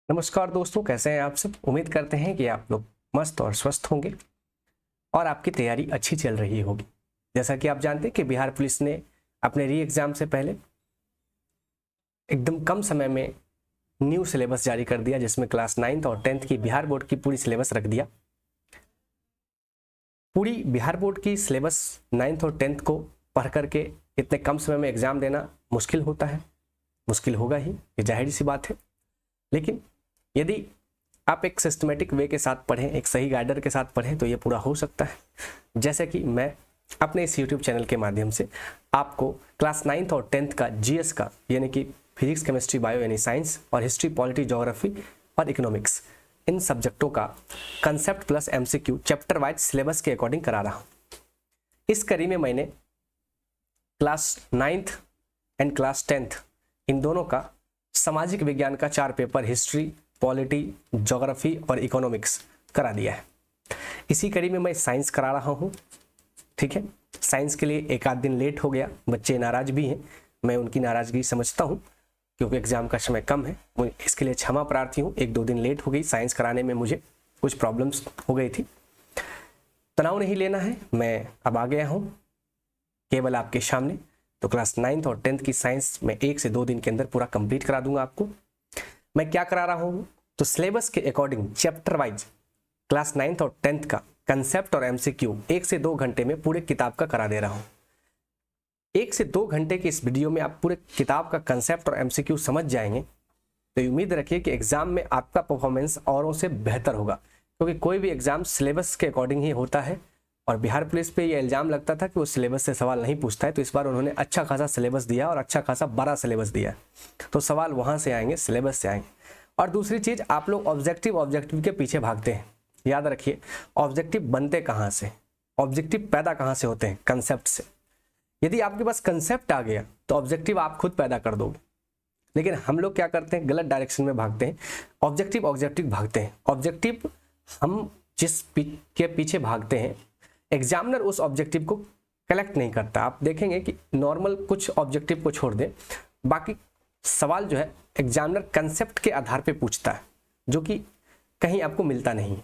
नमस्कार दोस्तों, कैसे हैं आप सब। उम्मीद करते हैं कि आप लोग मस्त और स्वस्थ होंगे और आपकी तैयारी अच्छी चल रही होगी। जैसा कि आप जानते हैं कि बिहार पुलिस ने अपने री एग्ज़ाम से पहले एकदम कम समय में न्यू सिलेबस जारी कर दिया, जिसमें क्लास 9th और 10th की बिहार बोर्ड की पूरी सिलेबस रख दिया। पूरी बिहार बोर्ड की सिलेबस 9th और 10th को पढ़ करके इतने कम समय में एग्ज़ाम देना मुश्किल होता है, मुश्किल होगा ही, ये जाहिर सी बात है। लेकिन यदि आप एक सिस्टमेटिक वे के साथ पढ़ें, एक सही गाइडर के साथ पढ़ें, तो ये पूरा हो सकता है। जैसे कि मैं अपने इस यूट्यूब चैनल के माध्यम से आपको क्लास 9th और 10th का जीएस का, यानी कि फिजिक्स, केमिस्ट्री, बायो यानी साइंस, और हिस्ट्री, पॉलिटी, ज्योग्राफी और इकोनॉमिक्स, इन सब्जेक्टों का concept plus MCQ chapter wise syllabus के अकॉर्डिंग करा रहा हूँ। इस कड़ी में मैंने class 9th and class 10th इन दोनों का सामाजिक विज्ञान का 4 पेपर, हिस्ट्री, पॉलिटी, ज्योग्राफी और इकोनॉमिक्स करा दिया है। इसी कड़ी में मैं साइंस करा रहा हूँ। ठीक है, साइंस के लिए एक आध दिन लेट हो गया, बच्चे नाराज भी हैं, मैं उनकी नाराजगी समझता हूँ क्योंकि एग्जाम का समय कम है। मैं इसके लिए क्षमा प्रार्थी हूँ, 1-2 दिन लेट हो गई। साइंस कराने में मुझे कुछ प्रॉब्लम्स हो गई थी। तनाव नहीं लेना है, मैं अब आ गया हूँ केवल आपके सामने। तो क्लास 9th और 10th की साइंस में 1 से 2 दिन के अंदर पूरा कंप्लीट करा दूंगा आपको। मैं क्या करा रहा हूँ, तो सिलेबस के according chapter wise class 9th और 10th का कंसेप्ट और एमसीक्यू 1 से 2 घंटे में पूरे किताब का करा दे रहा हूँ। 1 से 2 घंटे की इस वीडियो में आप पूरे किताब का कंसेप्ट और एमसीक्यू समझ जाएंगे, तो उम्मीद रखिए कि एग्जाम में आपका परफॉर्मेंस औरों से बेहतर होगा, क्योंकि कोई भी एग्जाम सिलेबस के अकॉर्डिंग ही होता है। और बिहार पुलिस पे ये इल्ज़ाम लगता था कि वो सिलेबस से सवाल नहीं पूछता है, तो इस बार उन्होंने अच्छा खासा सिलेबस दिया और अच्छा खासा बड़ा सिलेबस दिया, तो सवाल वहाँ से आएंगे, सिलेबस से आएंगे। और दूसरी चीज़, आप लोग ऑब्जेक्टिव के पीछे भागते हैं। याद रखिए, ऑब्जेक्टिव बनते कहाँ से, ऑब्जेक्टिव पैदा कहाँ से होते हैं, कंसेप्ट से। यदि आपके पास कंसेप्ट आ गया तो ऑब्जेक्टिव आप खुद पैदा कर दोगे। लेकिन हम लोग क्या करते हैं, गलत डायरेक्शन में भागते हैं, ऑब्जेक्टिव भागते हैं। ऑब्जेक्टिव हम जिस के पीछे भागते हैं, एग्जामिनर उस ऑब्जेक्टिव को कलेक्ट नहीं करता। आप देखेंगे कि नॉर्मल कुछ ऑब्जेक्टिव को छोड़ दें, बाकी सवाल जो है एग्जामिनर कंसेप्ट के आधार पे पूछता है, जो कि कहीं आपको मिलता नहीं है।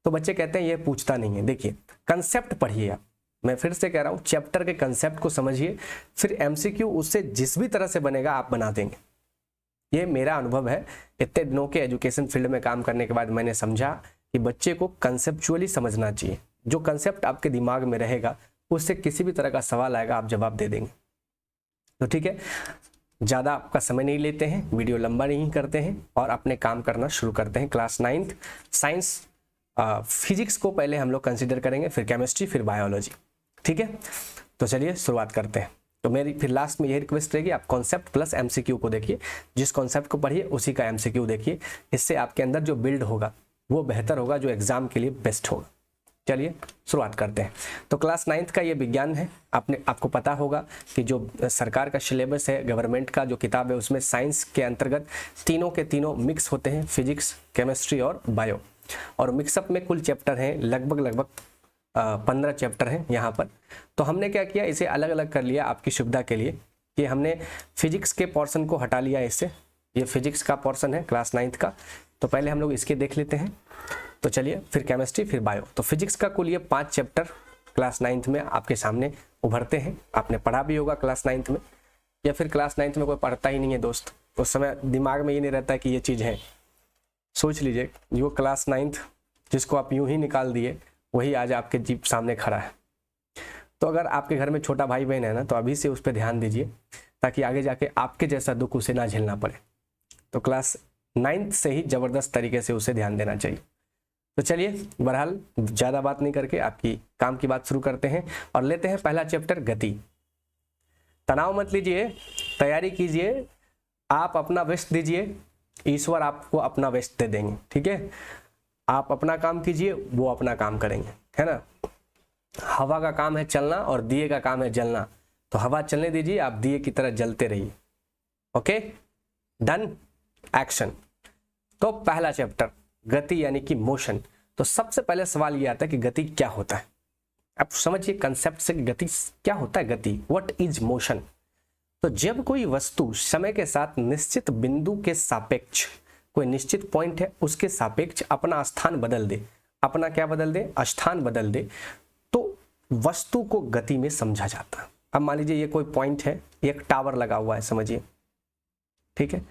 तो बच्चे कहते हैं ये पूछता नहीं है। देखिए, कंसेप्ट पढ़िए आप, मैं फिर से कह रहा हूँ, चैप्टर के कंसेप्ट को समझिए, फिर एमसीक्यू उससे जिस भी तरह से बनेगा आप बना देंगे। ये मेरा अनुभव है। इतने दिनों के एजुकेशन फील्ड में काम करने के बाद मैंने समझा कि बच्चे को कंसेप्चुअली समझना चाहिए। जो कंसेप्ट आपके दिमाग में रहेगा, उससे किसी भी तरह का सवाल आएगा आप जवाब दे देंगे। तो ठीक है, ज़्यादा आपका समय नहीं लेते हैं, वीडियो लंबा नहीं करते हैं और अपने काम करना शुरू करते हैं। क्लास 9th साइंस, फिजिक्स को पहले हम लोग कंसिडर करेंगे, फिर केमिस्ट्री, फिर बायोलॉजी। ठीक है, तो चलिए शुरुआत करते हैं। तो मेरी फिर लास्ट में यही रिक्वेस्ट रहेगी, आप कॉन्सेप्ट प्लस एमसीक्यू को देखिए। जिस कॉन्सेप्ट को पढ़िए उसी का एमसीक्यू देखिए। इससे आपके अंदर जो बिल्ड होगा वो बेहतर होगा, जो एग्जाम के लिए बेस्ट होगा। चलिए शुरुआत करते हैं। तो क्लास 9th का ये विज्ञान है। आपको पता होगा कि जो सरकार का सिलेबस है, गवर्नमेंट का जो किताब है, उसमें साइंस के अंतर्गत तीनों के तीनों मिक्स होते हैं, फिजिक्स, केमिस्ट्री और बायो। और मिक्सअप में कुल चैप्टर हैं लगभग 15 चैप्टर हैं यहाँ पर। तो हमने क्या किया, इसे अलग अलग कर लिया आपकी सुविधा के लिए, कि हमने फिजिक्स के पोर्शन को हटा लिया इससे। ये फिजिक्स का पोर्शन है क्लास 9th का, तो पहले हम लोग इसके देख लेते हैं। तो चलिए, फिर केमिस्ट्री, फिर बायो। तो फिजिक्स का कुल ये 5 चैप्टर क्लास 9th में आपके सामने उभरते हैं। आपने पढ़ा भी होगा क्लास 9th में, या फिर क्लास 9th में कोई पढ़ता ही नहीं है दोस्त, उस समय दिमाग में ये नहीं रहता है कि ये चीज़ है। सोच लीजिए, जो क्लास 9th जिसको आप यूं ही निकाल दिए, वही आज आपके जीप सामने खड़ा है। तो अगर आपके घर में छोटा भाई बहन है ना, तो अभी से उस पर ध्यान दीजिए, ताकि आगे जाके आपके जैसा दुख उसे ना झेलना पड़े। तो क्लास 9th से ही ज़बरदस्त तरीके से उसे ध्यान देना चाहिए। तो चलिए, बहरहाल ज़्यादा बात नहीं करके आपकी काम की बात शुरू करते हैं और लेते हैं पहला चैप्टर, गति। तनाव मत लीजिए, तैयारी कीजिए, आप अपना बेस्ट दीजिए, ईश्वर आपको अपना बेस्ट दे देंगे। ठीक है, आप अपना काम कीजिए, वो अपना काम करेंगे, है ना। हवा का काम है चलना और दिए का काम है जलना, तो हवा चलने दीजिए, आप दिए की तरह जलते रहिए। Okay, done, action. तो पहला चैप्टर, गति यानी कि मोशन। तो सबसे पहले सवाल ये आता है कि गति क्या होता है। आप समझिए कंसेप्ट से कि गति क्या होता है। गति, व्हाट इज मोशन। तो जब कोई वस्तु समय के साथ निश्चित बिंदु के सापेक्ष कोई निश्चित पॉइंट है उसके सापेक्ष अपना स्थान बदल दे, अपना क्या बदल दे, स्थान बदल दे, तो वस्तु को गति में समझा जाता है। अब मान लीजिए ये कोई पॉइंट है, एक टावर लगा हुआ है समझिए, ठीक है।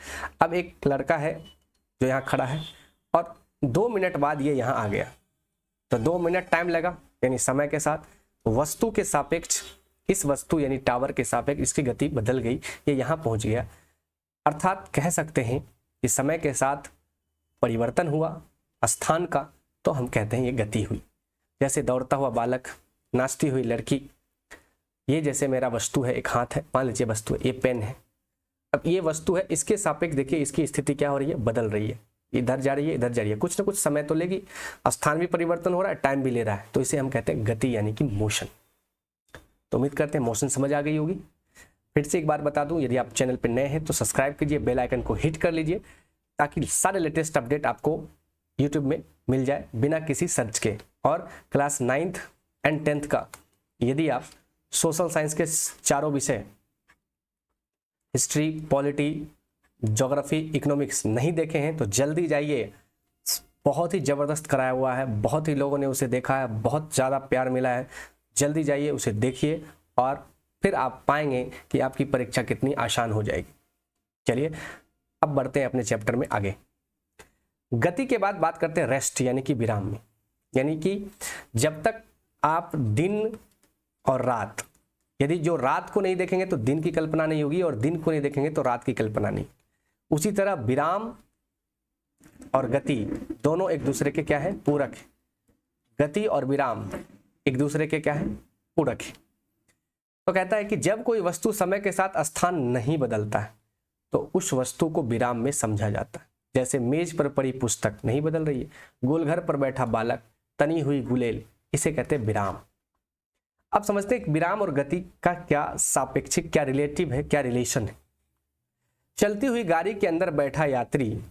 अब एक लड़का है जो यहाँ खड़ा है और 2 मिनट बाद ये यहाँ आ गया, तो 2 मिनट टाइम लगा, यानी समय के साथ वस्तु के सापेक्ष इस वस्तु यानी टावर के सापेक्ष इसकी गति बदल गई, ये यहाँ पहुँच गया। अर्थात कह सकते हैं कि समय के साथ परिवर्तन हुआ स्थान का, तो हम कहते हैं ये गति हुई। जैसे दौड़ता हुआ बालक, नाचती हुई लड़की, ये जैसे मेरा वस्तु है, एक हाथ है, मान लीजिए वस्तु है, ये पेन है। अब ये वस्तु है, इसके सापेक्ष देखिए इसकी स्थिति क्या हो रही है, बदल रही है, इधर जा रही है, इधर जा रही है, कुछ ना कुछ समय तो लेगी, स्थान भी परिवर्तन हो रहा है, टाइम भी ले रहा है, तो इसे हम कहते हैं गति यानी कि मोशन। तो उम्मीद करते हैं मोशन समझ आ गई होगी। फिर से एक बार बता दूं, यदि आप चैनल पर नए हैं तो सब्सक्राइब कीजिए, बेल आइकन को हिट कर लीजिए ताकि सारे लेटेस्ट अपडेट आपको यूट्यूब में मिल जाए बिना किसी सर्च के। और क्लास 9th एंड 10th का यदि आप सोशल साइंस के चारों विषय हिस्ट्री, पॉलिटी, ज्योग्राफी, इकोनॉमिक्स नहीं देखे हैं तो जल्दी जाइए, बहुत ही ज़बरदस्त कराया हुआ है, बहुत ही लोगों ने उसे देखा है, बहुत ज़्यादा प्यार मिला है। जल्दी जाइए उसे देखिए और फिर आप पाएंगे कि आपकी परीक्षा कितनी आसान हो जाएगी। चलिए अब बढ़ते हैं अपने चैप्टर में आगे। गति के बाद बात करते हैं रेस्ट यानी कि विराम में, यानी कि जब तक आप दिन और रात, यदि जो रात को नहीं देखेंगे तो दिन की कल्पना नहीं होगी और दिन को नहीं देखेंगे तो रात की कल्पना नहीं। उसी तरह विराम और गति दोनों एक दूसरे के क्या है, पूरक है। गति और विराम एक दूसरे के क्या है, पूरक है। तो कहता है कि जब कोई वस्तु समय के साथ स्थान नहीं बदलता है तो उस वस्तु को विराम में समझा जाता है। जैसे मेज पर पड़ी पुस्तक नहीं बदल रही है, गोलघर पर बैठा बालक, तनी हुई गुलेल, इसे कहते हैं विराम। अब समझते हैं कि विराम और गति का क्या सापेक्षिक, क्या रिलेटिव है, क्या रिलेशन है। चलती हुई गाड़ी के अंदर बैठा यात्री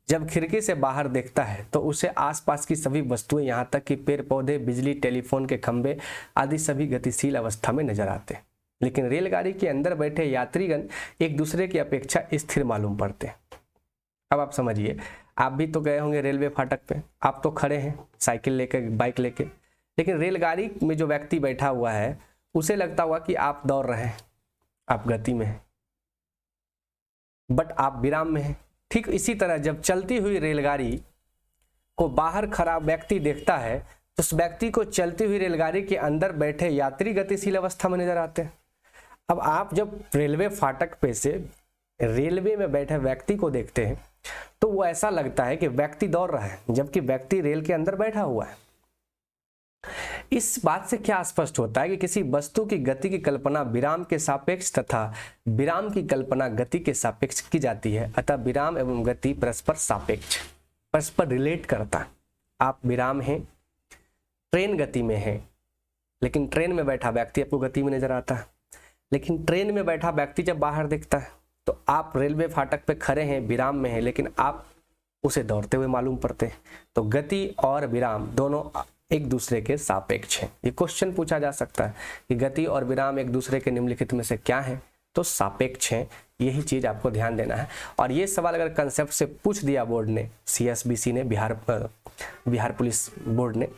जब खिड़की से बाहर देखता है तो उसे आसपास की सभी वस्तुएं, यहाँ तक कि पेड़ पौधे, बिजली, टेलीफोन के खंभे आदि सभी गतिशील अवस्था में नजर आते हैं। लेकिन रेलगाड़ी के अंदर बैठे यात्रीगण एक दूसरे की अपेक्षा स्थिर मालूम पड़ते हैं। अब आप समझिए, आप भी तो गए होंगे रेलवे फाटक पे, आप तो खड़े हैं साइकिल लेके, बाइक लेके, लेकिन रेलगाड़ी में जो व्यक्ति बैठा हुआ है उसे लगता हुआ कि आप दौड़ रहे हैं, आप गति में हैं, बट आप विराम में हैं। ठीक इसी तरह जब चलती हुई रेलगाड़ी को बाहर खड़ा व्यक्ति देखता है तो उस व्यक्ति को चलती हुई रेलगाड़ी के अंदर बैठे यात्री गतिशील अवस्था में नजर आते हैं। अब आप जब रेलवे फाटक पे से रेलवे में बैठे व्यक्ति को देखते हैं तो वो ऐसा लगता है कि व्यक्ति दौड़ रहा है, जबकि व्यक्ति रेल के अंदर बैठा हुआ है। इस बात से क्या स्पष्ट होता है कि किसी वस्तु की गति की कल्पना विराम के सापेक्ष तथा विराम की कल्पना गति के सापेक्ष की जाती है। अतः विराम एवं गति परस्पर सापेक्ष, परस्पर रिलेट करता है। आप विराम हैं, ट्रेन गति में है, लेकिन ट्रेन में बैठा व्यक्ति आपको गति में नजर आता है। लेकिन ट्रेन में बैठा व्यक्ति जब बाहर दिखता है तो आप रेलवे फाटक पे खड़े हैं, विराम में हैं, लेकिन आप उसे दौड़ते हुए मालूम पड़ते हैं। तो गति और विराम दोनों एक दूसरे के सापेक्ष हैं। ये क्वेश्चन पूछा जा सकता है कि गति और विराम एक दूसरे के निम्नलिखित में से क्या है, तो सापेक्ष हैं। यही चीज आपको ध्यान देना है। और ये सवाल अगर कंसेप्ट से पूछ दिया बोर्ड ने, CSBC ने, बिहार पुलिस बोर्ड ने,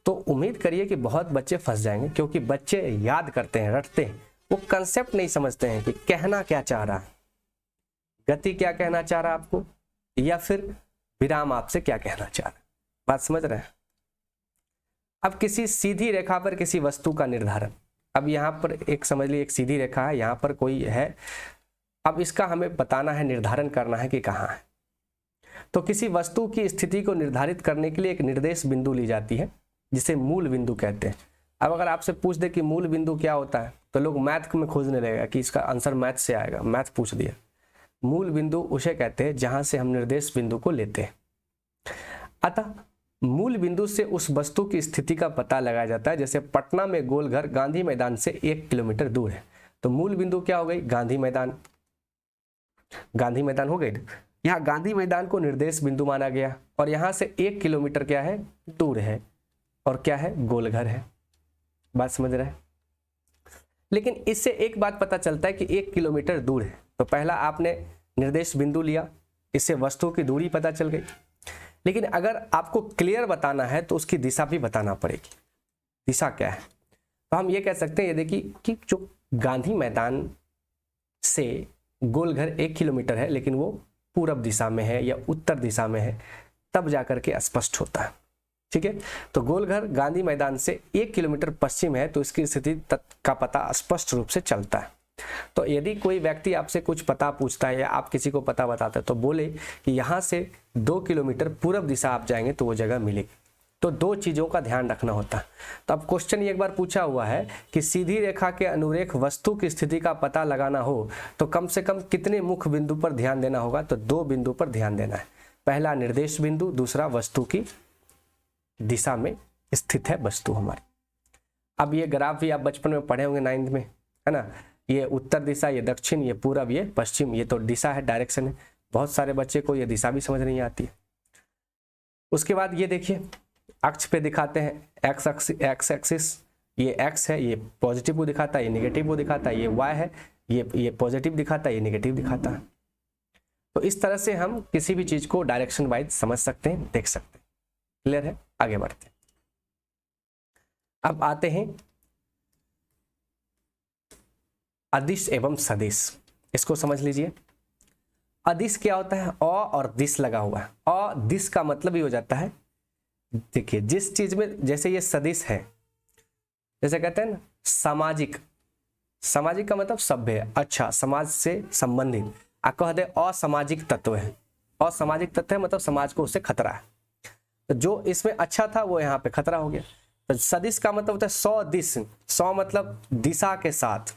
तो उम्मीद करिए कि बहुत बच्चे फंस जाएंगे, क्योंकि बच्चे याद करते हैं, रटते हैं, वो कंसेप्ट नहीं समझते हैं कि कहना क्या चाह रहा है, गति क्या कहना चाह रहा है आपको, या फिर विराम आपसे क्या कहना चाह रहा है। बात समझ रहे हैं। अब किसी सीधी रेखा पर किसी वस्तु का निर्धारण, अब यहाँ पर एक समझ लीजिए एक सीधी रेखा है, यहाँ पर कोई है, अब इसका हमें बताना है, निर्धारण करना है कि कहाँ है। तो किसी वस्तु की स्थिति को निर्धारित करने के लिए एक निर्देश बिंदु ली जाती है जिसे मूल बिंदु कहते हैं। अब अगर आपसे पूछ दे कि मूल बिंदु क्या होता है तो लोग मैथ में खोजने लगेगा कि इसका आंसर मैथ से आएगा, मैथ पूछ दिया। मूल बिंदु उसे कहते हैं जहां से हम निर्देश बिंदु को लेते हैं। अतः मूल बिंदु से उस वस्तु की स्थिति का पता लगाया जाता है। जैसे पटना में गोलघर गांधी मैदान से 1 किलोमीटर दूर है, तो मूल बिंदु क्या हो गई, गांधी मैदान। गांधी मैदान हो गई। यहाँ गांधी मैदान को निर्देश बिंदु माना गया और यहाँ से 1 किलोमीटर क्या है, दूर है, और क्या है, गोलघर है। बात समझ रहे हैं। लेकिन इससे एक बात पता चलता है कि 1 किलोमीटर दूर है, तो पहला आपने निर्देश बिंदु लिया, इससे वस्तु की दूरी पता चल गई। लेकिन अगर आपको क्लियर बताना है तो उसकी दिशा भी बताना पड़ेगी। दिशा क्या है? तो हम ये कह सकते हैं, ये देखिए कि जो गांधी मैदान से गोलघर 1 किलोमीटर है, लेकिन वो पूरब दिशा में है या उत्तर दिशा में है, तब जाकर के स्पष्ट होता है। ठीक है, तो गोलघर गांधी मैदान से 1 किलोमीटर पश्चिम है, तो इसकी स्थिति का पता स्पष्ट रूप से चलता है। तो यदि कोई व्यक्ति आपसे कुछ पता पूछता है या आप किसी को पता बताते हैं, तो बोले कि यहाँ से 2 किलोमीटर पूरब दिशा आप जाएंगे तो वो जगह मिलेगी। तो 2 चीज़ों का ध्यान रखना होता है। तो अब क्वेश्चन एक बार पूछा हुआ है कि सीधी रेखा के अनुरेख वस्तु की स्थिति का पता लगाना हो तो कम से कम कितने मुख्य बिंदु पर ध्यान देना होगा? तो 2 बिंदु पर ध्यान देना है। पहला निर्देश बिंदु, दूसरा वस्तु की दिशा में स्थित है वस्तु हमारी। अब ये ग्राफ भी आप बचपन में पढ़े होंगे 9th में, है ना। ये उत्तर दिशा, ये दक्षिण, ये पूरब, ये पश्चिम, ये तो दिशा है, डायरेक्शन है। बहुत सारे बच्चे को ये दिशा भी समझ नहीं आती है। उसके बाद ये देखिए अक्ष पे दिखाते हैं, एक्स एक्सिस, ये एक्स है, ये पॉजिटिव को दिखाता है, ये नेगेटिव को दिखाता है, ये वाई है, ये पॉजिटिव दिखाता है, ये नेगेटिव दिखाता है। तो इस तरह से हम किसी भी चीज को डायरेक्शन वाइज समझ सकते हैं, देख सकते हैं। क्लियर है? आगे बढ़ते हैं। अब आते हैं अदिश एवं सदिश। इसको समझ लीजिए। अदिश क्या होता है? अ और दिश लगा हुआ है। अ दिश का मतलब ही हो जाता है, देखिए जिस चीज में, जैसे ये सदिश है, जैसे कहते हैं ना सामाजिक, सामाजिक का मतलब सभ्य है, अच्छा समाज से संबंधित। आप कह दे असामाजिक तत्व है, असामाजिक तत्व है मतलब समाज को उससे खतरा है। तो जो इसमें अच्छा था वो यहाँ पे खतरा हो गया। तो सदिश का मतलब होता है सदिश, सौ मतलब दिशा के साथ,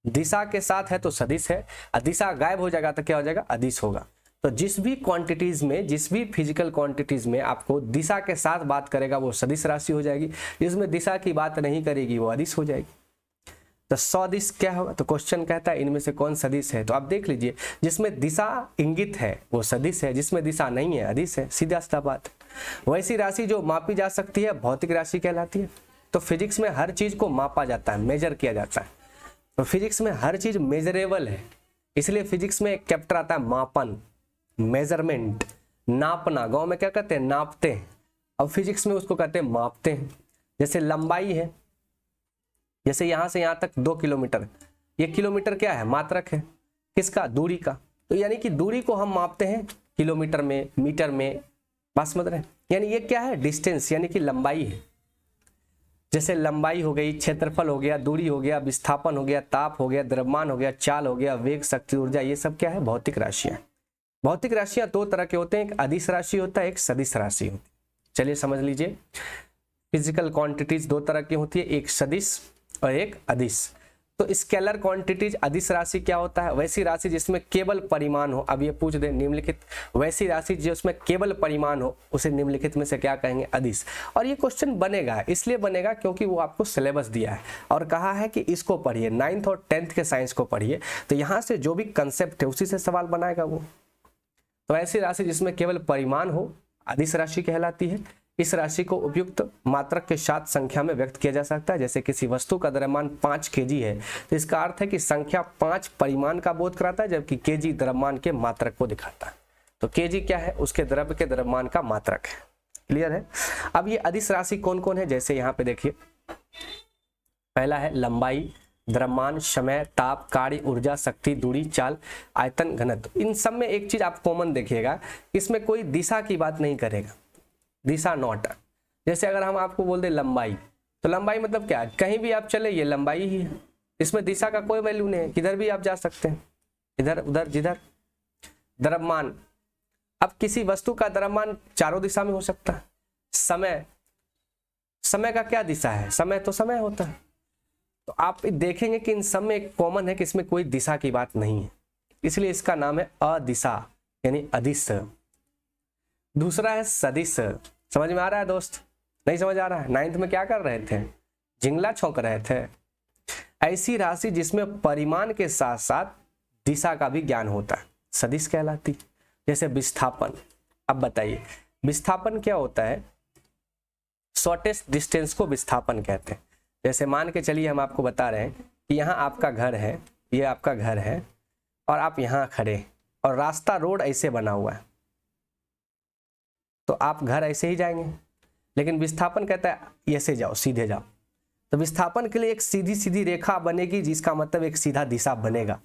दिशा के साथ है तो सदिश है, और दिशा गायब हो जाएगा तो क्या हो जाएगा? अदिश होगा। तो जिस भी क्वांटिटीज में, जिस भी फिजिकल क्वांटिटीज में आपको दिशा के साथ बात करेगा वो सदिश राशि हो जाएगी, जिसमें दिशा की बात नहीं करेगी वो अदिश हो जाएगी। तो सदिश क्या होगा? तो क्वेश्चन कहता है इनमें से कौन सदिश है? तो आप देख लीजिए, जिसमें दिशा इंगित है वो सदिश है, जिसमें दिशा नहीं है अदिश है, सीधा सीधा बात। वैसी राशि जो मापी जा सकती है भौतिक राशि कहलाती है। तो फिजिक्स में हर चीज को मापा जाता है, मेजर किया जाता है। तो फिजिक्स में हर चीज मेजरेबल है, इसलिए फिजिक्स में एक चैप्टर आता है मापन, मेजरमेंट, नापना। गांव में क्या कहते हैं? नापते हैं। अब फिजिक्स में उसको कहते हैं मापते हैं। जैसे लंबाई है, जैसे यहां से यहां तक 2 किलोमीटर, ये किलोमीटर क्या है? मात्रक है, किसका? दूरी का। तो यानी कि दूरी को हम मापते हैं किलोमीटर में, मीटर में, बात समझ रहे हैं? यानी ये क्या है? डिस्टेंस, यानी कि लंबाई है। जैसे लंबाई हो गई, क्षेत्रफल हो गया, दूरी हो गया, विस्थापन हो गया, ताप हो गया, द्रव्यमान हो गया, चाल हो गया, वेग, शक्ति, ऊर्जा, ये सब क्या है? भौतिक राशियां। भौतिक राशियां 2 तरह के होते हैं, एक अदिश राशि होता है, एक सदिश राशि होती है। चलिए समझ लीजिए, फिजिकल क्वांटिटीज 2 तरह की होती है, एक सदिश और एक अदिश। तो स्केलर क्वांटिटीज, अदिश राशि क्या होता है? वैसी राशि जिसमें केवल परिमाण हो। अब ये पूछ दे निम्नलिखित, वैसी राशि जिसमें केवल परिमाण हो उसे निम्नलिखित में से क्या कहेंगे? अदिश। और ये क्वेश्चन बनेगा, इसलिए बनेगा क्योंकि वो आपको सिलेबस दिया है और कहा है कि इसको पढ़िए, 9th और 10th के साइंस को पढ़िए। तो यहाँ से जो भी कंसेप्ट है उसी से सवाल बनाएगा वो। तो ऐसी राशि जिसमें केवल परिमाण हो अदिश राशि कहलाती है। इस राशि को उपयुक्त मात्रक के साथ संख्या में व्यक्त किया जा सकता है। जैसे किसी वस्तु का द्रव्यमान 5 kg है तो इसका अर्थ है कि संख्या 5 परिमाण का बोध कराता है, जबकि kg द्रव्यमान के मात्रक को दिखाता है। तो kg क्या है? उसके द्रव्य के द्रव्यमान का मात्रक है। क्लियर है? अब ये अदिश राशि कौन कौन है? जैसे यहाँ पे देखिए, पहला है लंबाई, द्रव्यमान, समय, ताप, कार्य, ऊर्जा, शक्ति, दूरी, चाल, आयतन, घनत्व। इन सब में एक चीज आप कॉमन देखिएगा, इसमें कोई दिशा की बात नहीं करेगा, दिशा नॉट। जैसे अगर हम आपको बोल दे लंबाई, तो लंबाई मतलब क्या है? कहीं भी आप चले ये लंबाई ही है, इसमें दिशा का कोई वैल्यू नहीं है, किधर भी आप जा सकते हैं, इधर उधर जिधर। द्रव्यमान, अब किसी वस्तु का द्रव्यमान चारों दिशा में हो सकता है। समय, समय का क्या दिशा है? समय तो समय होता है। तो आप देखेंगे कि इन सब में एक कॉमन है कि इसमें कोई दिशा की बात नहीं है, इसलिए इसका नाम है अदिशा यानी अदिश। दूसरा है सदिश। समझ में आ रहा है दोस्त? नहीं समझ आ रहा है? 9th में क्या कर रहे थे? जिंगला छोंक रहे थे। ऐसी राशि जिसमें परिमाण के साथ साथ दिशा का भी ज्ञान होता है, सदिश कहलाती। जैसे विस्थापन। अब बताइए विस्थापन क्या होता है? शॉर्टेस्ट डिस्टेंस को विस्थापन कहते हैं। जैसे मान के चलिए हम आपको बता रहे हैं कि यहाँ आपका घर है, ये आपका घर है और आप यहाँ खड़े, और रास्ता रोड ऐसे बना हुआ है, तो आप घर ऐसे ही जाएंगे। लेकिन विस्थापन कहता है ऐसे जाओ, सीधे जाओ। तो विस्थापन के लिए एक सीधी सीधी रेखा बनेगी, जिसका मतलब एक सीधा दिशा बनेगा,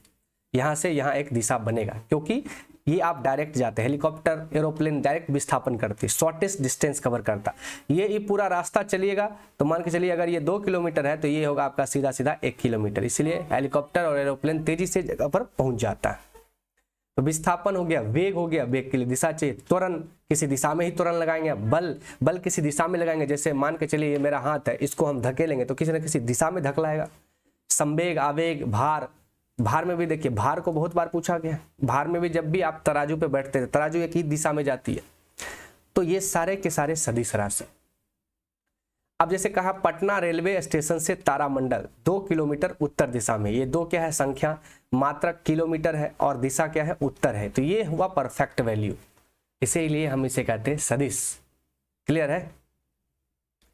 यहाँ से यहाँ एक दिशा बनेगा, क्योंकि ये आप डायरेक्ट जाते हैं। हेलीकॉप्टर एरोप्लेन डायरेक्ट विस्थापन करती है, शॉर्टेस्ट डिस्टेंस कवर करता। ये पूरा रास्ता चलिएगा तो मान के चलिए अगर ये 2 किलोमीटर है तो ये होगा आपका सीधा सीधा 1 किलोमीटर। इसलिए हेलीकॉप्टर और एरोप्लेन तेजी से जगह पर पहुंच जाता है। तो विस्थापन हो गया, वेग हो गया, वेग के लिए दिशा चाहिए, त्वरण किसी दिशा में ही त्वरण लगाएंगे, बल किसी दिशा में लगाएंगे। जैसे मान के चलिए ये मेरा हाथ है, इसको हम धकेलेंगे तो किसी न किसी दिशा में धकलाएगा। संवेग, आवेग, भार में भी देखिए, भार को बहुत बार पूछा गया। भार में भी जब भी आप तराजू पे बैठते हैं, तराजू एक ही दिशा में जाती है। तो ये सारे के सारे सदिश राशि। अब जैसे कहा पटना रेलवे स्टेशन से तारामंडल 2 किलोमीटर उत्तर दिशा में, ये 2 क्या है संख्या, मात्रक किलोमीटर है और दिशा क्या है उत्तर है। तो ये हुआ परफेक्ट वैल्यू, इसीलिए हम इसे कहते हैं सदिश। क्लियर है?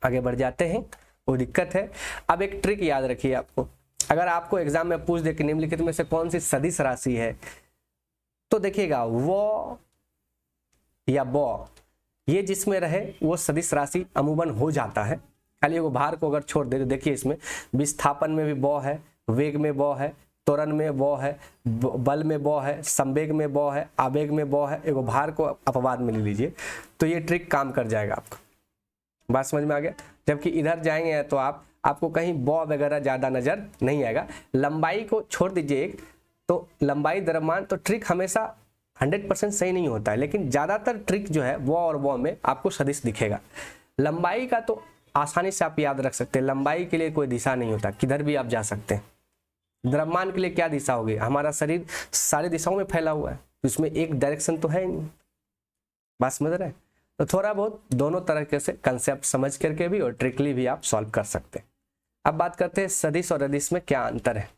आगे बढ़ जाते हैं, कोई दिक्कत है? अब एक ट्रिक याद रखिए आपको, अगर आपको एग्जाम में पूछ दे कि निम्नलिखित में से कौन सी सदिश राशि है, तो देखिएगा वो या बौ, ये जिसमें रहे वो सदिश राशि अमूमन हो जाता है। खाली वो भार को अगर छोड़ दे तो देखिए इसमें विस्थापन में भी बौ है, वेग में बौ है, त्वरण में बौ है, बल में बौ है, संवेग में बौ है, आवेग में बौ है, एगो भार को अपवाद में ले लीजिए, तो ये ट्रिक काम कर जाएगा आपका। बात समझ में आ गया? जबकि इधर जाएंगे तो आपको कहीं बौ वगैरह ज़्यादा नज़र नहीं आएगा। लंबाई को छोड़ दीजिए एक, तो लंबाई द्रव्यमान तो ट्रिक हमेशा 100% सही नहीं होता है, लेकिन ज़्यादातर ट्रिक जो है वो और वो में आपको सदिश दिखेगा। लंबाई का तो आसानी से आप याद रख सकते हैं, लंबाई के लिए कोई दिशा नहीं होता, किधर भी आप जा सकते हैं। द्रव्यमान के लिए क्या दिशा होगी? हमारा शरीर सारी दिशाओं में फैला हुआ है, तो इसमें एक डायरेक्शन तो है ही नहीं। बात समझ रहे हैं? तो थोड़ा बहुत दोनों तरीके से कंसेप्ट समझ करके भी और ट्रिकली भी आप सॉल्व कर सकते हैं। अब बात करते हैं सदिश और अदिश में क्या अंतर है।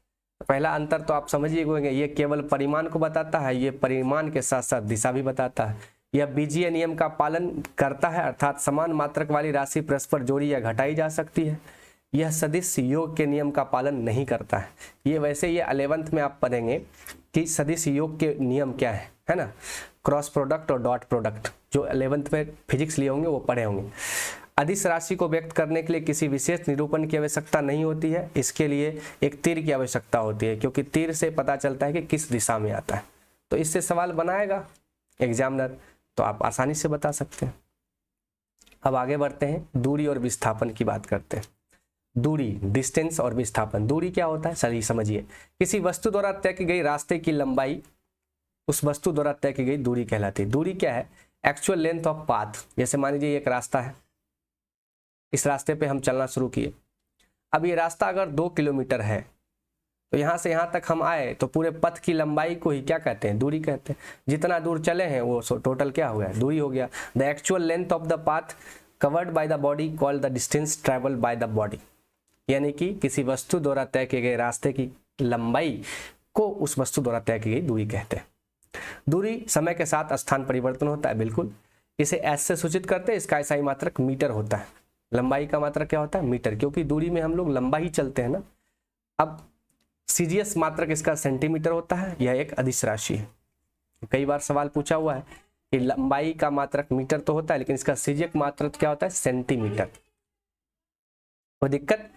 पहला अंतर तो आप समझिए, ये केवल परिमाण को बताता है, ये परिमाण के साथ साथ दिशा भी बताता है। यह बीजीय नियम का पालन करता है, अर्थात समान मात्रक वाली राशि परस्पर जोड़ी या घटाई जा सकती है। यह सदिश योग के नियम का पालन नहीं करता है। ये वैसे ये 11th में आप पढ़ेंगे कि सदिश योग के नियम क्या है ना, क्रॉस प्रोडक्ट और डॉट प्रोडक्ट, जो 11th में फिजिक्स लिए होंगे वो पढ़े होंगे। अदिश राशि को व्यक्त करने के लिए किसी विशेष निरूपण की आवश्यकता नहीं होती है, इसके लिए एक तीर की आवश्यकता होती है, क्योंकि तीर से पता चलता है कि किस दिशा में आता है। तो इससे सवाल बनाएगा एग्जामिनर, तो आप आसानी से बता सकते हैं। अब आगे बढ़ते हैं, दूरी और विस्थापन की बात करते हैं। दूरी, डिस्टेंस और विस्थापन। दूरी क्या होता है सही समझिए, किसी वस्तु द्वारा तय की गई रास्ते की लंबाई उस वस्तु द्वारा तय की गई दूरी कहलाती है। दूरी क्या है? Actual length of path. जैसे मान लीजिए एक रास्ता है, इस रास्ते पे हम चलना शुरू किए। अब ये रास्ता अगर 2 किलोमीटर है तो यहाँ से यहाँ तक हम आए तो पूरे पथ की लंबाई को ही क्या कहते हैं? दूरी कहते हैं। जितना दूर चले हैं वो टोटल क्या हो गया? दूरी हो गया। The actual length of the path covered by the body called the distance travelled by the body. यानी कि किसी वस्तु द्वारा तय किए गए रास्ते की लंबाई को उस वस्तु द्वारा तय की गई दूरी कहते हैं। दूरी समय के साथ स्थान परिवर्तन होता है, बिल्कुल। इसे एस से सूचित करते हैं, इसका ऐसा ही मात्रक मीटर होता है। लंबाई का मात्रक क्या होता है? मीटर, क्योंकि दूरी में हम लोग लंबा ही चलते हैं ना। अब सीजीएस मात्रक इसका सेंटीमीटर होता है, यह एक अदिश राशि है। कई बार सवाल पूछा हुआ है कि लंबाई का मात्रक मीटर तो होता है, लेकिन इसका सीजीएस मात्रक क्या होता है? सेंटीमीटर। कोई दिक्कत?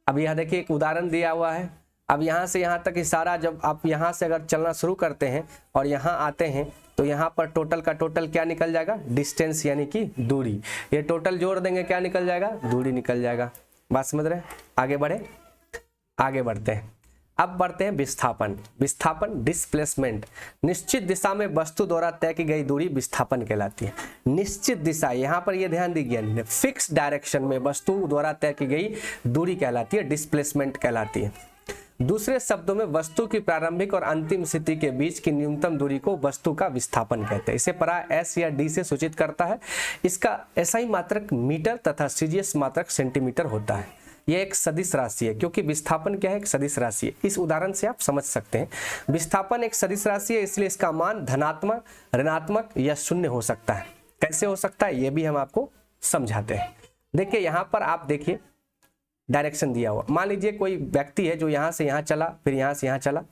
अब यह देखिए एक उदाहरण दिया हुआ है। अब यहाँ से यहाँ तक इशारा, जब आप यहाँ से अगर चलना शुरू करते हैं और यहाँ आते हैं तो यहाँ पर टोटल का टोटल क्या निकल जाएगा? डिस्टेंस, यानी कि दूरी। ये टोटल जोड़ देंगे क्या निकल जाएगा? दूरी निकल जाएगा। बात समझ रहे हैं? आगे बढ़े, आगे बढ़ते हैं। अब बढ़ते हैं विस्थापन। विस्थापन, डिस्प्लेसमेंट। निश्चित दिशा में वस्तु द्वारा तय की गई दूरी विस्थापन कहलाती है। निश्चित दिशा, यहाँ पर ये ध्यान दीजिए, फिक्स डायरेक्शन में वस्तु द्वारा तय की गई दूरी कहलाती है, डिस्प्लेसमेंट कहलाती है। दूसरे शब्दों में वस्तु की प्रारंभिक और अंतिम स्थिति के बीच की न्यूनतम दूरी को वस्तु का विस्थापन कहते हैं। इसे परा एस या डी से सूचित करता है। इसका एसआई मात्रक मीटर तथा सीजीएस मात्रक सेंटीमीटर होता है। यह एक सदिश राशि है, क्योंकि विस्थापन क्या है? एक सदिश राशि है। इस उदाहरण से आप समझ सकते हैं, विस्थापन एक सदिश राशि है, इसलिए इसका मान धनात्मक, ऋणात्मक या शून्य हो सकता है। कैसे हो सकता है ये भी हम आपको समझाते हैं। देखिए यहाँ पर आप देखिए डायरेक्शन दिया हुआ। मान लीजिए कोई व्यक्ति है जो यहाँ से यहाँ चला, फिर यहाँ से यहाँ चला,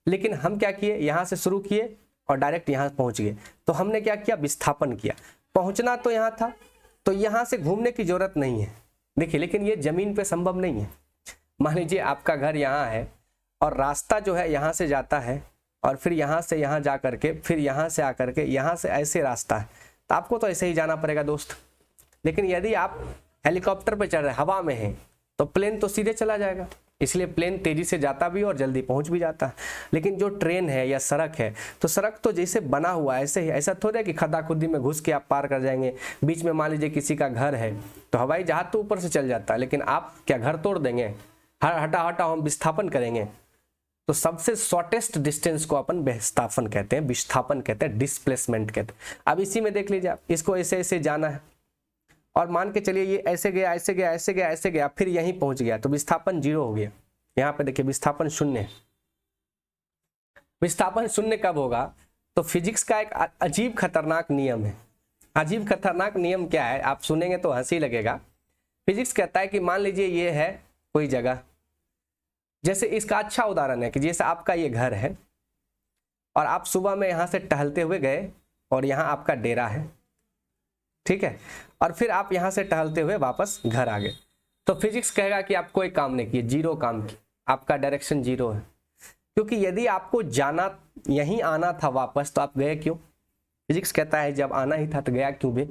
लेकिन हम क्या किए? यहाँ से शुरू किए और डायरेक्ट यहाँ पहुँच गए। तो हमने क्या किया, विस्थापन किया। पहुँचना तो यहाँ था, तो यहाँ से घूमने की जरूरत नहीं है। देखिए, लेकिन ये जमीन पे संभव नहीं है। मान लीजिए आपका घर यहाँ है और रास्ता जो है यहाँ से जाता है और फिर यहाँ से यहाँ जा करके फिर यहाँ से आकर के यहाँ से ऐसे रास्ता है, तो आपको तो ऐसे ही जाना पड़ेगा दोस्त। लेकिन यदि आप हेलीकॉप्टर पे चढ़ रहे, हवा में हैं, तो प्लेन तो सीधे चला जाएगा, इसलिए प्लेन तेजी से जाता भी और जल्दी पहुंच भी जाता है। लेकिन जो ट्रेन है या सड़क है, तो सड़क तो जैसे बना हुआ है ऐसे ही, ऐसा थोड़ा है कि खद्दा खुद्दी में घुस के आप पार कर जाएंगे। बीच में मान लीजिए किसी का घर है, तो हवाई जहाज तो ऊपर से चल जाता है, लेकिन आप क्या घर तोड़ देंगे, हटा हटा हम विस्थापन करेंगे। तो सबसे शॉर्टेस्ट डिस्टेंस को अपन विस्थापन कहते हैं, विस्थापन कहते हैं, डिस्प्लेसमेंट कहते हैं। अब इसी में देख लीजिए, आप इसको ऐसे ऐसे जाना है और मान के चलिए ये ऐसे गया ऐसे गया ऐसे गया ऐसे गया, फिर यहीं पहुंच गया, तो विस्थापन 0 हो गया। यहाँ पे देखिए विस्थापन 0। विस्थापन 0 कब होगा, तो फिजिक्स का एक अजीब खतरनाक नियम है। अजीब खतरनाक नियम क्या है, आप सुनेंगे तो हंसी लगेगा। फिजिक्स कहता है कि मान लीजिए ये है कोई जगह, जैसे इसका अच्छा उदाहरण है कि जैसे आपका ये घर है और आप सुबह में यहाँ से टहलते हुए गए और यहाँ आपका डेरा है, ठीक है, और फिर आप यहाँ से टहलते हुए वापस घर आ गए। तो फिजिक्स कहेगा कि आप कोई काम नहीं किए, 0 काम किए, आपका डायरेक्शन 0 है। क्योंकि यदि आपको जाना, यहीं आना था वापस, तो आप गए क्यों? फिजिक्स कहता है जब आना ही था तो गया क्यों बे?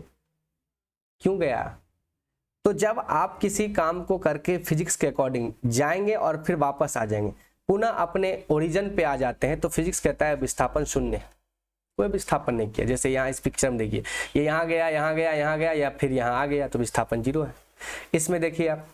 क्यों गया? तो जब आप किसी काम को करके फिजिक्स के अकॉर्डिंग जाएंगे और फिर वापस आ जाएंगे, पुनः अपने ओरिजिन पे आ जाते हैं, तो फिजिक्स कहता है विस्थापन 0, कोई विस्थापन नहीं किया। जैसे यहाँ इस पिक्चर में देखिए, ये यहाँ गया यहाँ गया यहाँ गया या फिर यहाँ आ गया, तो विस्थापन 0 है। इसमें देखिए आप,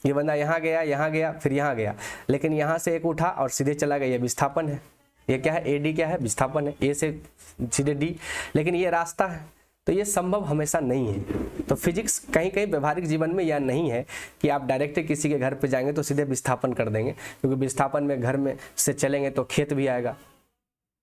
ये बंदा यहाँ गया फिर यहाँ गया, लेकिन यहाँ से एक उठा और सीधे चला गया, ये विस्थापन है। ये क्या है, AD क्या है, विस्थापन है, A से सीधे D, लेकिन ये रास्ता है। तो ये संभव हमेशा नहीं है। तो फिजिक्स कहीं कहीं व्यवहारिक जीवन में यह नहीं है कि आप डायरेक्ट किसी के घर पे जाएंगे तो सीधे विस्थापन कर देंगे, क्योंकि विस्थापन में घर में से चलेंगे तो खेत भी आएगा,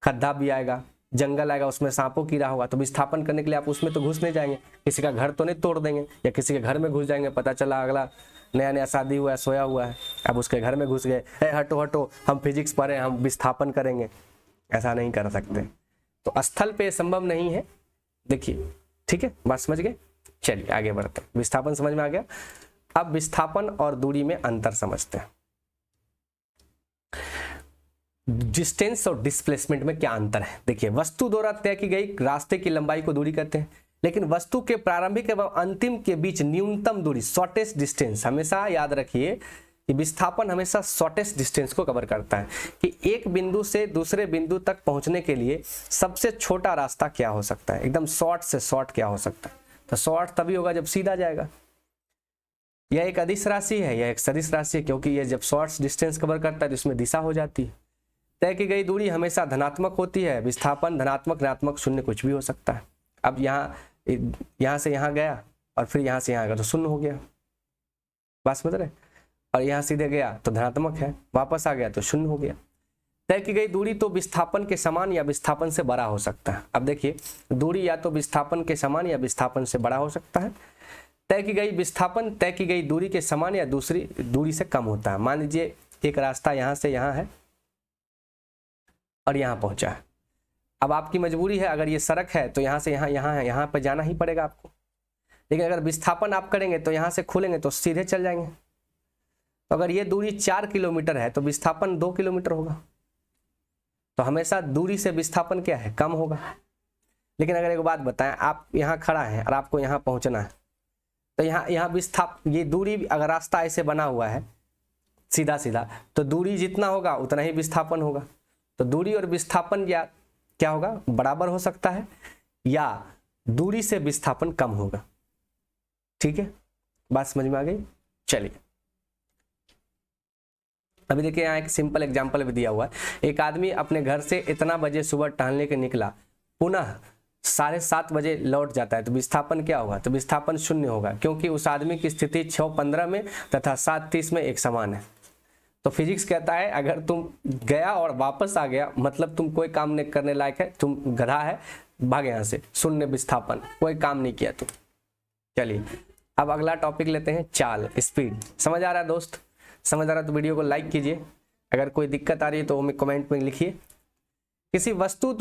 खड्डा भी आएगा, जंगल आएगा, उसमें सांपों कीड़ा होगा। तो विस्थापन करने के लिए आप उसमें तो घुस नहीं जाएंगे, किसी का घर तो नहीं तोड़ देंगे या किसी के घर में घुस जाएंगे, पता चला अगला नया नया शादी हुआ है, सोया हुआ है, अब उसके घर में घुस गए, हटो हटो हम फिजिक्स पढ़े, हम विस्थापन करेंगे। ऐसा नहीं कर सकते। तो स्थल पे संभव नहीं है। देखिए, ठीक है, बात समझ गए? चलिए आगे बढ़ते हैं। विस्थापन समझ में आ गया। अब विस्थापन और दूरी में अंतर समझते हैं। डिस्टेंस और डिस्प्लेसमेंट में क्या अंतर है? देखिए, वस्तु द्वारा तय की गई रास्ते की लंबाई को दूरी कहते हैं, लेकिन वस्तु के प्रारंभिक एवं अंतिम के बीच न्यूनतम दूरी, शॉर्टेस्ट डिस्टेंस, हमेशा याद रखिए कि विस्थापन हमेशा शॉर्टेस्ट डिस्टेंस को कवर करता है, कि एक बिंदु से दूसरे बिंदु तक पहुंचने के लिए सबसे छोटा रास्ता क्या हो सकता है, एकदम शॉर्ट से शॉर्ट क्या हो सकता है। तो शॉर्ट तभी होगा जब सीधा जाएगा। यह एक अदिश राशि है, यह एक सदिश राशि है, क्योंकि यह जब शॉर्ट डिस्टेंस कवर करता है तो इसमें दिशा हो जाती है। तय की गई दूरी हमेशा धनात्मक होती है, विस्थापन धनात्मक ऋणात्मक शून्य कुछ भी हो सकता है। अब यहाँ से यहाँ गया और फिर यहाँ से यहाँ गया तो शून्य हो गया, बात समझ रहे? और यहाँ सीधे गया तो धनात्मक है, वापस आ गया तो शून्य हो गया। तय की गई दूरी तो विस्थापन के समान या विस्थापन से बड़ा हो सकता है। अब देखिए, दूरी या तो विस्थापन के समान या विस्थापन से बड़ा हो सकता है। तय की गई विस्थापन तय की गई दूरी के समान या दूसरी दूरी से कम होता है। मान लीजिए एक रास्ता यहाँ से यहाँ है और यहाँ पहुँचा है। अब आपकी मजबूरी है, अगर ये सड़क है तो यहाँ से यहाँ है, यहाँ पर जाना ही पड़ेगा आपको। लेकिन अगर विस्थापन आप करेंगे तो यहाँ से खोलेंगे तो सीधे चल जाएंगे। तो अगर ये दूरी 4 किलोमीटर है तो विस्थापन 2 किलोमीटर होगा। तो हमेशा दूरी से विस्थापन क्या है, कम होगा। लेकिन अगर एक बात बताएं, आप यहाँ खड़ा है और आपको यहाँ पहुँचना है, तो यहाँ ये दूरी, अगर रास्ता ऐसे बना हुआ है सीधा सीधा, तो दूरी जितना होगा उतना ही विस्थापन होगा। तो दूरी और विस्थापन या क्या होगा, बराबर हो सकता है, या दूरी से विस्थापन कम होगा। ठीक है, बात समझ में आ गई? चलिए अभी देखिए, यहाँ एक सिंपल एग्जांपल भी दिया हुआ है। एक आदमी अपने घर से इतना बजे सुबह टहलने के निकला, पुनः 7:30 बजे लौट जाता है, तो विस्थापन क्या होगा? तो विस्थापन 0 होगा, क्योंकि उस आदमी की स्थिति 6:15 में तथा 7:30 में एक समान है। तो फिजिक्स कहता है अगर तुम गया और वापस आ गया, मतलब तुम कोई काम नहीं करने लायक है, तुम गधा है, भाग यहाँ से, 0 विस्थापन, कोई काम नहीं किया तुम। चलिए अब अगला टॉपिक लेते हैं, चाल, स्पीड। समझ आ रहा है दोस्त? समझ आ रहा है तो वीडियो को लाइक कीजिए। अगर कोई दिक्कत आ रही है तो हमें कमेंट में लिखिए। किसी वस्तु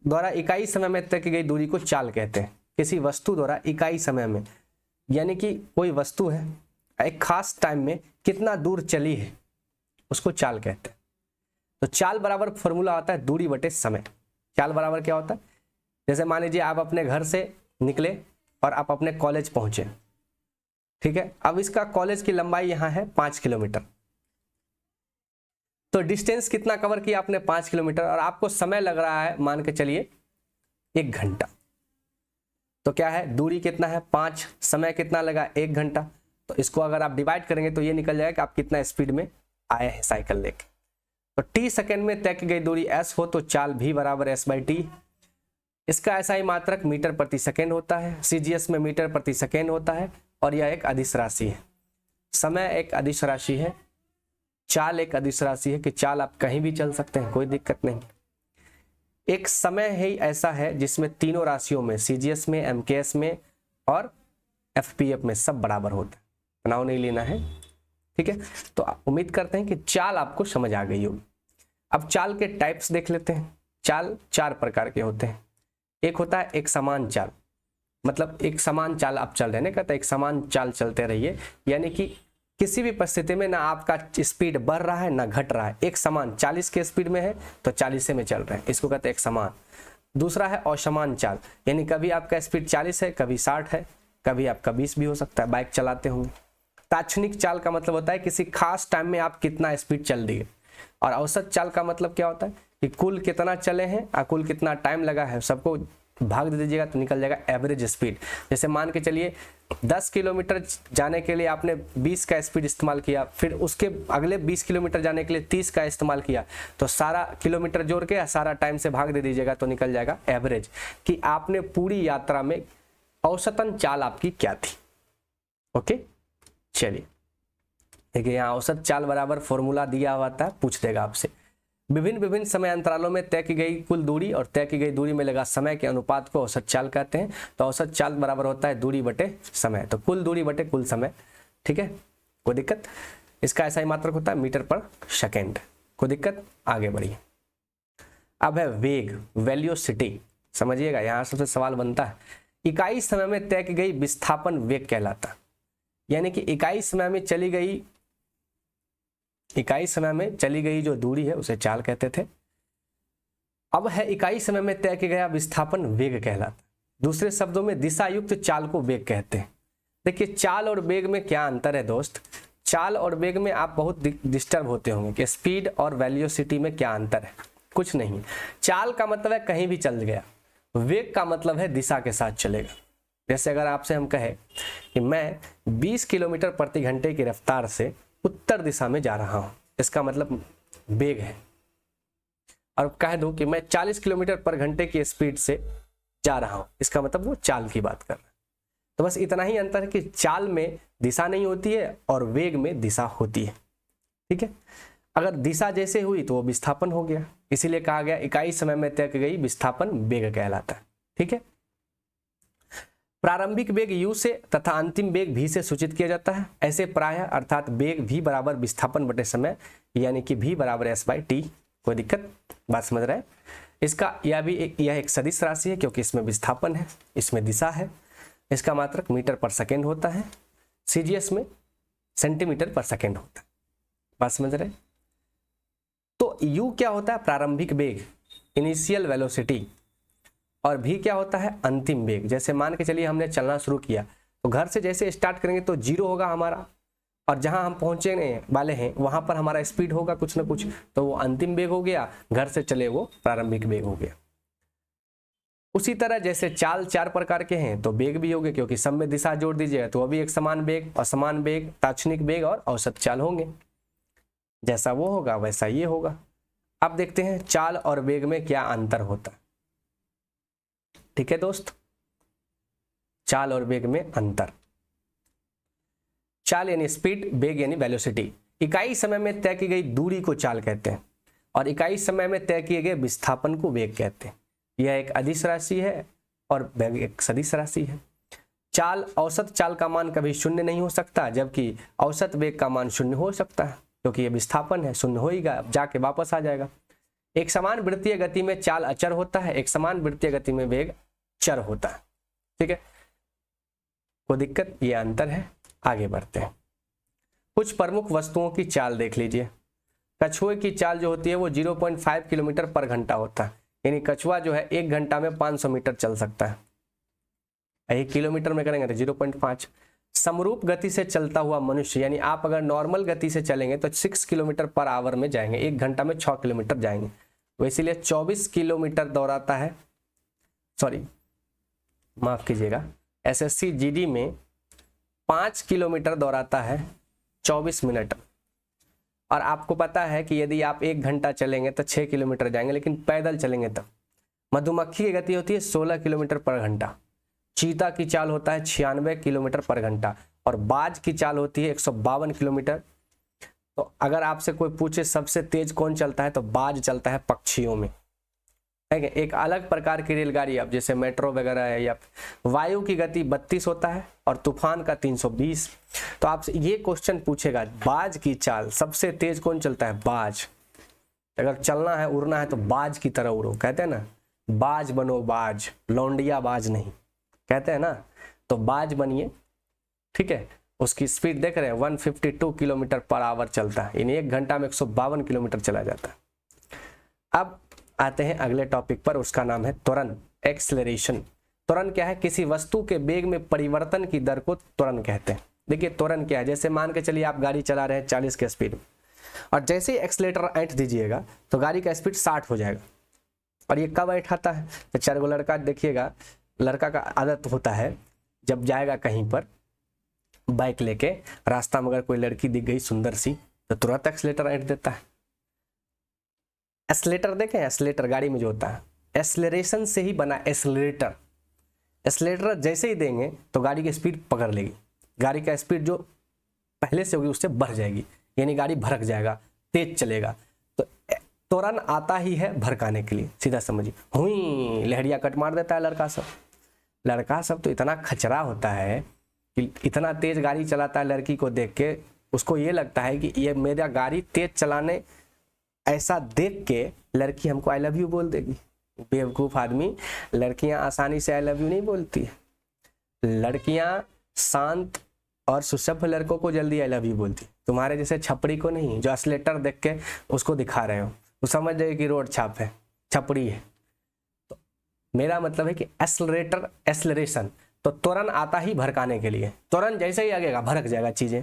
द्वारा इकाई समय में तय की गई दूरी को चाल कहते हैं। किसी वस्तु द्वारा इकाई समय में, यानी कि कोई वस्तु है एक खास टाइम में कितना दूर चली है, उसको चाल कहते हैं। तो चाल बराबर फॉर्मूला आता है दूरी बटे समय। चाल बराबर क्या होता है, जैसे मान लीजिए आप अपने घर से निकले और आप अपने कॉलेज पहुंचे, ठीक है। अब इसका कॉलेज की लंबाई यहाँ है 5 किलोमीटर, तो डिस्टेंस कितना कवर किया आपने 5 किलोमीटर, और आपको समय लग रहा है मान के चलिए 1 घंटा। तो क्या है, दूरी कितना है 5, समय कितना लगा 1 घंटा। तो इसको अगर आप डिवाइड करेंगे तो ये निकल जाएगा कि आप कितना स्पीड में आए हैं साइकिल लेके। तो t सेकेंड में तय की गई दूरी s हो तो चाल v बराबर s/t। इसका ऐसा ही मात्रक मीटर प्रति सेकेंड होता है, CGS में मीटर प्रति सेकेंड होता है, और यह एक अदिश राशि है। समय एक अदिश राशि है, चाल एक अदिश राशि है कि चाल आप कहीं भी चल सकते हैं, कोई दिक्कत नहीं। एक समय ही ऐसा है जिसमें तीनों राशियों में CGS में, MKS में और FPF में सब बराबर होता है, तनाव नहीं लेना है, ठीक है। तो उम्मीद करते हैं कि चाल आपको समझ आ गई होगी। अब चाल के टाइप्स देख लेते हैं। चाल 4 प्रकार के होते हैं। एक होता है एक समान चाल, मतलब एक समान चाल आप चल रहे हैं, कहते हैं एक समान चाल चलते रहिए, यानी कि किसी भी परिस्थिति में ना आपका स्पीड बढ़ रहा है ना घट रहा है, एक समान 40 के स्पीड में है तो 40 में चल रहे हैं, इसको कहते हैं एक समान। दूसरा है असमान चाल, यानी कभी आपका स्पीड 40 है, कभी 60 है, कभी आपका 20 भी हो सकता है, बाइक चलाते होंगे। ताक्षणिक चाल का मतलब होता है किसी खास टाइम में आप कितना स्पीड चल दिए। और औसत चाल का मतलब क्या होता है कि कुल कितना चले हैं और कुल कितना टाइम लगा है, सबको भाग दे दीजिएगा तो निकल जाएगा एवरेज स्पीड। जैसे मान के चलिए 10 किलोमीटर जाने के लिए आपने 20 का स्पीड इस्तेमाल किया, फिर उसके अगले 20 किलोमीटर जाने के लिए 30 का इस्तेमाल किया, तो सारा किलोमीटर जोड़ के सारा टाइम से भाग दे दीजिएगा तो निकल जाएगा एवरेज, कि आपने पूरी यात्रा में औसतन चाल आपकी क्या थी। ओके, चलिए देखिए यहाँ औसत चाल बराबर फॉर्मूला दिया हुआ था, पूछ देगा आपसे। विभिन्न समय अंतरालों में तय की गई कुल दूरी और तय की गई दूरी में लगा समय के अनुपात को औसत चाल कहते हैं। तो औसत चाल बराबर होता है दूरी बटे समय, तो कुल दूरी बटे कुल समय, ठीक है, कोई दिक्कत। इसका ऐसा ही मात्रक होता है मीटर पर सेकेंड, कोई दिक्कत। आगे बढ़िए। अब है वेग, वेलोसिटी, समझिएगा यहाँ सबसे सवाल बनता है। इकाई समय में तय की गई विस्थापन वेग कहलाता, यानी कि इकाई समय में चली गई जो दूरी है उसे चाल कहते थे। अब है इकाई समय में तय किया गया विस्थापन वेग कहलाता। दूसरे शब्दों में दिशा युक्त चाल को वेग कहते हैं। देखिए चाल और वेग में क्या अंतर है दोस्त। चाल और वेग में आप बहुत डिस्टर्ब होते होंगे कि स्पीड और वेलोसिटी में क्या अंतर है, कुछ नहीं। चाल का मतलब है कहीं भी चल गया, वेग का मतलब है दिशा के साथ चलेगा। जैसे अगर आपसे हम कहें कि मैं 20 किलोमीटर प्रति घंटे की रफ्तार से उत्तर दिशा में जा रहा हूं, इसका मतलब वेग है। और कह दूं कि मैं 40 किलोमीटर पर घंटे की स्पीड से जा रहा हूं, इसका मतलब वो चाल की बात कर रहा है। तो बस इतना ही अंतर है कि चाल में दिशा नहीं होती है और वेग में दिशा होती है, ठीक है। अगर दिशा जैसे हुई तो वो विस्थापन हो गया, इसीलिए कहा गया इकाई समय में तय की गई विस्थापन वेग कहलाता है, ठीक है। प्रारंभिक वेग u से तथा अंतिम वेग v से सूचित किया जाता है। ऐसे प्रायः अर्थात वेग v बराबर विस्थापन बटे समय, यानी कि v बराबर s/t। कोई दिक्कत, बात समझ रहे हैं। इसका यह एक सदिश राशि है क्योंकि इसमें विस्थापन है, इसमें दिशा है। इसका मात्रक मीटर पर सेकेंड होता है, CGS में सेंटीमीटर पर सेकेंड होता है, बात समझ रहे हैं। तो u क्या होता है, प्रारंभिक वेग, इनिशियल वेलोसिटी, और v क्या होता है, अंतिम वेग। जैसे मान के चलिए हमने चलना शुरू किया तो घर से जैसे स्टार्ट करेंगे तो 0 होगा हमारा, और जहां हम पहुंचने वाले हैं वहां पर हमारा स्पीड होगा कुछ ना कुछ, तो वो अंतिम वेग हो गया। घर से चले वो प्रारंभिक वेग हो गया। उसी तरह जैसे चाल 4 प्रकार के हैं तो वेग भी होंगे, क्योंकि सब में दिशा जोड़ दीजिएगा तो वो भी एक समान वेग, असमान वेग, ताक्षणिक वेग और औसत चाल होंगे। जैसा वो होगा वैसा ये होगा। अब देखते हैं चाल और वेग में क्या अंतर होता है, ठीक है दोस्त। चाल और वेग में अंतर। चाल यानी स्पीड, वेग यानी वेलोसिटी। इकाई समय में तय की गई दूरी को चाल कहते हैं और इकाई समय में तय किए गए विस्थापन को वेग कहते हैं। यह एक अदिश राशि है और वेग एक सदिश राशि है। चाल, औसत चाल का मान कभी शून्य नहीं हो सकता, जबकि औसत वेग का मान शून्य हो सकता है, क्योंकि यह विस्थापन है, शून्य होगा जाके वापस आ जाएगा। एक समान वृत्तीय गति में चाल अचर होता है, एक समान वृत्तीय गति में वेग चर होता है। ठीक है, कोई दिक्कत, ये अंतर है। आगे बढ़ते हैं, कुछ प्रमुख वस्तुओं की चाल देख लीजिए। कछुए की चाल जो होती है वो 0.5 किलोमीटर पर घंटा होता है, यानी कछुआ जो है 1 घंटा में 500 मीटर चल सकता है। 1 किलोमीटर में करेंगे तो 0.5। समरूप गति से चलता हुआ मनुष्य, यानी आप अगर नॉर्मल गति से चलेंगे तो 6 किलोमीटर पर आवर में जाएंगे, 1 घंटा में 6 किलोमीटर जाएंगे। तो इसीलिए 24 किलोमीटर दौड़ाता है, सॉरी माफ कीजिएगा, एसएससी जीडी में 5 किलोमीटर दौड़ाता है 24 मिनट। और आपको पता है कि यदि आप 1 घंटा चलेंगे तो 6 किलोमीटर जाएंगे, लेकिन पैदल चलेंगे तब। मधुमक्खी की गति होती है 16 किलोमीटर पर घंटा, चीता की चाल होता है 96 किलोमीटर पर घंटा, और बाज की चाल होती है 152 किलोमीटर। तो अगर आपसे कोई पूछे सबसे तेज कौन चलता है तो बाज चलता है पक्षियों में। एक अलग प्रकार की रेलगाड़ी, अब जैसे मेट्रो वगैरह है, या वायु की गति 32 होता है और तूफान का 320। तो आपसे ये क्वेश्चन पूछेगा बाज की चाल सबसे तेज कौन चलता है, बाज। अगर चलना है, उड़ना है तो बाज की तरह उड़ो, कहते हैं ना, बाज बनो बाज, लौंडिया बाज नहीं, कहते हैं ना, तो बाज बनिए। ठीक है, उसकी स्पीड देख रहे हैं 152 किलोमीटर पर आवर चलता है, यानी 1 घंटा में 152 किलोमीटर चला जाता है। अब आते हैं अगले टॉपिक पर, उसका नाम है त्वरण, एक्सेलरेशन। त्वरण क्या है, किसी वस्तु के वेग में परिवर्तन की दर को त्वरण कहते हैं। देखिए त्वरण क्या है, जैसे मान के चलिए आप गाड़ी चला रहे हैं 40 के स्पीड में, और जैसे ही एक्सीलेटर ऐंठ दीजिएगा तो गाड़ी का स्पीड 60 हो जाएगा। और ये कब ऐंठाता है, तो 4 गो लड़का देखिएगा, लड़का का आदत होता है जब जाएगा कहीं पर बाइक लेके, रास्ता में अगर कोई लड़की दिख गई सुंदर सी तो तुरंत एक्सीलेटर ऐंठ देता है। एक्सीलेटर देखें, एक्सीलेटर गाड़ी में जो होता है, एक्सेलरेशन से ही बना एक्सीलरेटर। एक्सीलरेटर जैसे ही देंगे तो गाड़ी की स्पीड पकड़ लेगी, गाड़ी का स्पीड जो पहले से होगी उससे बढ़ जाएगी, यानी गाड़ी भड़क जाएगा, तेज चलेगा। तो त्वरण आता ही है भड़काने के लिए, सीधा समझिए। हुई लहरिया कट मार देता है लड़का सब। लड़का सब तो इतना खचरा होता है कि इतना तेज गाड़ी चलाता है, लड़की को देख के उसको ये लगता है कि ये मेरा गाड़ी तेज चलाने, ऐसा देख के लड़की हमको आई लव यू बोल देगी। बेवकूफ़ आदमी, लड़कियां आसानी से आई लव यू नहीं बोलती है। लड़कियां शांत और सुसभ्य लड़कों को जल्दी आई लव यू बोलती, तुम्हारे जैसे छपड़ी को नहीं, जो एक्सीलेटर देख के उसको दिखा रहे हो, वो समझ जाए कि रोड छाप है, छपड़ी है। तो मेरा मतलब है कि एक्सीलरेटर, एक्सीलरेशन, तो त्वरण आता ही भड़काने के लिए। त्वरण जैसे ही आगेगा भड़क जाएगा चीजें।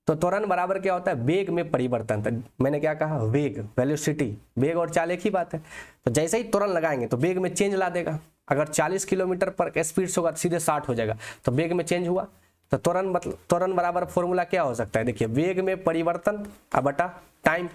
तो त्वरण बराबर क्या होता है, वेग में परिवर्तन। तो मैंने क्या कहा, वेग, वेलोसिटी, वेग और चाल एक ही बात है। तो जैसे ही त्वरण लगाएंगे तो वेग में चेंज ला देगा। अगर 40 किलोमीटर पर स्पीड से होगा तो सीधे 60 हो जाएगा, तो वेग में चेंज हुआ। तो त्वरण मतलब, त्वरण बराबर फॉर्मूला क्या हो सकता है, देखिए वेग में परिवर्तन बटा टाइम,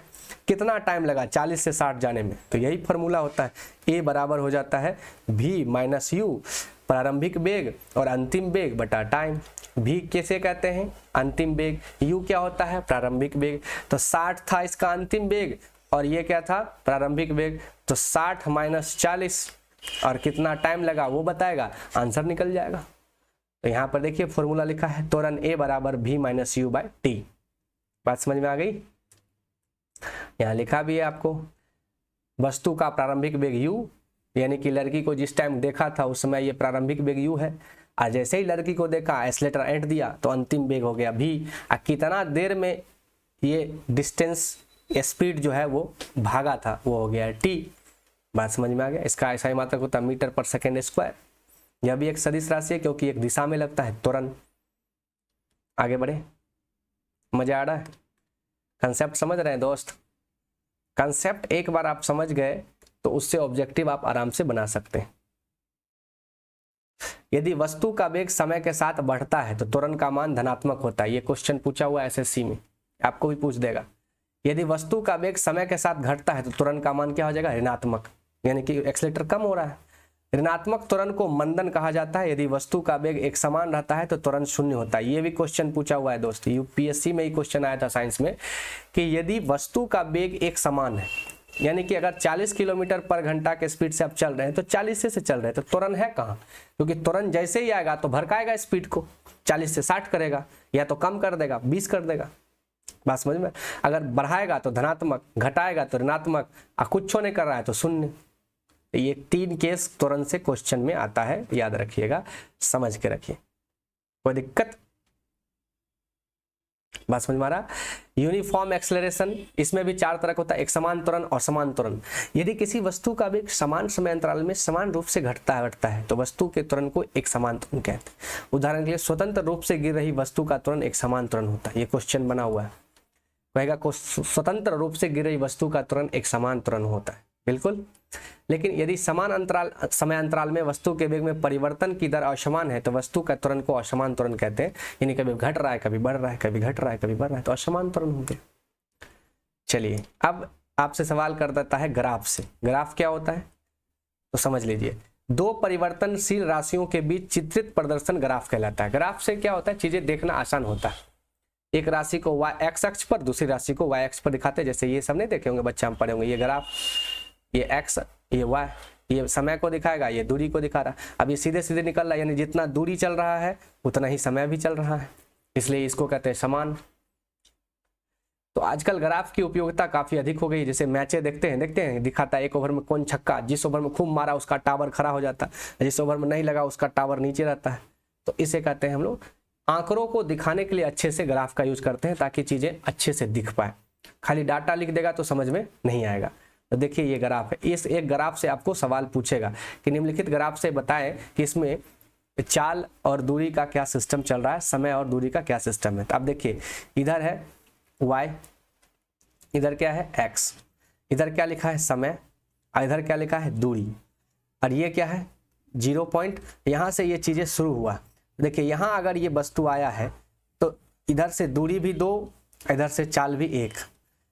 कितना टाइम लगा 40 से 60 जाने में, तो यही फॉर्मूला होता है। ए बराबर हो जाता है v माइनस यू, प्रारंभिक वेग और अंतिम वेग बटा टाइम। v कैसे कहते हैं, अंतिम वेग, u क्या होता है, प्रारंभिक वेग। तो 60 था इसका अंतिम वेग और ये क्या था, प्रारंभिक वेग। तो 60 माइनस 40 और कितना टाइम लगा वो बताएगा, आंसर निकल जाएगा। तो यहाँ पर देखिए फॉर्मूला लिखा है, त्वरण a बराबर v minus you by T. बात समझ में आ गई। यहाँ लिखा भी है आपको, वस्तु का प्रारंभिक वेग u, यानी कि लड़की को जिस टाइम देखा था उस समय ये प्रारंभिक वेग u है, और जैसे ही लड़की को देखा एक्सीलेटर ऐंठ दिया तो अंतिम वेग हो गया v। कितना देर में ये डिस्टेंस, स्पीड जो है वो भागा था वो हो गया t। बात समझ में आ गया। इसका ऐसा ही मात्रक होता है मीटर पर सेकेंड स्क्वायर। यह भी एक सदिश राशि है क्योंकि एक दिशा में लगता है त्वरण। आगे बढ़े, मजा आ रहा है, कंसेप्ट समझ रहे हैं दोस्त। कंसेप्ट एक बार आप समझ गए तो उससे ऑब्जेक्टिव आप आराम से बना सकते हैं। यदि वस्तु का वेग समय के साथ बढ़ता है तो त्वरण का मान धनात्मक होता है। ये क्वेश्चन पूछा हुआ एसएससी में, आपको भी पूछ देगा। यदि वस्तु का वेग समय के साथ घटता है तो त्वरण का मान क्या हो जाएगा, ऋणात्मक, यानी कि एक्सीलेटर कम हो रहा है। ऋणात्मक त्वरण को मंदन कहा जाता है। यदि वस्तु का वेग एक समान रहता है तो त्वरण शून्य होता है। ये भी क्वेश्चन पूछा हुआ है दोस्त, यूपीएससी में ही क्वेश्चन आया था साइंस में, कि यदि वस्तु का वेग एक समान है, यानी कि अगर 40 किलोमीटर पर घंटा के स्पीड से आप चल रहे हैं तो 40 से चल रहे हैं, तो त्वरण है कहाँ, क्योंकि त्वरण जैसे ही आएगा तो भड़काएगा स्पीड को, 40 से 60 करेगा, या तो कम कर देगा, 20 कर देगा। बात समझ में? अगर बढ़ाएगा तो धनात्मक, घटाएगा तो ऋणात्मक, और कुछ नहीं कर रहा है तो शून्य। ये 3 केस तुरंत से क्वेश्चन में आता है, याद रखिएगा, समझ के रखिए, कोई दिक्कत? बात समझ में आ रहा? यूनिफॉर्म एक्सेलरेशन, इसमें भी 4 तरह का होता है, एक समान त्वरण और समान त्वरण। यदि किसी वस्तु का भी समान समय अंतराल में समान रूप से घटता है तो वस्तु के त्वरण को एक समान त्वरण कहते हैं। उदाहरण के लिए स्वतंत्र रूप से गिर रही वस्तु का त्वरण एक समान त्वरण होता है। ये क्वेश्चन बना हुआ है, कहेगा स्वतंत्र रूप से गिर रही वस्तु का त्वरण एक समान त्वरण होता है, बिल्कुल। लेकिन यदि समान अंतराल समय अंतराल में वस्तु के वेग में परिवर्तन की दर असमान है तो वस्तु का त्वरण को असमान त्वरण कहते हैं। यानी कभी घट रहा है, कभी बढ़ रहा है, कभी घट रहा है, कभी बढ़ रहा है, तो असमान त्वरण हो गया। चलिए अब आपसे सवाल कर देता है ग्राफ से। ग्राफ क्या होता है तो समझ लीजिए, 2 परिवर्तनशील राशियों के बीच चित्रित प्रदर्शन ग्राफ कहलाता है। ग्राफ से क्या होता है, चीजें देखना आसान होता है। एक राशि को x अक्ष पर, दूसरी राशि को y अक्ष पर दिखाते हैं। जैसे ये सब नहीं देखे होंगे, बच्चे हम पढ़े होंगे, ये ग्राफ, ये x, ये y, ये समय को दिखाएगा, ये दूरी को दिखा रहा है। अब ये सीधे सीधे निकल रहा है, यानी जितना दूरी चल रहा है उतना ही समय भी चल रहा है, इसलिए इसको कहते हैं समान। तो आजकल ग्राफ की उपयोगिता काफी अधिक हो गई। जैसे मैचें देखते हैं, दिखाता है 1 ओवर में कौन छक्का, जिस ओवर में खूब मारा उसका टावर खड़ा हो जाता है, जिस ओवर में नहीं लगा उसका टावर नीचे रहता है। तो इसे कहते हैं हम लोग आंकड़ों को दिखाने के लिए अच्छे से ग्राफ का यूज करते हैं, ताकि चीजें अच्छे से दिख पाए। खाली डाटा लिख देगा तो समझ में नहीं आएगा। तो देखिए ये ग्राफ है, इस एक ग्राफ से आपको सवाल पूछेगा कि निम्नलिखित ग्राफ से बताएं कि इसमें चाल और दूरी का क्या सिस्टम चल रहा है, समय और दूरी का क्या सिस्टम है। तो आप देखिए, इधर है y, इधर क्या है x, इधर क्या लिखा है समय, और इधर क्या लिखा है दूरी, और ये क्या है 0 पॉइंट। यहाँ से ये चीजें शुरू हुआ। देखिए यहाँ अगर ये वस्तु आया है तो इधर से दूरी भी 2, इधर से चाल भी 1।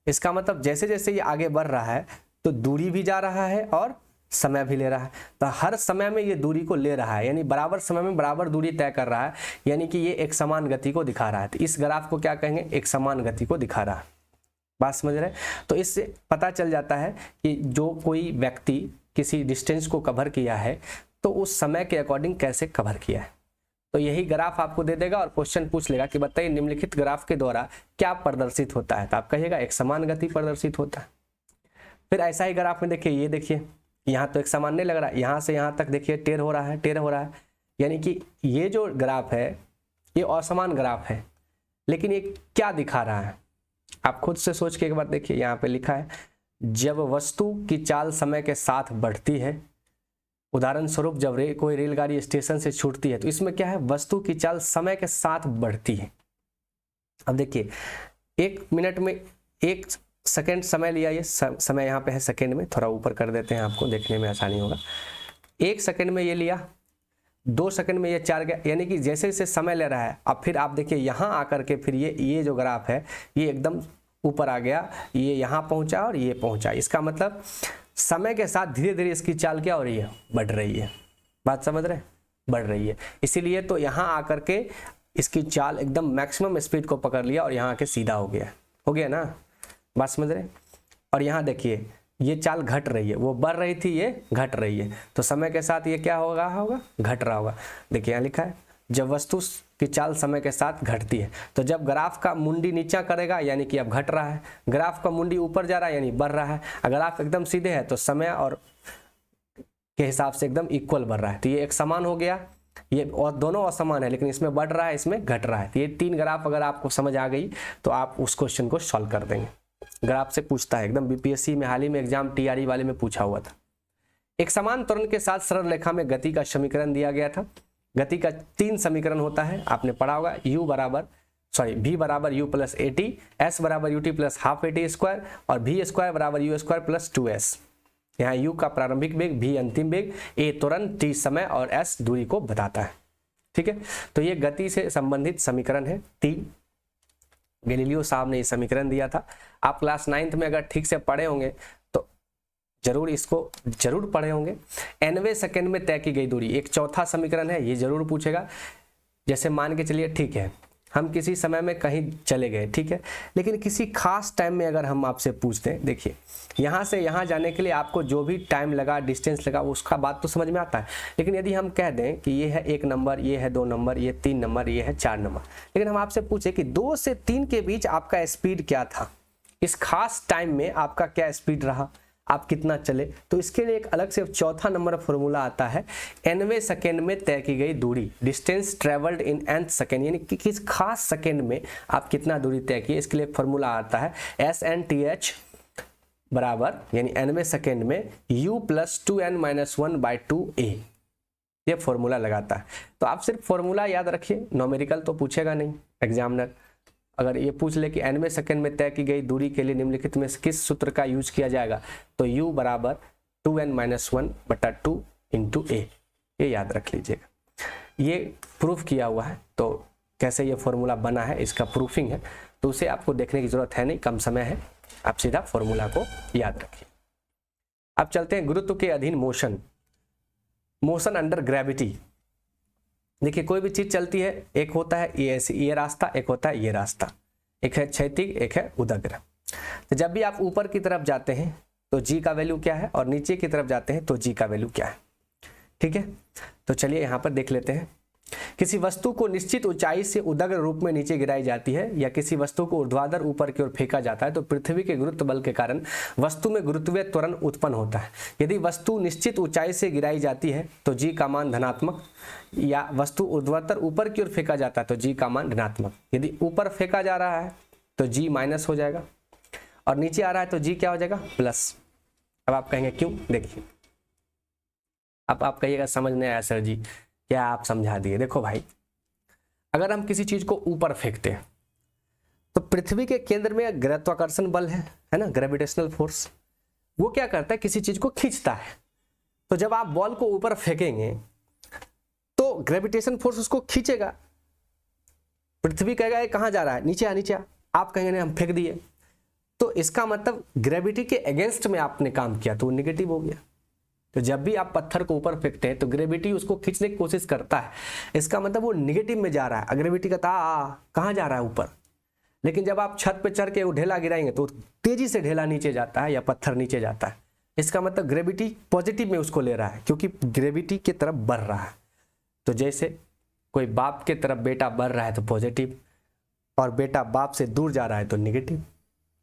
इसका मतलब जैसे जैसे ये आगे बढ़ रहा है तो दूरी भी जा रहा है और समय भी ले रहा है। तो हर समय में ये दूरी को ले रहा है, यानी बराबर समय में बराबर दूरी तय कर रहा है, यानी कि ये एक समान गति को दिखा रहा है। तो इस ग्राफ को क्या कहेंगे, एक समान गति को दिखा रहा है। बात समझ रहे? तो इससे पता चल जाता है कि जो कोई व्यक्ति किसी डिस्टेंस को कवर किया है तो उस समय के अकॉर्डिंग कैसे कवर किया है। तो यही ग्राफ आपको दे देगा और क्वेश्चन पूछ लेगा कि बताइए निम्नलिखित ग्राफ के द्वारा क्या प्रदर्शित होता है। तो आप कहिएगा एक समान गति प्रदर्शित होता है। फिर ऐसा ही ग्राफ में देखिए, ये देखिए यहाँ तो एक समान नहीं लग रहा, यहाँ से यहाँ तक देखिए टेढ़ हो रहा है, टेढ़ हो रहा है, यानी कि ये जो ग्राफ है ये असमान ग्राफ है। लेकिन ये क्या दिखा रहा है, आप खुद से सोच के एक बार देखिए। यहाँ पे लिखा है जब वस्तु की चाल समय के साथ बढ़ती है, उदाहरण स्वरूप जब कोई रेलगाड़ी स्टेशन से छूटती है, तो इसमें क्या है, वस्तु की चाल समय के साथ बढ़ती है। अब देखिए 1 मिनट में 1 सेकेंड समय लिया, ये समय यहाँ पे है सेकेंड में, थोड़ा ऊपर कर देते हैं आपको देखने में आसानी होगा। 1 सेकेंड में ये लिया, 2 सेकेंड में ये 4 गया, यानी कि जैसे जैसे समय ले रहा है। अब फिर आप देखिए यहाँ आकर के फिर ये जो ग्राफ है ये एकदम ऊपर आ गया, ये यहाँ पहुँचा और ये पहुँचा। इसका मतलब समय के साथ धीरे धीरे इसकी चाल क्या हो रही है, बढ़ रही है। बात समझ रहे, बढ़ रही है। इसीलिए तो यहाँ आकर के इसकी चाल एकदम मैक्सिमम स्पीड को पकड़ लिया और यहाँ आके सीधा हो गया ना। बात समझ रहे। और यहाँ देखिए ये चाल घट रही है, वो बढ़ रही थी, ये घट रही है, तो समय के साथ ये क्या होगा, घट रहा होगा। देखिए यहाँ लिखा है जब वस्तु की चाल समय के साथ घटती है। तो जब ग्राफ का मुंडी नीचा करेगा यानी कि अब घट रहा है, ग्राफ का मुंडी ऊपर जा रहा है यानी बढ़ रहा है। अगर आप एकदम सीधे है तो समय और के हिसाब से एकदम इक्वल बढ़ रहा है। तो ये एक समान हो गया, ये और दोनों असमान है, लेकिन इसमें बढ़ रहा है, इसमें घट रहा है। तो ये 3 ग्राफ अगर आपको समझ आ गई तो आप उस क्वेश्चन को सॉल्व कर देंगे। ग्राफ से पूछता है, एकदम बीपीएससी में हाल ही में एग्जाम टीआरई वाले में पूछा हुआ था। एक समान त्वरण के साथ सरल रेखा में गति का समीकरण दिया गया था। गति का 3 समीकरण होता है, आपने पढ़ा होगा। v बराबर u प्लस at, s बराबर ut plus half at square और v स्क्वायर बराबर u स्क्वायर प्लस 2s। यहाँ u का प्रारंभिक वेग, v अंतिम वेग, a त्वरण, t समय और s दूरी को बताता है। ठीक है, तो ये गति से संबंधित समीकरण है 3। गैलीलियो साहब ने ये समीकरण दिया था। आप क्लास 9th में अगर ठीक से पढ़े होंगे तो जरूर इसको जरूर पढ़े होंगे। 9वें सेकंड में तय की गई दूरी, एक चौथा समीकरण है, ये जरूर पूछेगा। जैसे मान के चलिए ठीक है हम किसी समय में कहीं चले गए, ठीक है, लेकिन किसी खास टाइम में अगर हम आपसे पूछते हैं, देखिए यहाँ से यहाँ जाने के लिए आपको जो भी टाइम लगा, डिस्टेंस लगा, उसका बात तो समझ में आता है। लेकिन यदि हम कह दें कि ये है 1 नंबर, ये है 2 नंबर, ये 3 नंबर, ये है 4 नंबर, लेकिन हम आपसे पूछे कि 2 से 3 के बीच आपका स्पीड क्या था, इस खास टाइम में आपका क्या स्पीड रहा, आप कितना चले, तो इसके लिए एक अलग से चौथा नंबर फॉर्मूला आता है, nवें सेकेंड में तय की गई दूरी, distance travelled in nth second, यानी कि किस खास सेकेंड में आप कितना दूरी तय किए। इसके लिए फॉर्मूला आता है SNTH बराबर, यानी nवें सेकेंड में u + 2n-1/2a, ये फॉर्मूला लगाता है। तो आप सिर्फ फॉर्मूला याद रखिए, न्यूमेरिकल तो पूछेगा नहीं एग्जामिनर। अगर ये पूछ ले कि nवें सेकंड में तय की गई दूरी के लिए निम्नलिखित में किस सूत्र का यूज किया जाएगा, तो u बराबर 2n-1/2 × a, ये याद रख लीजिएगा। ये प्रूफ किया हुआ है, तो कैसे ये फॉर्मूला बना है, इसका प्रूफिंग है, तो उसे आपको देखने की जरूरत है नहीं, कम समय है, आप सीधा फॉर्मूला को याद रखिए। अब चलते हैं गुरुत्व के अधीन मोशन, मोशन अंडर ग्रेविटी। देखिए कोई भी चीज चलती है, एक होता है ये रास्ता, एक होता है ये रास्ता, एक है क्षैतिज, एक है उदग्र। तो जब भी आप ऊपर की तरफ जाते हैं तो g का वैल्यू क्या है, और नीचे की तरफ जाते हैं तो g का वैल्यू क्या है, ठीक है। तो चलिए यहाँ पर देख लेते हैं। किसी वस्तु को निश्चित ऊंचाई से उदग्र रूप में नीचे गिराई जाती है या किसी वस्तु को ऊर्ध्वाधर ऊपर की ओर फेंका जाता है तो पृथ्वी के गुरुत्व बल के कारण वस्तु में गुरुत्वीय त्वरण उत्पन्न होता है। यदि वस्तु निश्चित ऊंचाई से गिराई जाती है तो g का मान धनात्मक, या वस्तु ऊर्ध्वाधर ऊपर की ओर फेंका जाता है तो g का मान ऋणात्मक। यदि ऊपर फेंका जा रहा है तो g माइनस हो जाएगा, और नीचे आ रहा है तो g क्या हो जाएगा, प्लस। अब आप कहेंगे क्यों, देखिए अब आप कहिएगा समझ नहीं आया सर जी, क्या आप समझा दिए। देखो भाई, अगर हम किसी चीज को ऊपर फेंकते हैं तो पृथ्वी के केंद्र में गुरुत्वाकर्षण बल है ना, ग्रेविटेशनल फोर्स, वो क्या करता है, किसी चीज को खींचता है। तो जब आप बॉल को ऊपर फेंकेंगे तो ग्रेविटेशन फोर्स उसको खींचेगा, पृथ्वी कहेगा ये कहां जा रहा है, नीचे आ, नीचे आ। आप कहेंगे नहीं हम फेंक दिए, तो इसका मतलब ग्रेविटी के अगेंस्ट में आपने काम किया, तो वो निगेटिव हो गया। तो जब भी आप पत्थर को ऊपर फेंकते हैं तो ग्रेविटी उसको खींचने की कोशिश करता है, इसका मतलब वो निगेटिव में जा रहा है। ग्रेविटी कहता है कहाँ जा रहा है, ऊपर। लेकिन जब आप छत पे चढ़ के वो ढेला गिराएंगे तो तेजी से ढेला नीचे जाता है या पत्थर नीचे जाता है। इसका मतलब ग्रेविटी पॉजिटिव में उसको ले रहा है, क्योंकि ग्रेविटी की तरफ बढ़ रहा है। तो जैसे कोई बाप के तरफ बेटा बढ़ रहा है तो पॉजिटिव, और बेटा बाप से दूर जा रहा है तो निगेटिव।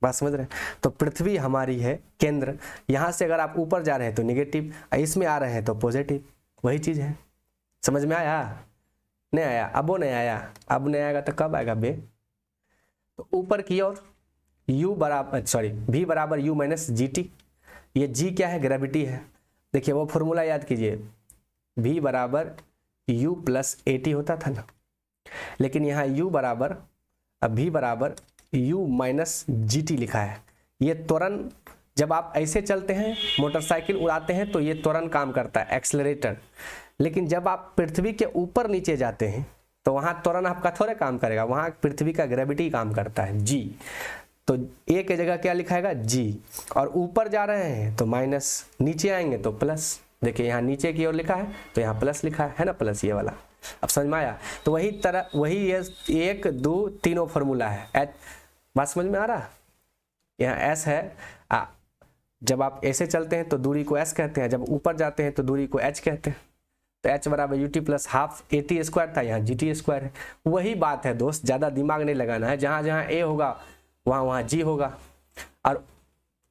बात समझ रहे हैं। तो पृथ्वी हमारी है केंद्र, यहाँ से अगर आप ऊपर जा रहे हैं तो निगेटिव, इसमें आ रहे हैं तो पॉजिटिव, वही चीज है। समझ में आया, नहीं आया, अब वो नहीं आया, अब नहीं आएगा तो कब आएगा बे। तो ऊपर की ओर v बराबर u माइनस GT, ये g क्या है, ग्रेविटी है। देखिए वो फॉर्मूला याद कीजिए, v बराबर u + AT होता था ना, लेकिन यहाँ v बराबर u माइनस GT लिखा है। ये त्वरण, जब आप ऐसे चलते हैं, मोटरसाइकिल उड़ाते हैं तो ये त्वरण काम करता है, एक्सेलरेटर। लेकिन जब आप पृथ्वी के ऊपर नीचे जाते हैं तो वहां त्वरण आपका थोड़ा काम करेगा, वहां पृथ्वी का ग्रेविटी काम करता है, g। तो a के जगह क्या लिखाएगा, g। और ऊपर जा रहे हैं तो माइनस, नीचे आएंगे तो प्लस। देखिए यहाँ नीचे की ओर लिखा है तो यहाँ प्लस लिखा है ना, प्लस ये वाला। अब समझ में आया। तो वही तरह, वही ये 1 2 तीनों फॉर्मूला है। बात समझ में आ रहा। यहाँ s है, जब आप ऐसे चलते हैं तो दूरी को s कहते हैं, जब ऊपर जाते हैं तो दूरी को h कहते हैं। तो h बराबर ut + ½ AT² था, यहाँ GT² है। वही बात है दोस्त, ज़्यादा दिमाग नहीं लगाना है। जहाँ जहाँ a होगा वहाँ g होगा, और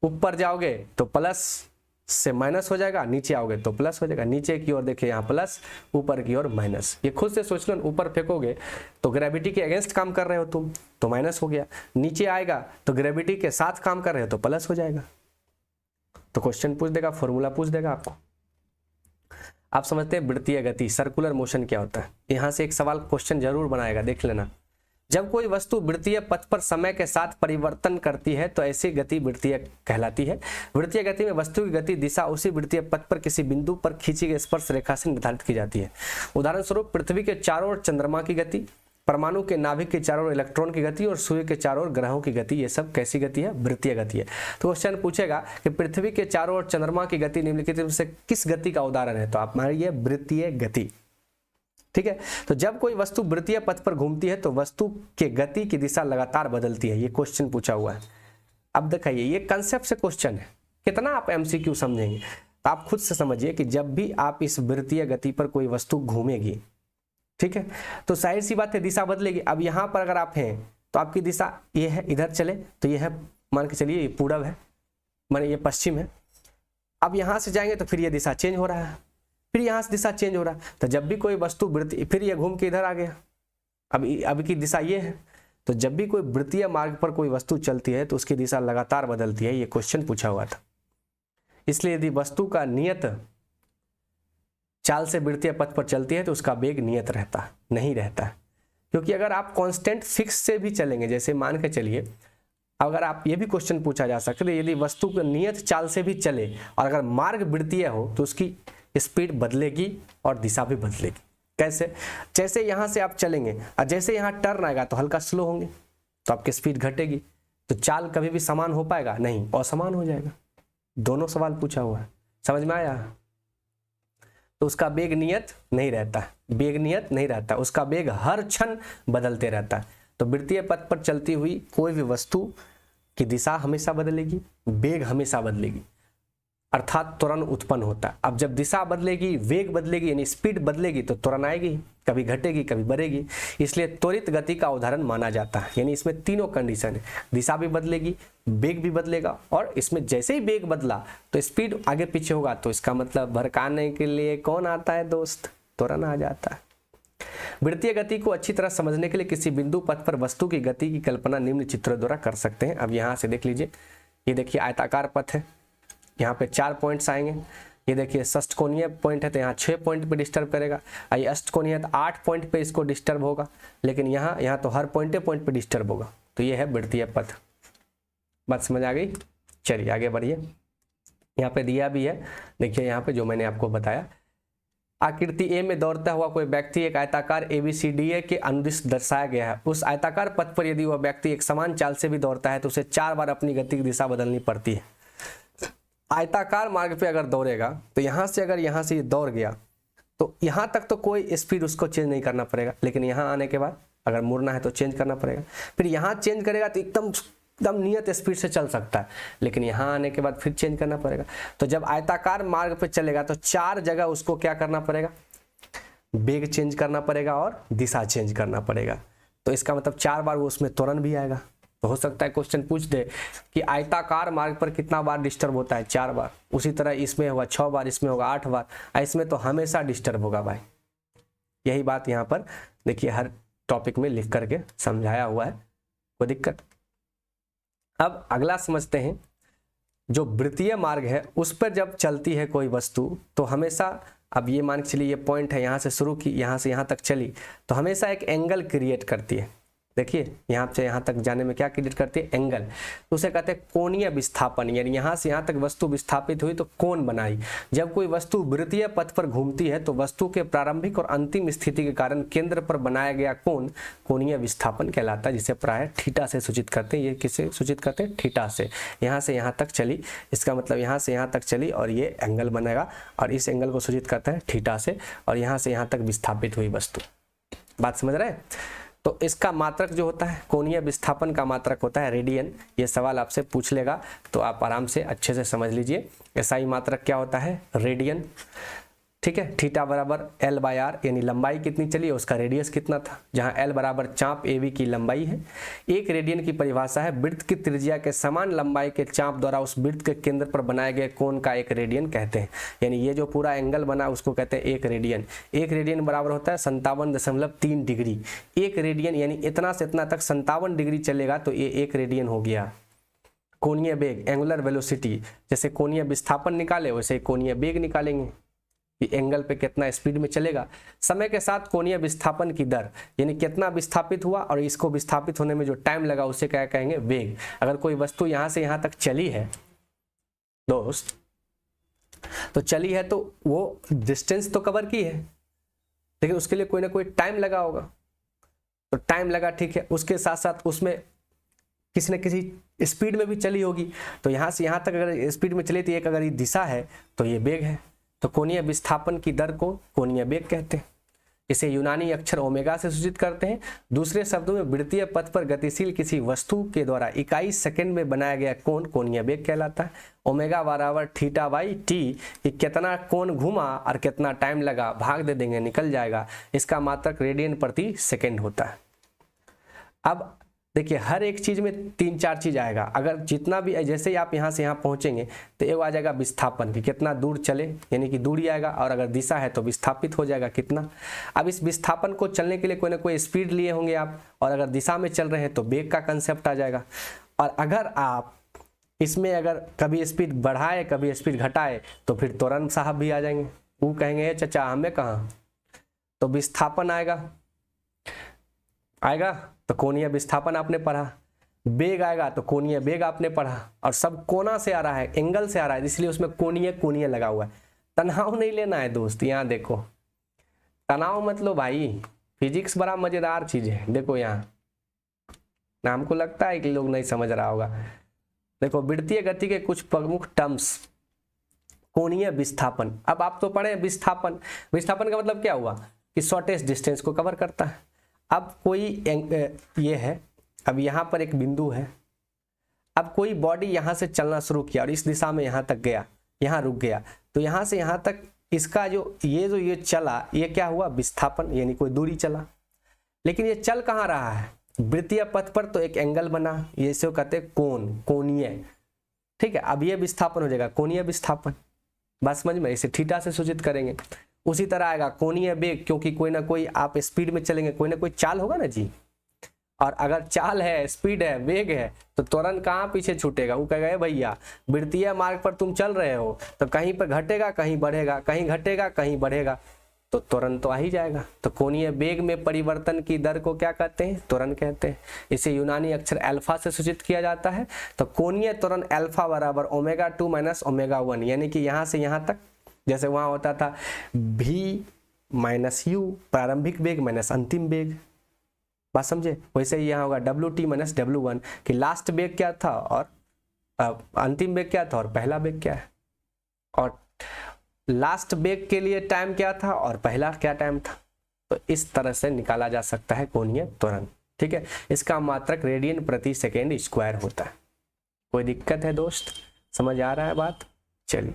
ऊपर जाओगे तो प्लस से माइनस हो जाएगा, नीचे आओगे तो प्लस हो जाएगा। नीचे की ओर देखिए यहाँ प्लस, ऊपर की ओर माइनस। ये खुद से सोच लो, ऊपर फेंकोगे तो ग्रेविटी के अगेंस्ट काम कर रहे हो तुम तो माइनस हो गया, नीचे आएगा तो ग्रेविटी के साथ काम कर रहे हो तो प्लस हो जाएगा। तो क्वेश्चन पूछ देगा, फॉर्मूला पूछ देगा आपको। आप समझते हैं वृत्तीय गति, सर्कुलर मोशन क्या होता है। यहाँ से एक सवाल क्वेश्चन जरूर बनाएगा, देख लेना। जब कोई वस्तु वृत्तीय पथ पर समय के साथ परिवर्तन करती है तो ऐसी गति वृत्तीय कहलाती है। वृत्तीय गति में वस्तु की गति दिशा उसी वृत्तीय पथ पर किसी बिंदु पर खींची गई स्पर्श रेखा से निर्धारित की जाती है। उदाहरण स्वरूप पृथ्वी के चारों ओर चंद्रमा की गति, परमाणु के नाभिक के चारों ओर इलेक्ट्रॉन की गति और सूर्य के चारों ओर ग्रहों की गति, ये सब कैसी गति है, वृत्तीय गति है। तो क्वेश्चन पूछेगा कि पृथ्वी के चारों ओर चंद्रमा की गति निम्नलिखित में से किस गति का उदाहरण है, तो आप मानिए वृत्तीय गति। ठीक है। तो जब कोई वस्तु वृत्तीय पथ पर घूमती है तो वस्तु के गति की दिशा लगातार बदलती है, ये क्वेश्चन पूछा हुआ है। अब दिखाइए, ये कंसेप्ट से क्वेश्चन है, कितना आप एमसीक्यू समझेंगे, तो आप खुद से समझिए कि जब भी आप इस वृत्तीय गति पर कोई वस्तु घूमेगी, ठीक है, तो जाहिर सी बात है दिशा बदलेगी। अब यहाँ पर अगर आप हैं तो आपकी दिशा ये है, इधर चले तो ये है, मान के चलिए ये पूरब है, माने ये पश्चिम है। अब यहाँ से जाएंगे तो फिर ये दिशा चेंज हो रहा है, फिर यहाँ से दिशा चेंज हो रहा है। तो जब भी कोई वस्तु वृत्तीय, फिर ये घूम के इधर आ गया, अब की दिशा ये है। तो जब भी कोई वृत्तीय मार्ग पर कोई वस्तु चलती है तो उसकी दिशा लगातार बदलती है, ये क्वेश्चन पूछा हुआ था। इसलिए यदि वस्तु का नियत चाल से वृत्तीय पथ पर चलती है तो उसका वेग नियत रहता नहीं रहता है, क्योंकि अगर आप कांस्टेंट फिक्स से भी चलेंगे, जैसे मान के चलिए, अगर आप ये भी क्वेश्चन पूछा जा सकता है, यदि वस्तु का नियत चाल से भी चले और अगर मार्ग वृत्तीय हो तो उसकी स्पीड बदलेगी और दिशा भी बदलेगी। कैसे? जैसे यहाँ से आप चलेंगे और जैसे यहाँ टर्न आएगा तो हल्का स्लो होंगे तो आपकी स्पीड घटेगी, तो चाल कभी भी समान हो पाएगा नहीं, असमान हो जाएगा। दोनों सवाल पूछा हुआ है, समझ में आया? तो उसका वेग नियत नहीं रहता, वेग नियत नहीं रहता, उसका वेग हर क्षण बदलते रहता है। तो वृत्तीय पथ पर चलती हुई कोई भी वस्तु की दिशा हमेशा बदलेगी, वेग हमेशा बदलेगी, अर्थात त्वरण उत्पन्न होता है। अब जब दिशा बदलेगी, वेग बदलेगी, यानी स्पीड बदलेगी, तो त्वरण आएगी, कभी घटेगी कभी बढ़ेगी। इसलिए त्वरित गति का उदाहरण माना जाता है। यानी इसमें तीनों कंडीशन है, दिशा भी बदलेगी, वेग भी बदलेगा, और इसमें जैसे ही वेग बदला तो स्पीड आगे पीछे होगा। तो इसका मतलब भड़काने के लिए कौन आता है दोस्त? त्वरण आ जाता है। वृत्तीय गति को अच्छी तरह समझने के लिए किसी बिंदु पथ पर वस्तु की गति की कल्पना निम्न चित्रों द्वारा कर सकते हैं। अब यहाँ से देख लीजिए, ये देखिए आयताकार पथ है, यहाँ पे 4 पॉइंट्स आएंगे। ये देखिए षष्ठकोणीय पॉइंट है तो यहाँ 6 पॉइंट पे डिस्टर्ब करेगा, ये अष्टकोणीय है तो 8 पॉइंट पे इसको डिस्टर्ब होगा, लेकिन यहाँ तो हर पॉइंट पे डिस्टर्ब होगा। तो ये है वृत्तीय पथ। बात समझ आ गई? चलिए आगे बढ़िए। यहाँ पे दिया भी है, देखिए यहाँ पे जो मैंने आपको बताया, आकृति ए में दौड़ता हुआ कोई व्यक्ति एक आयताकार ABCDA के अनुदिश दर्शाया गया है। उस आयताकार पथ पर यदि वह व्यक्ति एक समान चाल से भी दौड़ता है तो उसे 4 बार अपनी गति की दिशा बदलनी पड़ती है। आयताकार मार्ग पे अगर दौड़ेगा तो यहाँ से अगर यहाँ से दौड़ गया तो यहाँ तक तो कोई स्पीड उसको चेंज नहीं करना पड़ेगा, लेकिन यहाँ आने के बाद अगर मुड़ना है तो चेंज करना पड़ेगा। फिर यहाँ चेंज करेगा तो एकदम नियत स्पीड से चल सकता है, लेकिन यहाँ आने के बाद फिर चेंज करना पड़ेगा। तो जब आयताकार मार्ग पे चलेगा तो 4 जगह उसको क्या करना पड़ेगा? वेग चेंज करना पड़ेगा और दिशा चेंज करना पड़ेगा। तो इसका मतलब 4 बार वो उसमें त्वरण भी आएगा। तो हो सकता है क्वेश्चन पूछ दे कि आयताकार मार्ग पर कितना बार डिस्टर्ब होता है? 4 बार। उसी तरह इसमें होगा 6 बार, इसमें होगा 8 बार, इसमें तो हमेशा डिस्टर्ब होगा भाई। यही बात यहाँ पर देखिए हर टॉपिक में लिख करके समझाया हुआ है, कोई दिक्कत। अब अगला समझते हैं, जो वृत्तीय मार्ग है उस पर जब चलती है कोई वस्तु तो हमेशा, अब ये मान के चलिए ये पॉइंट है, यहाँ से शुरू की, यहाँ से यहाँ तक चली, तो हमेशा एक एंगल क्रिएट करती है। देखिए यहाँ से यहाँ तक जाने में क्या क्रिएट करती है? एंगल। तो उसे कहते हैं कोणीय विस्थापन, यानी यहाँ से यहाँ तक वस्तु विस्थापित हुई तो कोण बनाई। जब कोई वस्तु वृत्तीय पथ पर घूमती है तो वस्तु के प्रारंभिक और अंतिम स्थिति के कारण केंद्र पर बनाया गया कोण कोणीय विस्थापन कहलाता है, जिसे प्रायः थीटा से सूचित करते हैं। ये किससे सूचित करते हैं? थीटा से। यहाँ से यहाँ तक चली, इसका मतलब यहाँ से यहाँ तक चली और ये एंगल बनेगा, और इस एंगल को सूचित करते हैं थीटा से, और यहाँ से यहाँ तक विस्थापित हुई वस्तु। बात समझ रहे हैं? तो इसका मात्रक जो होता है, कोणीय विस्थापन का मात्रक होता है रेडियन। ये सवाल आपसे पूछ लेगा तो आप आराम से अच्छे से समझ लीजिए। SI मात्रक क्या होता है? रेडियन। ठीक है, थीटा बराबर L/r, यानी लंबाई कितनी चली है उसका रेडियस कितना था, जहां L बराबर चाप AB की लंबाई है। 1 रेडियन की परिभाषा है वृत्त की त्रिज्या के समान लंबाई के चाप द्वारा उस वृत्त के केंद्र पर बनाए गए कोण का 1 रेडियन कहते हैं। यानी ये जो पूरा एंगल बना उसको कहते हैं 1 रेडियन। 1 रेडियन बराबर होता है 57.3 डिग्री। 1 रेडियन यानी इतना से इतना तक 57 डिग्री चलेगा तो ये 1 रेडियन हो गया। कोणीय वेग, एंगुलर वेलोसिटी, जैसे कोणीय विस्थापन निकाले वैसे कोणीय वेग निकालेंगे कि एंगल पे कितना स्पीड में चलेगा। समय के साथ कोणीय विस्थापन की दर, यानी कितना विस्थापित हुआ और इसको विस्थापित होने में जो टाइम लगा उसे क्या कहेंगे? वेग। अगर कोई वस्तु यहाँ से यहाँ तक चली है दोस्त, तो चली है तो वो डिस्टेंस तो कवर की है, लेकिन उसके लिए कोई ना कोई टाइम लगा होगा। तो टाइम लगा, ठीक है, उसके साथ साथ उसमें किसी न किसी स्पीड में भी चली होगी। तो यहाँ से यहाँ तक अगर स्पीड में चली तो एक अगर ये दिशा है तो ये वेग है। तो कोणीय विस्थापन की दर को कोणीय वेग कहते हैं। इसे यूनानी अक्षर ओमेगा से सूचित करते हैं। दूसरे शब्दों में वृत्तीय पथ पर गतिशील किसी वस्तु के द्वारा इकाई सेकंड में बनाया गया कोण कोणीय वेग कहलाता है। ओमेगा बराबर थीटा बाई टी, कि कितना कोण घूमा और कितना टाइम लगा भाग दे देंगे, निकल जाएगा। इसका मात्रक रेडियन प्रति सेकेंड होता है। अब देखिए हर एक चीज में 3-4 चीज आएगा। अगर जितना भी, जैसे ही आप यहाँ से यहाँ पहुंचेंगे तो एक आ जाएगा विस्थापन, कि कितना दूर चले, यानी कि दूरी आएगा, और अगर दिशा है तो विस्थापित हो जाएगा कितना। अब इस विस्थापन को चलने के लिए कोई ना कोई स्पीड लिए होंगे आप, और अगर दिशा में चल रहे हैं तो वेग का कंसेप्ट आ जाएगा। और अगर आप इसमें अगर कभी स्पीड बढ़ाए कभी स्पीड घटाए तो फिर त्वरण साहब भी आ जाएंगे। वो कहेंगे चचा हमें कहाँ, तो विस्थापन आएगा तो कोणीय विस्थापन आपने पढ़ा, वेग आएगा तो कोणीय वेग आपने पढ़ा, और सब कोना से आ रहा है, एंगल से आ रहा है, इसलिए उसमें कोणीय लगा हुआ है। तनाव नहीं लेना है दोस्त, यहाँ देखो तनाव मत लो भाई, फिजिक्स बड़ा मजेदार चीज है। देखो यहाँ हमको लगता है कि लोग नहीं समझ रहा होगा। देखो वृत्तीय गति के कुछ प्रमुख टर्म्स, कोणीय विस्थापन। अब आप तो पढ़े विस्थापन, विस्थापन का मतलब क्या हुआ कि शॉर्टेस्ट डिस्टेंस को कवर करता है। अब कोई ये है, अब यहाँ पर एक बिंदु है, अब कोई बॉडी यहाँ से चलना शुरू किया और इस दिशा में यहाँ तक गया, यहाँ रुक गया, तो यहाँ से यहाँ तक इसका जो ये चला, ये क्या हुआ विस्थापन, यानी कोई दूरी चला। लेकिन ये चल कहाँ रहा है, वृत्तीय पथ पर, तो एक एंगल बना, ये इसे कहते हैं कोण, कोणीय। ठीक है, अब ये विस्थापन हो जाएगा कोणीय विस्थापन, बस समझ में, इसे थीटा से सूचित करेंगे। उसी तरह आएगा कोणीय वेग, क्योंकि कोई ना कोई आप स्पीड में चलेंगे, कोई ना कोई चाल होगा ना जी, और अगर चाल है, स्पीड है, वेग है, तो त्वरण कहाँ पीछे छूटेगा। वो कहेगा भैया वृत्तीय मार्ग पर तुम चल रहे हो तो कहीं पर घटेगा कहीं बढ़ेगा, कहीं घटेगा कहीं बढ़ेगा, तो त्वरण तो आ ही जाएगा। तो कोणीय वेग में परिवर्तन की दर को क्या कहते हैं, त्वरण कहते हैं। इसे यूनानी अक्षर अल्फा से सूचित किया जाता है। तो कोणीय त्वरण अल्फा बराबर ओमेगा 2 माइनस ओमेगा 1, यानी कि यहाँ से यहाँ तक, जैसे वहां होता था v माइनस यू, प्रारंभिक वेग माइनस अंतिम वेग, बात समझे, वैसे ही यहाँ होगा WT माइनस W1, कि लास्ट वेग क्या था और अंतिम वेग क्या था और पहला वेग क्या है, और लास्ट वेग के लिए टाइम क्या था और पहला क्या टाइम था। तो इस तरह से निकाला जा सकता है कोणीय त्वरण। ठीक है, इसका मात्रक रेडियन प्रति सेकेंड स्क्वायर होता है। कोई दिक्कत है दोस्त, समझ आ रहा है बात। चलिए,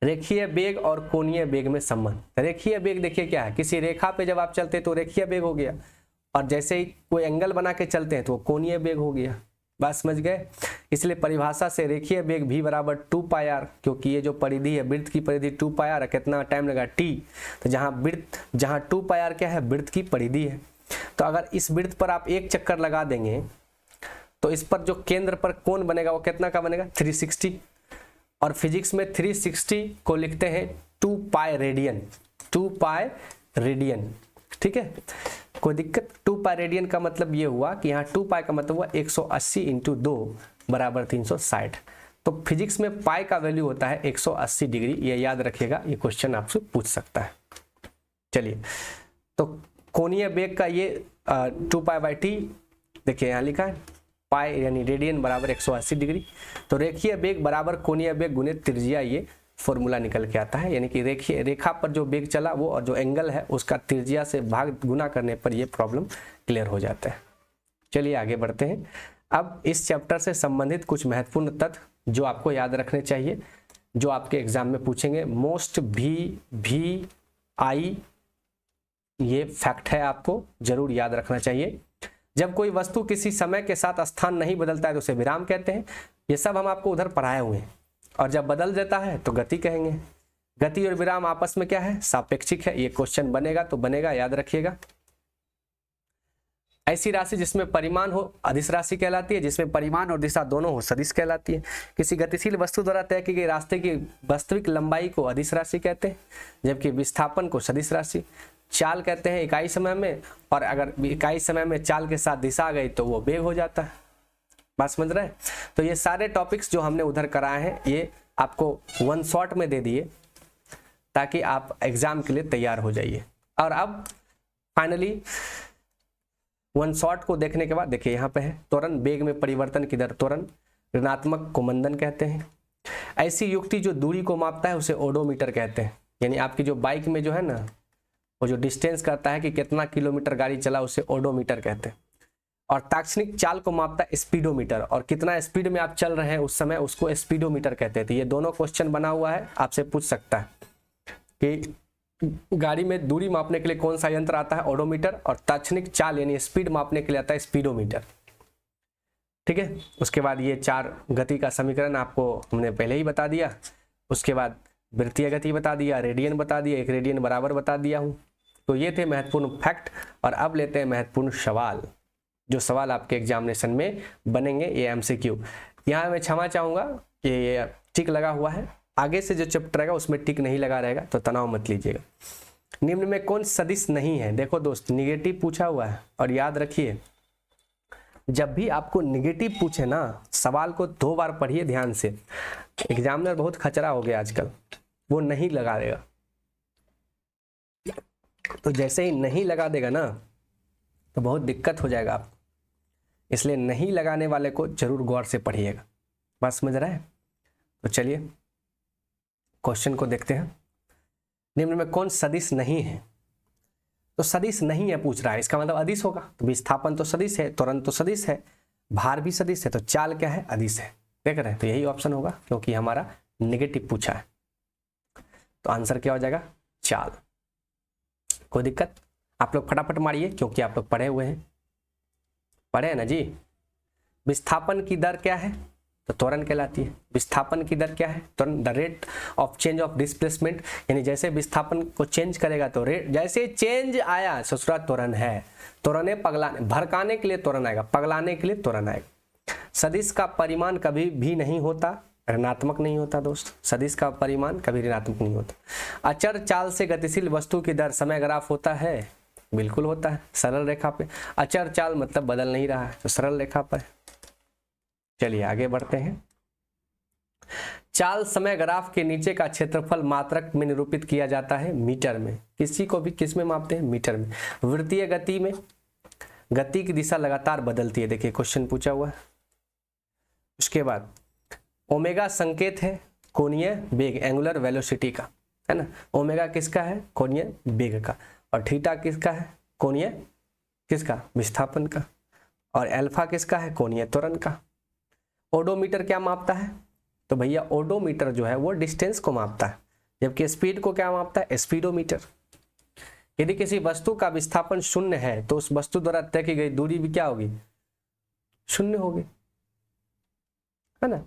रेखीय वेग और कोणीय वेग में संबंध। रेखीय वेग देखिए क्या है, किसी रेखा पे जब आप चलते हैं तो रेखीय वेग हो गया, और जैसे ही कोई एंगल बना के चलते हैं तो वो कोणीय वेग हो गया। बात समझ गए। इसलिए परिभाषा से रेखीय वेग v बराबर 2πr, क्योंकि ये जो परिधि है, वृत्त की परिधि 2πr, कितना टाइम लगा t, तो जहाँ 2πr क्या है, वृत्त की परिधि है। तो अगर इस वृत्त पर आप एक चक्कर लगा देंगे तो इस पर जो केंद्र पर कोण बनेगा वो कितना का बनेगा, 360। और फिजिक्स में 360 को लिखते हैं 2π रेडियन, 2π रेडियन। ठीक है, कोई दिक्कत। 2π रेडियन का मतलब ये हुआ कि यहाँ 2π का मतलब हुआ 180 × 2 बराबर 360। तो फिजिक्स में पाई का वैल्यू होता है 180 डिग्री, ये याद रखिएगा, ये क्वेश्चन आपसे पूछ सकता है। चलिए, तो कोणीय वेग का ये 2π/t देखिए यहाँ लिखा है, पाई यानी रेडियन बराबर 180 डिग्री। तो रेखीय वेग बराबर कोणीय वेग गुणित त्रिज्या, ये फॉर्मूला निकल के आता है। यानी कि रेखा पर जो वेग चला वो, और जो एंगल है उसका त्रिज्या से भाग गुना करने पर ये प्रॉब्लम क्लियर हो जाता है। चलिए आगे बढ़ते हैं। अब इस चैप्टर से संबंधित कुछ महत्वपूर्ण तथ्य जो आपको याद रखने चाहिए, जो आपके एग्जाम में पूछेंगे। मोस्ट VI, ये फैक्ट है, आपको जरूर याद रखना चाहिए। जब कोई वस्तु किसी समय के साथ स्थान नहीं बदलता है तो उसे विराम कहते हैं। ये सब हम आपको उधर पढ़ाए हुए हैं। और जब बदल देता है तो गति कहेंगे। गति और विराम आपस में क्या है, सापेक्षिक है। ये क्वेश्चन बनेगा तो बनेगा, याद रखिएगा। ऐसी राशि जिसमें परिमाण हो अदिश राशि कहलाती है, जिसमें परिमाण और दिशा दोनों हो सदिश कहलाती है। किसी गतिशील वस्तु द्वारा तय की गई रास्ते की वास्तविक लंबाई को अदिश राशि कहते हैं, जबकि विस्थापन को सदिश राशि। चाल कहते हैं इकाई समय में, और अगर इकाई समय में चाल के साथ दिशा आ गई तो वो वेग हो जाता है। बात समझ रहे हैं। तो ये सारे टॉपिक्स जो हमने उधर कराए हैं ये आपको वन शॉट में दे दिए ताकि आप एग्जाम के लिए तैयार हो जाइए। और अब फाइनली वन शॉट को देखने के बाद देखिए यहाँ पे है त्वरण, वेग में परिवर्तन की दर त्वरण, ऋणात्मक को मंदन कहते हैं। ऐसी युक्ति जो दूरी को मापता है उसे ओडोमीटर कहते हैं। यानी आपकी जो बाइक में जो है ना, वो जो डिस्टेंस करता है कि कितना किलोमीटर गाड़ी चला उसे ओडोमीटर कहते हैं। और ताक्षणिक चाल को मापता है स्पीडोमीटर, और कितना स्पीड में आप चल रहे हैं उस समय उसको स्पीडोमीटर कहते हैं। तो ये दोनों क्वेश्चन बना हुआ है, आपसे पूछ सकता है कि गाड़ी में दूरी मापने के लिए कौन सा यंत्र आता है, ओडोमीटर, और ताक्षणिक चाल यानी स्पीड मापने के लिए आता है स्पीडोमीटर। ठीक है, उसके बाद ये 4 गति का समीकरण आपको हमने पहले ही बता दिया। उसके बाद वृत्तीय गति बता दिया, रेडियन बता दिया, 1 रेडियन बराबर बता दिया हूँ। तो ये थे महत्वपूर्ण फैक्ट। और अब लेते हैं महत्वपूर्ण सवाल, जो सवाल आपके एग्जामिनेशन में बनेंगे, ये MCQ। यहाँ मैं क्षमा चाहूँगा कि ये टिक लगा हुआ है, आगे से जो चैप्टर रहेगा उसमें टिक नहीं लगा रहेगा, तो तनाव मत लीजिएगा। निम्न में कौन सदिश नहीं है? देखो दोस्त, निगेटिव पूछा हुआ है, और याद रखिए जब भी आपको निगेटिव पूछे ना, सवाल को 2 बार पढ़िए ध्यान से। एग्जामिनर बहुत खचरा हो गया आजकल, वो नहीं लगा देगा। तो जैसे ही नहीं लगा देगा ना तो बहुत दिक्कत हो जाएगा आपको, इसलिए नहीं लगाने वाले को जरूर गौर से पढ़िएगा। बात समझ रहा है? तो चलिए क्वेश्चन को देखते हैं। निम्न में कौन सदिश नहीं है? तो सदिश नहीं है पूछ रहा है, इसका मतलब अदिश होगा। तो विस्थापन तो सदिश है, त्वरण तो सदिश है, भार भी सदिश है, तो चाल क्या है? अदिश है। देख रहे हैं? तो यही ऑप्शन होगा, क्योंकि हमारा नेगेटिव पूछा है। तो आंसर क्या हो जाएगा? चाल। कोई दिक्कत? आप लोग फटाफट मारिए, क्योंकि आप लोग पढ़े हुए हैं, पढ़े हैं ना जी। विस्थापन की दर क्या है? तो त्वरण कहलाती है। विस्थापन की दर क्या है? त्वरण। The rate of change of displacement, यानी जैसे विस्थापन को चेंज करेगा तो रेट, जैसे चेंज आया ससुरा त्वरण है। त्वरण है पगलाने, भड़काने के लिए त्वरण आएगा, पगलाने के लिए त्वरण आएगा। सदिश का परिमाण कभी भी नहीं होता ऋणात्मक नहीं होता दोस्त, सदिश का परिमाण कभी ऋणात्मक नहीं होता। अचर चाल से गतिशील वस्तु की दर समय ग्राफ होता है? बिल्कुल होता है, सरल रेखा पे। अचर चाल मतलब बदल नहीं रहा है, तो सरल रेखा पर। चलिए आगे बढ़ते हैं। चाल समय ग्राफ के नीचे का क्षेत्रफल मात्रक में निरूपित किया जाता है मीटर में। किसी को भी किस में मापते हैं? मीटर में। वृत्तीय गति में गति की दिशा लगातार बदलती है, देखिए क्वेश्चन पूछा हुआ है। उसके बाद ओमेगा संकेत है कोणीय वेग, एंगुलर वेलोसिटी का, है ना। ओमेगा किसका है? कोणीय वेग का। और थीटा किसका है? कोणीय किसका? विस्थापन का। और अल्फा किसका है? कोणीय त्वरण का। ओडोमीटर क्या मापता है? तो भैया ओडोमीटर जो है वो डिस्टेंस को मापता है, जबकि स्पीड को क्या मापता है? स्पीडोमीटर। यदि किसी वस्तु का विस्थापन 0 है तो उस वस्तु द्वारा तय की गई दूरी भी क्या होगी? 0 होगी, है ना।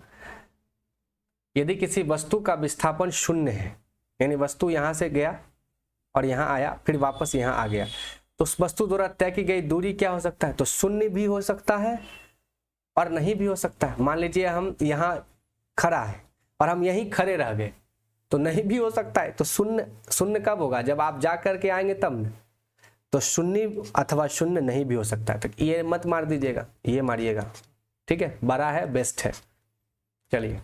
यदि किसी वस्तु का विस्थापन 0 है, यानी वस्तु यहां से गया और यहां आया, फिर वापस यहां आ गया, तो उस वस्तु द्वारा तय की गई दूरी क्या हो सकता है? तो 0 भी हो सकता है और नहीं भी हो सकता है। मान लीजिए हम यहाँ खड़ा है और हम यहीं खड़े रह गए, तो नहीं भी हो सकता है। तो 0 कब होगा? जब आप जा करके आएंगे तब न। तो 0 अथवा 0 नहीं भी हो सकता है। तो ये मत मार दीजिएगा, ये मारिएगा, ठीक है। बड़ा है बेस्ट है। चलिए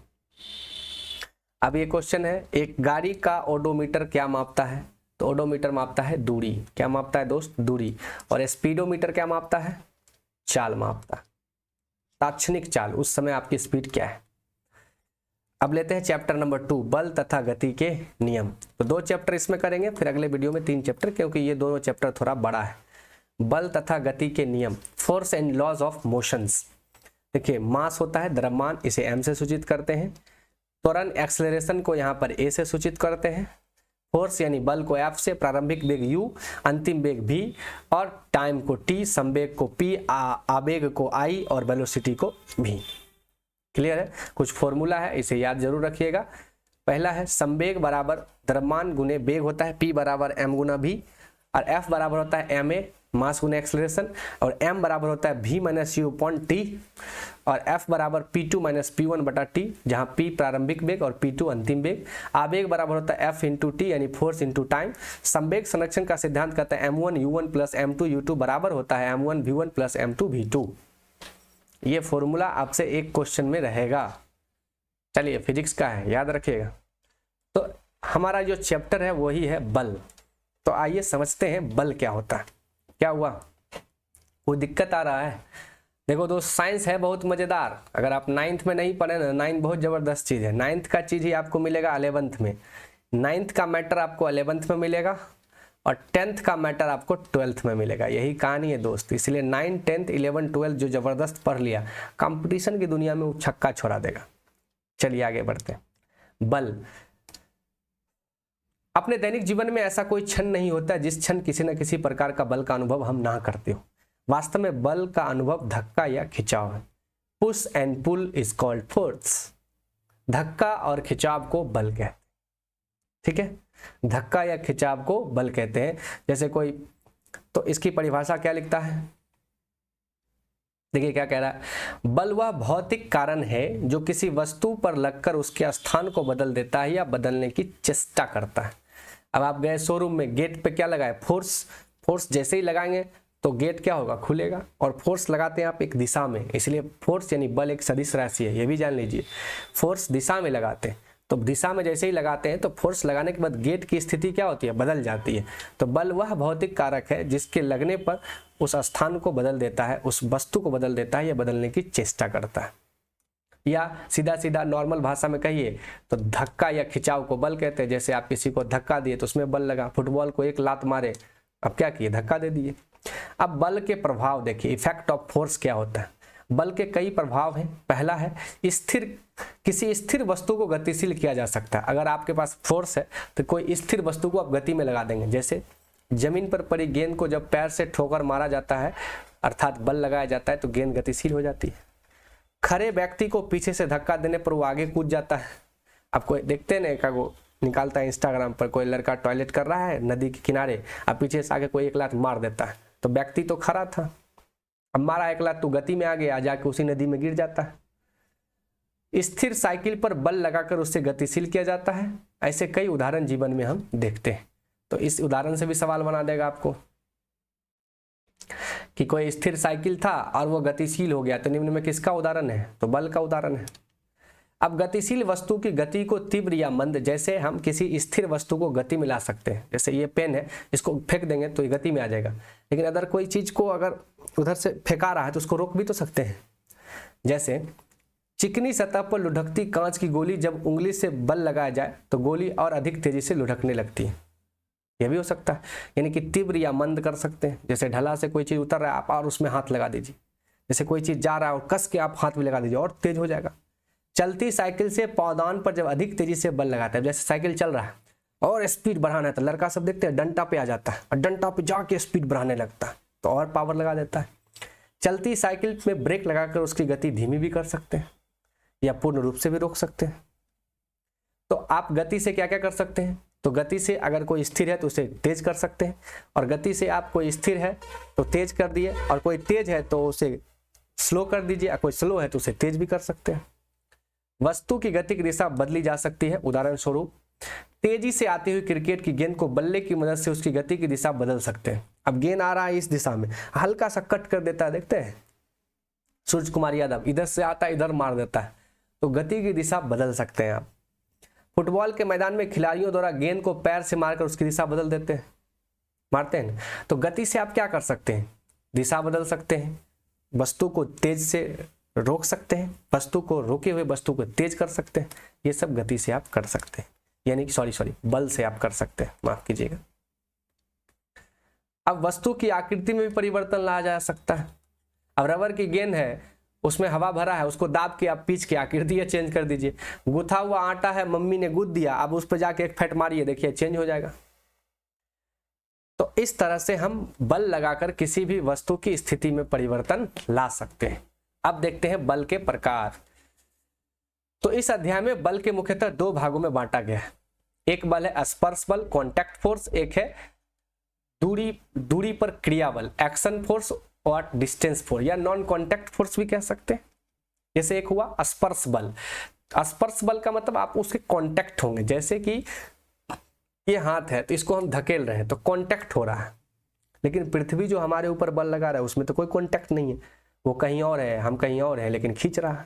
अब ये क्वेश्चन है, एक गाड़ी का ओडोमीटर क्या मापता है? तो ओडोमीटर मापता है दूरी। क्या मापता है दोस्त? दूरी। और स्पीडोमीटर क्या मापता है? चाल मापता है, ताक्षणिक चाल। उस समय आपकी स्पीड क्या है? अब लेते हैं चैप्टर नंबर 2, बल तथा गति के नियम। तो 2 चैप्टर इसमें करेंगे, फिर अगले वीडियो में 3 चैप्टर, क्योंकि ये दोनों चैप्टर थोड़ा बड़ा है। बल तथा गति के नियम, force and laws of motions. देखिए मास होता है द्रव्यमान, इसे m से सूचित करते हैं। त्वरण एक्सेलरेशन को यहाँ पर a से सूचित करते हैं। फोर्स यानी बल को F से, प्रारंभिक वेग u, अंतिम वेग v, और टाइम को t, संवेग को p, आवेग को i और वेलोसिटी को v। क्लियर है? कुछ फॉर्मूला है, इसे याद जरूर रखिएगा। पहला है संवेग बराबर द्रव्यमान गुने वेग होता है, p बराबर m गुना v, और f बराबर होता है ma मास गुने एक्सेलरेशन, और m बराबर होता है v minus u upon t, और f बराबर p2 माइनस p1 बटा t, जहाँ p प्रारंभिक वेग और p2 अंतिम वेग। आवेग बराबर होता है f इंटू टी यानी फोर्स इंटू टाइम। संवेग संरक्षण का सिद्धांत कहता है m1 u1 plus m2 u2 बराबर होता है m1 v1 plus m2 v2। ये फॉर्मूला आपसे एक क्वेश्चन में रहेगा। चलिए फिजिक्स का है, याद रखिएगा। तो हमारा जो चैप्टर है वही है बल। तो आइए समझते हैं बल क्या होता है। क्या हुआ? कोई दिक्कत आ रहा है? देखो दोस्त, साइंस है बहुत मजेदार। अगर आप 9th में नहीं पढ़े ना, 9th बहुत जबरदस्त चीज है। 9th का चीज ही आपको मिलेगा 11th में। 9th का मैटर आपको 11th में मिलेगा, और 10th का मैटर आपको 12th में मिलेगा। यही कहानी है दोस्त, इसलिए 9, 10th, 11, 12 जो जबरदस्त पढ़ लिया, कंपटीशन की दुनिया में वो छक्का छोड़ा देगा। चलिए आगे बढ़ते हैं। बल। अपने दैनिक जीवन में ऐसा कोई क्षण नहीं होता जिस क्षण किसी न किसी प्रकार का बल का अनुभव हम ना करते हो। वास्तव में बल का अनुभव धक्का या खिंचाव है। Push and pull is called force. धक्का और खिंचाव को बल कहते हैं, ठीक है, धक्का या खिंचाव को बल कहते हैं। जैसे कोई, तो इसकी परिभाषा क्या लिखता है, देखिए क्या कह रहा है, बल वह भौतिक कारण है जो किसी वस्तु पर लगकर उसके स्थान को बदल देता है या बदलने की चेष्टा करता है। अब आप गए शोरूम में, गेट पे क्या लगाए, फोर्स। फोर्स जैसे ही लगाएंगे तो गेट क्या होगा, खुलेगा। और फोर्स लगाते हैं आप एक दिशा में, इसलिए फोर्स यानी बल एक सदिश राशि है, ये भी जान लीजिए। फोर्स दिशा में लगाते हैं, तो दिशा में जैसे ही लगाते हैं तो फोर्स लगाने के बाद गेट की स्थिति क्या होती है, बदल जाती है। तो बल वह भौतिक कारक है जिसके लगने पर उस स्थान को बदल देता है, उस वस्तु को बदल देता है या बदलने की चेष्टा करता है। या सीधा सीधा नॉर्मल भाषा में कहिए तो धक्का या खिंचाव को बल कहते हैं। जैसे आप किसी को धक्का दिए तो उसमें बल लगा, फुटबॉल को एक लात मारे, अब क्या किए, धक्का दे दिए। अब बल के प्रभाव देखिए, इफेक्ट ऑफ फोर्स क्या होता है। बल के कई प्रभाव हैं। पहला है किसी स्थिर वस्तु को गतिशील किया जा सकता है। अगर आपके पास फोर्स है तो कोई स्थिर वस्तु को आप गति में लगा देंगे। जैसे जमीन पर पड़ी गेंद को जब पैर से ठोकर मारा जाता है, अर्थात बल लगाया जाता है, तो गेंद गतिशील हो जाती है। खड़े व्यक्ति को पीछे से धक्का देने पर वो आगे कूद जाता है। आप कोई देखते हैं ना, एक वो निकालता है इंस्टाग्राम पर, कोई लड़का टॉयलेट कर रहा है नदी के किनारे, अब पीछे से आगे कोई एक लात मार देता है, तो व्यक्ति तो खड़ा था, अब मारा एक लात तो गति में आ गया, जाके उसी नदी में गिर जाता है। स्थिर साइकिल पर बल लगाकर उससे गतिशील किया जाता है। ऐसे कई उदाहरण जीवन में हम देखते हैं। तो इस उदाहरण से भी सवाल बना देगा आपको कि कोई स्थिर साइकिल था और वो गतिशील हो गया, तो निम्न में किसका उदाहरण है, तो बल का उदाहरण है। अब गतिशील वस्तु की गति को तीव्र या मंद, जैसे हम किसी स्थिर वस्तु को गति में ला सकते हैं। जैसे ये पेन है, इसको फेंक देंगे तो ये गति में आ जाएगा, लेकिन अगर कोई चीज को अगर उधर से फेंका रहा है तो उसको रोक भी तो सकते हैं। जैसे चिकनी सतह पर लुढ़कती कांच की गोली जब उंगली से बल लगाया जाए तो गोली और अधिक तेजी से लुढ़कने लगती है, यह भी हो सकता है। यानी कि तीव्र या मंद कर सकते हैं। जैसे ढला से कोई चीज उतर रहा है, आप और उसमें हाथ लगा दीजिए। जैसे कोई चीज जा रहा है और कस के आप हाथ में लगा दीजिए और तेज हो जाएगा। चलती साइकिल से पौधान पर जब अधिक तेजी से बल लगाता है, जैसे साइकिल चल रहा है और स्पीड बढ़ाना है तो लड़का सब देखते हैं डंटा पे आ जाता है और डंटा पे जाके स्पीड बढ़ाने लगता है, तो और पावर लगा देता है। चलती साइकिल में ब्रेक लगाकर उसकी गति धीमी भी कर सकते हैं या पूर्ण रूप से भी रोक सकते हैं। तो आप गति से क्या क्या कर सकते हैं, तो गति से अगर कोई स्थिर है तो उसे तेज कर सकते हैं, और गति से आप कोई स्थिर है तो तेज कर दिए, और कोई तेज है तो उसे स्लो कर दीजिए, और कोई स्लो है तो उसे तेज भी कर सकते हैं। वस्तु की गति की दिशा बदली जा सकती है। उदाहरण स्वरूप तेजी से आती हुई क्रिकेट की गेंद को बल्ले की मदद से उसकी गति की दिशा बदल सकते हैं। अब गेंद आ रहा है इस दिशा में, हल्का सा कट कर देता है, देखते हैं सूर्य कुमार यादव, इधर से आता है इधर मार देता है, तो गति की दिशा बदल सकते हैं आप। फुटबॉल के मैदान में खिलाड़ियों द्वारा गेंद को पैर से मारकर उसकी दिशा बदल देते हैं, मारते हैं। तो गति से आप क्या कर सकते हैं, दिशा बदल सकते हैं, वस्तु को तेज से रोक सकते हैं, वस्तु को रोके हुए वस्तु को तेज कर सकते हैं। ये सब गति से आप कर सकते हैं, यानी कि सॉरी बल से आप कर सकते हैं, माफ कीजिएगा। अब वस्तु की आकृति में भी परिवर्तन लाया जा सकता है। अब रबर की गेंद है, उसमें हवा भरा है, उसको दाब के आप पीच के आकृति चेंज कर दीजिए। गुथा हुआ आटा है, मम्मी ने गूंथ दिया, अब उस पर जाके एक फैट मारिए, देखिए चेंज हो जाएगा। तो इस तरह से हम बल लगाकर किसी भी वस्तु की स्थिति में परिवर्तन ला सकते हैं। अब देखते हैं बल के प्रकार। तो इस अध्याय में बल के मुख्यतः दो भागों में बांटा गया है। एक बल है स्पर्श बल, कॉन्टैक्ट फोर्स, एक है दूरी पर क्रिया बल, एक्शन फोर्स और डिस्टेंस फोर्स, या नॉन कॉन्टैक्ट फोर्स भी कह सकते हैं। जैसे एक हुआ स्पर्श बल। स्पर्श बल का मतलब आप उसके कॉन्टैक्ट होंगे, जैसे कि ये हाथ है तो इसको हम धकेल रहे हैं तो कॉन्टैक्ट हो रहा है, लेकिन पृथ्वी जो हमारे ऊपर बल लगा रहा है उसमें तो कोई कॉन्टैक्ट नहीं है, वो कहीं और है, हम कहीं और है, लेकिन खींच रहा है।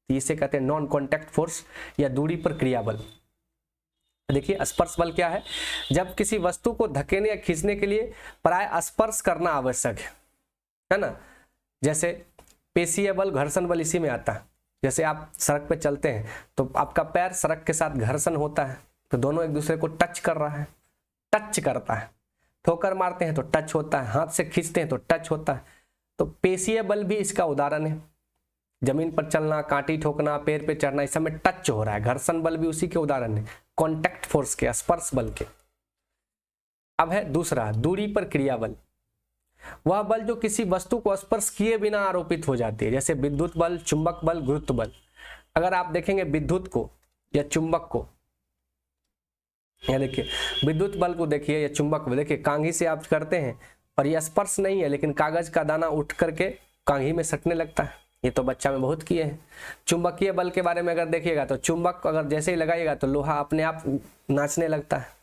तो इसे कहते हैं नॉन कॉन्टैक्ट फोर्स या दूरी पर क्रिया बल। देखिए स्पर्श बल क्या है, जब किसी वस्तु को धकेलने या खींचने के लिए प्राय स्पर्श करना आवश्यक है ना। जैसे पेशीय बल, घर्षण बल इसी में आता है। जैसे आप सड़क पे चलते हैं तो आपका पैर सड़क के साथ घर्षण होता है, तो दोनों एक दूसरे को टच कर रहा है, टच करता है, ठोकर मारते हैं तो टच होता है, हाथ से खींचते हैं तो टच होता है। तो पेशीय बल भी इसका उदाहरण है। जमीन पर चलना, कांटी ठोकना, पैर पे चढ़ना, इस सब में टच हो रहा है। घर्षण बल भी उसी के उदाहरण है, कॉन्टैक्ट फोर्स के, स्पर्श बल के। अब है दूसरा, दूरी पर क्रिया बल। वह बल जो किसी वस्तु को स्पर्श किए बिना आरोपित हो जाती है, जैसे विद्युत बल, चुंबक बल, गुरुत्व बल। अगर आप देखेंगे विद्युत को या चुंबक को, या देखिए विद्युत बल को देखिए या चुंबक को देखिए, कांघी से आप करते हैं और यह स्पर्श नहीं है, लेकिन कागज का दाना उठ करके कांघी में सटने लगता है। ये तो बच्चा में बहुत किए हैं। चुंबकीय बल के बारे में अगर देखिएगा तो चुंबक अगर जैसे ही लगाइएगा तो लोहा अपने आप नाचने लगता है।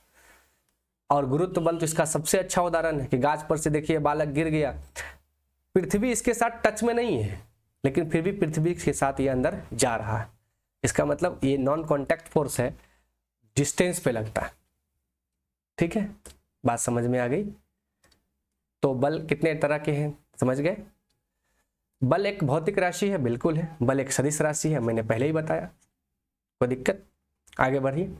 और गुरुत्व बल तो इसका सबसे अच्छा उदाहरण है कि गाछ पर से देखिए बालक गिर गया, पृथ्वी इसके साथ टच में नहीं है, लेकिन फिर भी पृथ्वी के साथ ये अंदर जा रहा है। इसका मतलब ये नॉन कॉन्टैक्ट फोर्स है, डिस्टेंस पे लगता है। ठीक है, बात समझ में आ गई। तो बल कितने तरह के हैं समझ गए। बल एक भौतिक राशि है, बिल्कुल है। बल एक सदिश राशि है, मैंने पहले ही बताया, कोई दिक्कत, आगे बढ़िए।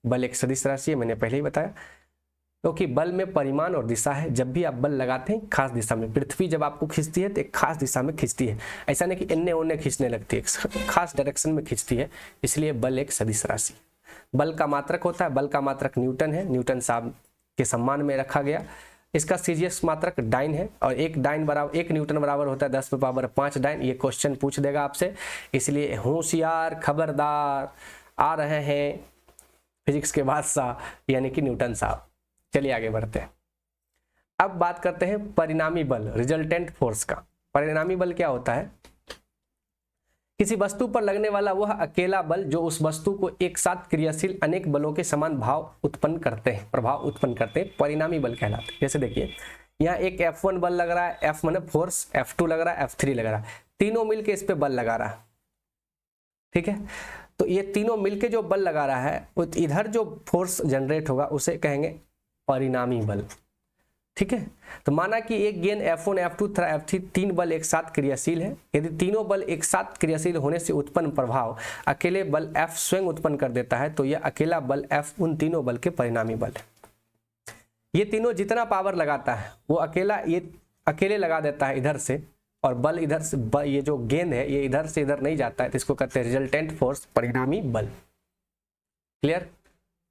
बल एक सदिश राशि है, मैंने पहले ही बताया, क्योंकि बल में परिमाण और दिशा है। जब भी आप बल लगाते हैं खास दिशा में, पृथ्वी जब आपको खींचती है तो एक खास दिशा में खींचती है, ऐसा नहीं कि इन्ने ओन्ने खींचने लगती है, खास डायरेक्शन में खींचती है, इसलिए बल एक सदिश राशि। बल का मात्रक होता है, बल का मात्रक न्यूटन है, न्यूटन साहब के सम्मान में रखा गया। इसका सीजीएस मात्रक डाइन है, और एक न्यूटन बराबर होता है 10⁵ डाइन। ये क्वेश्चन पूछ देगा आपसे, इसलिए होशियार, खबरदार, आ रहे हैं फिजिक्स के बादशाह यानी कि न्यूटन साहब। चलिए आगे बढ़ते हैं। अब बात करते हैं परिणामी बल, रिजल्टेंट फोर्स का। परिणामी बल क्या होता है? किसी वस्तु पर लगने वाला वह अकेला बल जो उस वस्तु को एक साथ क्रियाशील अनेक बलों के समान प्रभाव उत्पन्न करते हैं, परिणामी बल कहलाते हैं। जैसे देखिए यहाँ एक F1 बल लग रहा है, F माने फोर्स, F2 लग रहा है, F3 लग रहा है, तीनों मिलके इस पे बल लगा रहा है। ठीक है, तो ये तीनों मिलके जो बल लगा रहा है, इधर जो फोर्स जनरेट होगा उसे कहेंगे परिणामी बल। ठीक है, तो माना कि एक गेंद F1, F2 तथा F3 तीन बल एक साथ क्रियाशील है। यदि तीनों बल एक साथ क्रियाशील होने से उत्पन्न प्रभाव अकेले बल F स्वयं उत्पन्न कर देता है, तो यह अकेला बल F उन तीनों बल के परिणामी बल है। ये तीनों जितना पावर लगाता है वो अकेले लगा देता है इधर से, और बल इधर से, ये जो गेंद है ये इधर से इधर नहीं जाता है, तो इसको कहते हैं रिजल्टेंट फोर्स, परिणामी बल। क्लियर,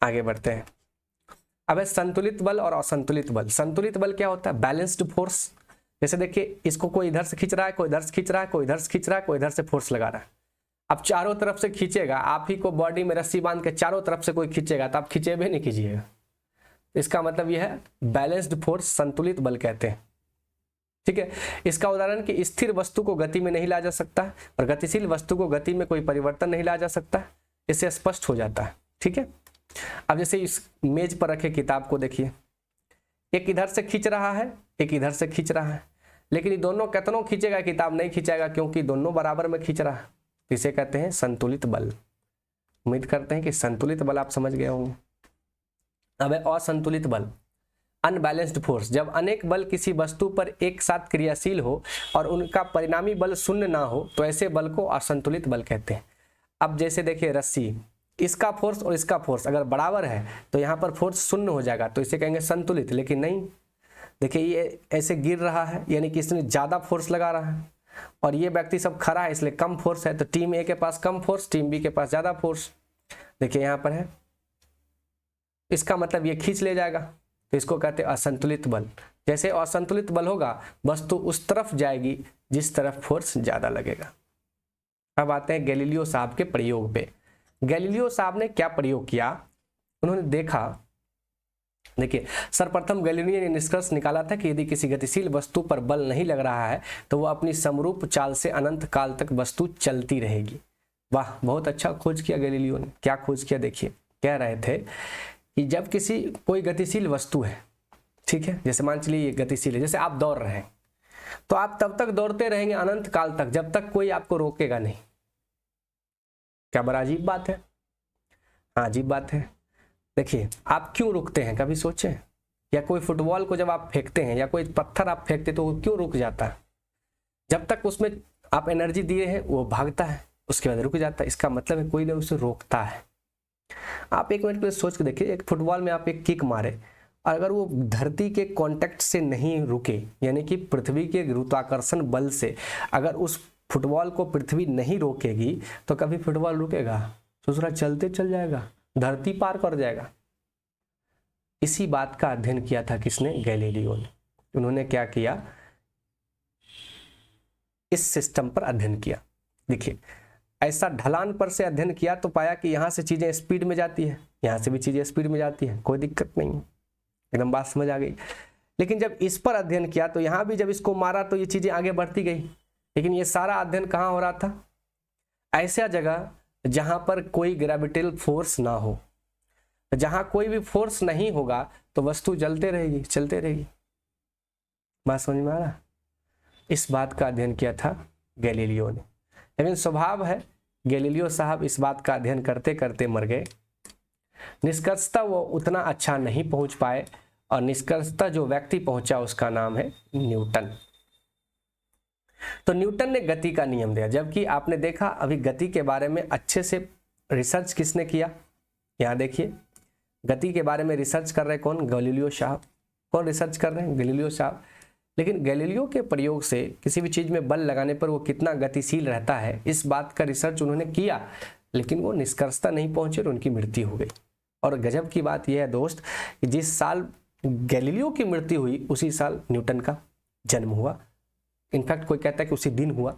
आगे बढ़ते हैं। अब है संतुलित बल और असंतुलित बल। संतुलित बल क्या होता है? Balanced force. जैसे देखिए इसको कोई इधर से खींच रहा है, कोई इधर से खींच रहा है, कोई इधर से खींच रहा है, कोई इधर से फोर्स लगा रहा है। अब चारों तरफ से खींचेगा, आप ही को बॉडी में रस्सी बांध के चारों तरफ से कोई खींचेगा तो आप खींचेबे नहीं कीजिएगा। इसका मतलब यह है बैलेंस्ड फोर्स, संतुलित बल कहते हैं। ठीक है, इसका उदाहरण कि स्थिर वस्तु को गति में नहीं ला जा सकता है और गतिशील वस्तु को गति में कोई परिवर्तन नहीं ला जा सकता है, इससे स्पष्ट हो जाता है। ठीक है, अब जैसे इस मेज पर रखे किताब को देखिए, एक इधर से खींच रहा है, एक इधर से खींच रहा है, लेकिन ये दोनों कितनों खींचेगा, किताब नहीं खींचेगा क्योंकि दोनों बराबर में खींच रहा है। इसे कहते हैं संतुलित बल। उम्मीद करते हैं कि संतुलित बल आप समझ गए होंगे। अब है असंतुलित बल, अनबैलेंस्ड फोर्स। जब अनेक बल किसी वस्तु पर एक साथ क्रियाशील हो और उनका परिणामी बल शून्य ना हो, तो ऐसे बल को असंतुलित बल कहते हैं। अब जैसे देखिए रस्सी, इसका फोर्स और इसका फोर्स अगर बराबर है तो यहाँ पर फोर्स शून्य हो जाएगा, तो इसे कहेंगे संतुलित। लेकिन नहीं, देखिए ये ऐसे गिर रहा है यानी कि इसने ज़्यादा फोर्स लगा रहा है, और ये व्यक्ति सब खड़ा है इसलिए कम फोर्स है, तो टीम ए के पास कम फोर्स, टीम बी के पास ज़्यादा फोर्स। देखिए यहाँ पर है, इसका मतलब ये खींच ले जाएगा, तो इसको कहते हैं असंतुलित बल। जैसे असंतुलित बल होगा वस्तु उस तरफ जाएगी जिस तरफ फोर्स ज़्यादा लगेगा। अब आते हैं गैलीलियो साहब के प्रयोग पे। गैलीलियो साहब ने क्या प्रयोग किया? उन्होंने देखा, देखिए सर्वप्रथम गैलीलियो ने निष्कर्ष निकाला था कि यदि किसी गतिशील वस्तु पर बल नहीं लग रहा है तो वह अपनी समरूप चाल से अनंत काल तक वस्तु चलती रहेगी। वाह, बहुत अच्छा खोज किया गैलीलियो ने। क्या खोज किया? देखिए कह रहे थे कि जब कोई गतिशील वस्तु है, ठीक है, जैसे मान चलिए ये गतिशील है, जैसे आप दौड़ रहे हैं तो आप तब तक दौड़ते रहेंगे अनंत काल तक जब तक कोई आपको रोकेगा नहीं। क्या बड़ा अजीब बात है? हाँ अजीब बात है। देखिए आप क्यों रुकते हैं, कभी सोचे? या कोई फुटबॉल को जब आप फेंकते हैं या कोई पत्थर आप फेंकते तो वो क्यों रुक जाता है? जब तक उसमें आप एनर्जी दिए हैं वो भागता है, उसके बाद रुक जाता है। इसका मतलब है कोई ना उसे रोकता है। आप एक मिनट के लिए सोच के देखिए, एक फुटबॉल में आप एक किक मारे और अगर वो धरती के कांटेक्ट से नहीं रुके, यानी कि पृथ्वी के गुरुत्वाकर्षण बल से अगर उस फुटबॉल को पृथ्वी नहीं रोकेगी तो कभी फुटबॉल रुकेगा? दूसरा चलते चल जाएगा, धरती पार कर जाएगा। इसी बात का अध्ययन किया था किसने? गैलीलियो ने। उन्होंने क्या किया? इस सिस्टम पर अध्ययन किया। देखिए, ऐसा ढलान पर से अध्ययन किया तो पाया कि यहाँ से चीजें स्पीड में जाती है, यहाँ से भी चीजें स्पीड में जाती है, कोई दिक्कत नहीं है, एकदम बात समझ आ गई। लेकिन जब इस पर अध्ययन किया तो यहाँ भी जब इसको मारा तो ये चीजें आगे बढ़ती गई। लेकिन ये सारा अध्ययन कहाँ हो रहा था? ऐसा जगह जहां पर कोई ग्रेविटेशनल फोर्स ना हो। जहां कोई भी फोर्स नहीं होगा तो वस्तु चलते रहेगी, चलते रहेगी। बात समझ में आ रहा? इस बात का अध्ययन किया था गैलीलियो ने। लेकिन स्वभाव है, गैलीलियो साहब इस बात का अध्ययन करते करते मर गए। निष्कर्षतः वो उतना अच्छा नहीं पहुंच पाए और निष्कर्षतः जो व्यक्ति पहुंचा उसका नाम है न्यूटन। तो न्यूटन ने गति का नियम दिया। जबकि आपने देखा अभी गति के बारे में अच्छे से रिसर्च किसने किया? यहाँ देखिए, गति के बारे में रिसर्च कर रहे कौन? गैलीलियो साहब। कौन रिसर्च कर रहे हैं? गैलीलियो साहब। लेकिन गैलीलियो के प्रयोग से किसी भी चीज में बल लगाने पर वो कितना गतिशील रहता है, इस बात का रिसर्च उन्होंने किया, लेकिन वो निष्कर्षता नहीं पहुंचे और उनकी मृत्यु हो गई। और गजब की बात यह है दोस्त कि जिस साल गैलीलियो की मृत्यु हुई उसी साल न्यूटन का जन्म हुआ। इनफैक्ट कोई कहता है कि उसी दिन हुआ।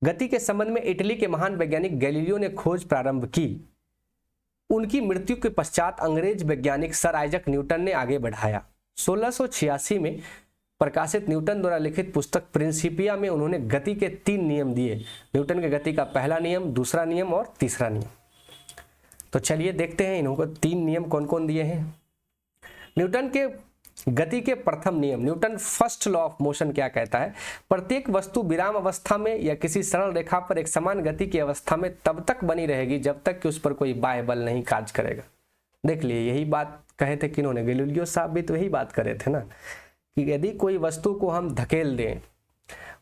गति के संबंध में इटली के महान वैज्ञानिक गैलीलियो ने खोज प्रारंभ की। उनकी मृत्यु के पश्चात अंग्रेज वैज्ञानिक सर आइजक न्यूटन ने आगे बढ़ाया। 1686 में प्रकाशित न्यूटन द्वारा लिखित पुस्तक प्रिंसिपिया में उन्होंने गति के 3 नियम दिए। न्यूटन के गति का पहला नियम, दूसरा नियम और तीसरा नियम। तो चलिए देखते हैं इनको 3 नियम कौन कौन दिए हैं। न्यूटन के गति के प्रथम नियम, Newton first law of motion क्या कहता है? प्रत्येक वस्तु विराम अवस्था में या किसी सरल रेखा पर एक समान गति की अवस्था में तब तक बनी रहेगी जब तक कि उस पर कोई बाह्य बल नहीं कार्य करेगा। देख लिए, यही बात कहे थे किन्होंने? गैलीलियो साहब भी तो यही बात करे थे ना, कि यदि कोई वस्तु को हम धकेल दें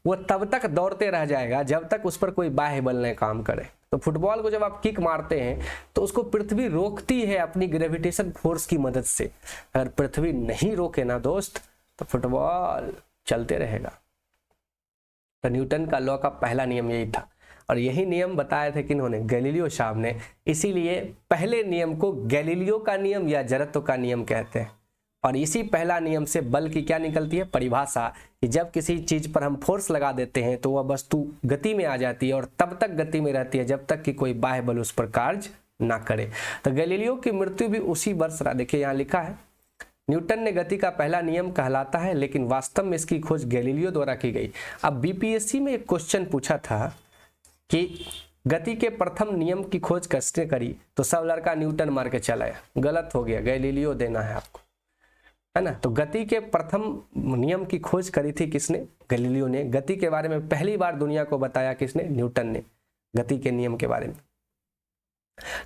वो तब तक दौड़ते रह जाएगा जब तक उस पर कोई बाह्य बल नहीं काम करे। तो फुटबॉल को जब आप किक मारते हैं तो उसको पृथ्वी रोकती है अपनी ग्रेविटेशन फोर्स की मदद से। अगर पृथ्वी नहीं रोके ना दोस्त तो फुटबॉल चलते रहेगा। तो न्यूटन का लॉ का पहला नियम यही था और यही नियम बताए थे किन्होंने? गैलीलियो साहब ने। इसीलिए पहले नियम को गैलीलियो का नियम या जड़त्व का नियम कहते हैं। और इसी पहला नियम से बल की क्या निकलती है? परिभाषा, कि जब किसी चीज पर हम फोर्स लगा देते हैं तो वह वस्तु गति में आ जाती है और तब तक गति में रहती है जब तक कि कोई बाह्य बल उस पर कार्य ना करे। तो गैलीलियो की मृत्यु भी उसी वर्ष रहा। देखिए यहाँ लिखा है, न्यूटन ने गति का पहला नियम कहलाता है, लेकिन वास्तव में इसकी खोज गैलीलियो द्वारा की गई। अब बीपीएससी में एक क्वेश्चन पूछा था कि गति के प्रथम नियम की खोज किसने करी? तो सब लड़का न्यूटन मार के चला है। गलत हो गया, गैलीलियो देना है आपको, है ना। तो गति के प्रथम नियम की खोज करी थी किसने? गैलीलियो ने। गति के बारे में पहली बार दुनिया को बताया किसने? न्यूटन ने, गति के नियम के बारे में।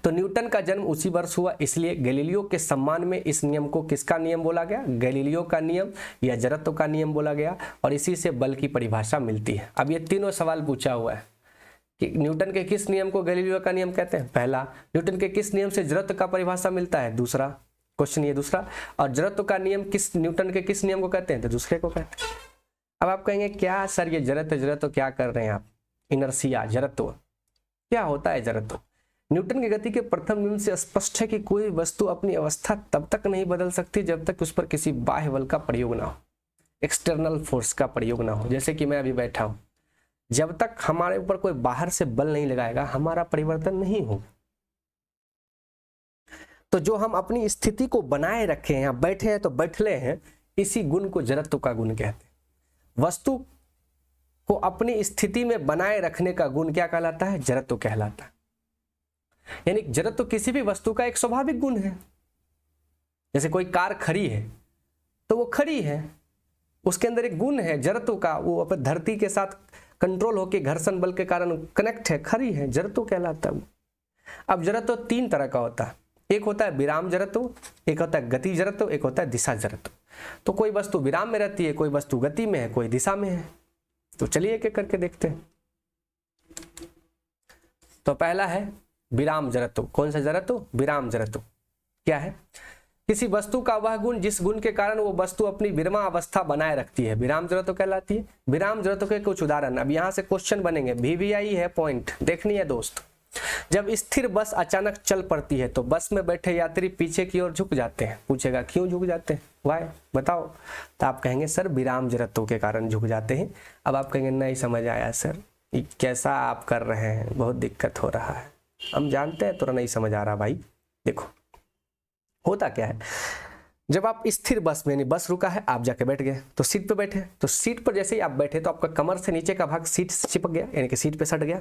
तो न्यूटन का जन्म उसी वर्ष हुआ, इसलिए गैलीलियो के सम्मान में इस नियम को किसका नियम बोला गया? गैलीलियो का नियम या जड़त्व का नियम बोला गया। और इसी से बल की परिभाषा मिलती है। अब ये तीनों सवाल पूछा हुआ है कि न्यूटन के किस नियम को गैलीलियो का नियम कहते हैं? पहला। न्यूटन के किस नियम से जड़त्व का परिभाषा मिलता है? दूसरा क्वेश्चन, ये दूसरा। और जड़त्व का नियम किस, न्यूटन के किस नियम को कहते हैं? तो दूसरे को कहते हैं। अब आप कहेंगे क्या सर ये जड़त्व क्या कर रहे हैं आप? इनर्शिया, जड़त्व क्या होता है? जड़त्व न्यूटन की गति के प्रथम नियम से स्पष्ट है कि कोई वस्तु अपनी अवस्था तब तक नहीं बदल सकती जब तक उस पर किसी बाह्य बल का प्रयोग ना हो, एक्सटर्नल फोर्स का प्रयोग ना हो। जैसे कि मैं अभी बैठा हूं, जब तक हमारे ऊपर कोई बाहर से बल नहीं लगाएगा हमारा परिवर्तन नहीं होगा। तो जो हम अपनी स्थिति को बनाए रखे हैं, बैठे हैं तो बैठले हैं, इसी गुण को जड़त्व का गुण कहते हैं। वस्तु को अपनी स्थिति में बनाए रखने का गुण क्या कहलाता है? जड़त्व कहलाता है। यानी जड़त्व किसी भी वस्तु का एक स्वाभाविक गुण है। जैसे कोई कार खड़ी है तो वो खड़ी है, उसके अंदर एक गुण है जड़त्व का, वो अपने धरती के साथ कंट्रोल होकर घर्षण बल के कारण कनेक्ट है, खड़ी है, जड़त्व कहलाता है। अब जड़त्व 3 तरह का होता है। एक होता है विराम जड़त्व, एक होता है गति जड़त्व, एक होता है दिशा जड़त्व। तो कोई वस्तु विराम में रहती है, कोई वस्तु गति में है, कोई दिशा में है। तो चलिए एक एक करके देखते हैं। तो पहला है विराम जड़त्व। कौन सा जड़त्व? विराम जड़त्व। क्या है कि किसी वस्तु का वह गुण जिस गुण के कारण वो वस्तु अपनी विराम अवस्था बनाए रखती है, विराम जरूरतों कहलाती है। विराम जरूरतों के कुछ उदाहरण, अब यहाँ से क्वेश्चन बनेंगे, VVI है, पॉइंट देखनी है दोस्त। जब स्थिर बस अचानक चल पड़ती है तो बस में बैठे यात्री पीछे की ओर झुक जाते हैं। पूछेगा क्यों झुक जाते हैं, वाई बताओ, तो आप कहेंगे सर विराम जरूरतों के कारण झुक जाते हैं। अब आप कहेंगे नहीं समझ आया सर, ये कैसा आप कर रहे हैं, बहुत दिक्कत हो रहा है। हम जानते हैं थोड़ा नहीं समझ आ रहा भाई। देखो होता क्या है, जब आप स्थिर बस में, यानी बस रुका है, आप जाके बैठ गए तो सीट पे बैठे, तो सीट पर जैसे ही आप बैठे तो आपका कमर से नीचे का भाग सीट से चिपक गया, यानी कि सीट पे सट गया,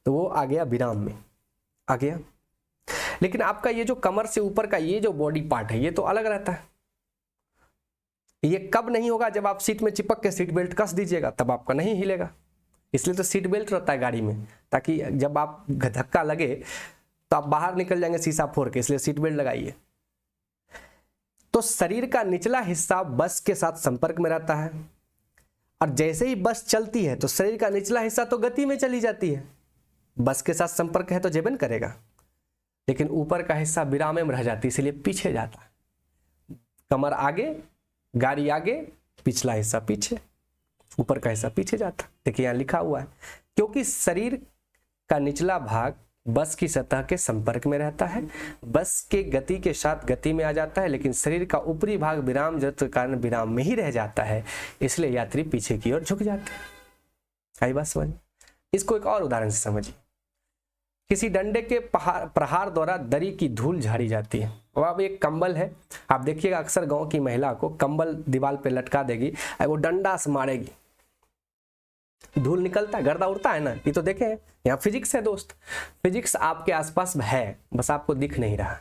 तो वो आ गया विराम में आ गया। लेकिन आपका ये जो कमर से ऊपर का ये जो बॉडी पार्ट है ये तो अलग रहता है। ये कब नहीं होगा, जब आप सीट में चिपक के सीट बेल्ट कस दीजिएगा तब आपका नहीं हिलेगा। इसलिए तो सीट बेल्ट रहता है गाड़ी में, ताकि जब आप धक्का लगे तो आप बाहर निकल जाएंगे शीशा फोड़ के, इसलिए सीट बेल्ट लगाइए। तो शरीर का निचला हिस्सा बस के साथ संपर्क में रहता है, और जैसे ही बस चलती है तो शरीर का निचला हिस्सा तो गति में चली जाती है, बस के साथ संपर्क है तो जेबन करेगा, लेकिन ऊपर का हिस्सा विराम में रह जाती है, इसलिए पीछे जाता है। कमर आगे, गाड़ी आगे, पिछला हिस्सा पीछे, ऊपर का हिस्सा पीछे जाता। देखिए यहाँ लिखा हुआ है, क्योंकि शरीर का निचला भाग बस की सतह के संपर्क में रहता है, बस के गति के साथ गति में आ जाता है, लेकिन शरीर का ऊपरी भाग विराम जरूरत के कारण विराम में ही रह जाता है, इसलिए यात्री पीछे की ओर झुक जाते हैं। आई बात समझ। इसको एक और उदाहरण से समझिए। किसी डंडे के प्रहार द्वारा दरी की धूल झाड़ी जाती है। और अब एक कंबल है, आप देखिएगा अक्सर गांव की महिला को कंबल दीवार पे लटका देगी, वो डंडा से मारेगी, धूल निकलता है, गर्दा उड़ता है ना, ये तो देखे हैं। यहाँ फिजिक्स है दोस्त, फिजिक्स आपके आसपास है, बस आपको दिख नहीं रहा।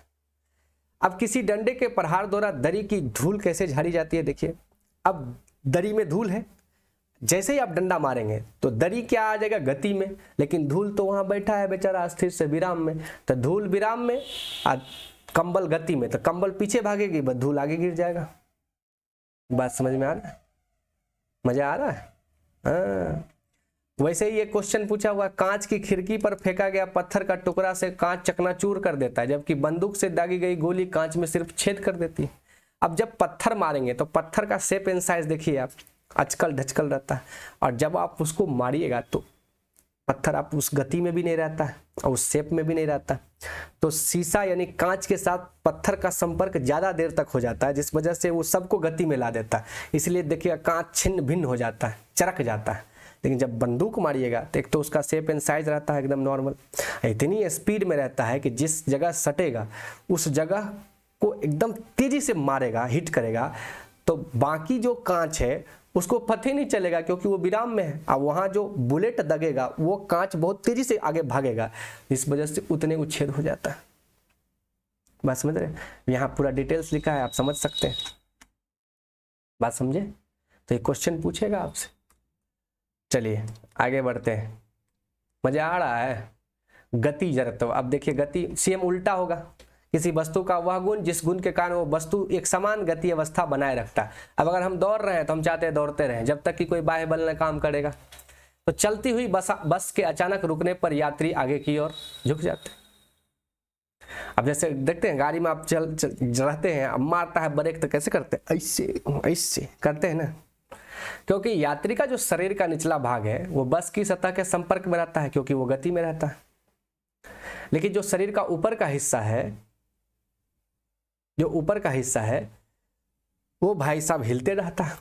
अब किसी डंडे के प्रहार द्वारा दरी की धूल कैसे झाड़ी जाती है, देखिए। अब दरी में धूल है, जैसे ही आप डंडा मारेंगे तो दरी क्या आ जाएगा, गति में, लेकिन धूल तो वहां बैठा है बेचारा स्थिर से विराम में, तो धूल विराम में और कंबल गति में, तो कंबल पीछे भागेगी, बस धूल आगे गिर जाएगा। बात समझ में आ रहा है, मजा आ रहा है। हाँ, वैसे ही एक क्वेश्चन पूछा हुआ, कांच की खिड़की पर फेंका गया पत्थर का टुकड़ा से कांच चकनाचूर कर देता है, जबकि बंदूक से दागी गई गोली कांच में सिर्फ छेद कर देती है। अब जब पत्थर मारेंगे तो पत्थर का शेप एंड साइज देखिए आप, अचकल ढचकल रहता है, और जब आप उसको मारिएगा तो पत्थर आप उस गति में भी नहीं रहता है और उस शेप में भी नहीं रहता। तो शीशा यानी कांच के साथ पत्थर का संपर्क ज्यादा देर तक हो जाता है, जिस वजह से वो सबको गति में ला देता है, इसलिए देखिएगा कांच छिन्न भिन्न हो जाता है, चरक जाता है। लेकिन जब बंदूक मारिएगा तो एक तो उसका शेप एंड साइज रहता है एकदम नॉर्मल, इतनी स्पीड में रहता है कि जिस जगह सटेगा उस जगह को एकदम तेजी से मारेगा, हिट करेगा, तो बाकी जो कांच है उसको पता ही नहीं चलेगा, क्योंकि वो विराम में है। अब वहां जो बुलेट दगेगा वो कांच बहुत तेजी से आगे भागेगा, इस वजह से उतने उच्छेद हो जाता है। बात समझ रहे हैं, यहाँ पूरा डिटेल्स लिखा है, आप समझ सकते हैं। बात समझे, तो ये क्वेश्चन पूछेगा आपसे। चलिए आगे बढ़ते हैं, मजा आ रहा है। गति जरूरत, अब देखिए गति सेम उल्टा होगा, किसी वस्तु का वह गुण जिस गुण के कारण वो वस्तु एक समान गति अवस्था बनाए रखता है। अब अगर हम दौड़ रहे हैं तो हम चाहते हैं दौड़ते रहें जब तक कि कोई बाह्य बल न काम करेगा। तो चलती हुई बस के अचानक रुकने पर यात्री आगे की ओर झुक जाते हैं। अब जैसे देखते हैं गाड़ी में आप चल रहते हैं, अब मारता है ब्रेक तो कैसे करते हैं, ऐसे ऐसे करते हैं ना, क्योंकि यात्री का जो शरीर का निचला भाग है वो बस की सतह के संपर्क में रहता है, क्योंकि वो गति में रहता है। लेकिन जो शरीर का ऊपर का हिस्सा है, जो ऊपर का हिस्सा है वो भाई साहब हिलते रहता है,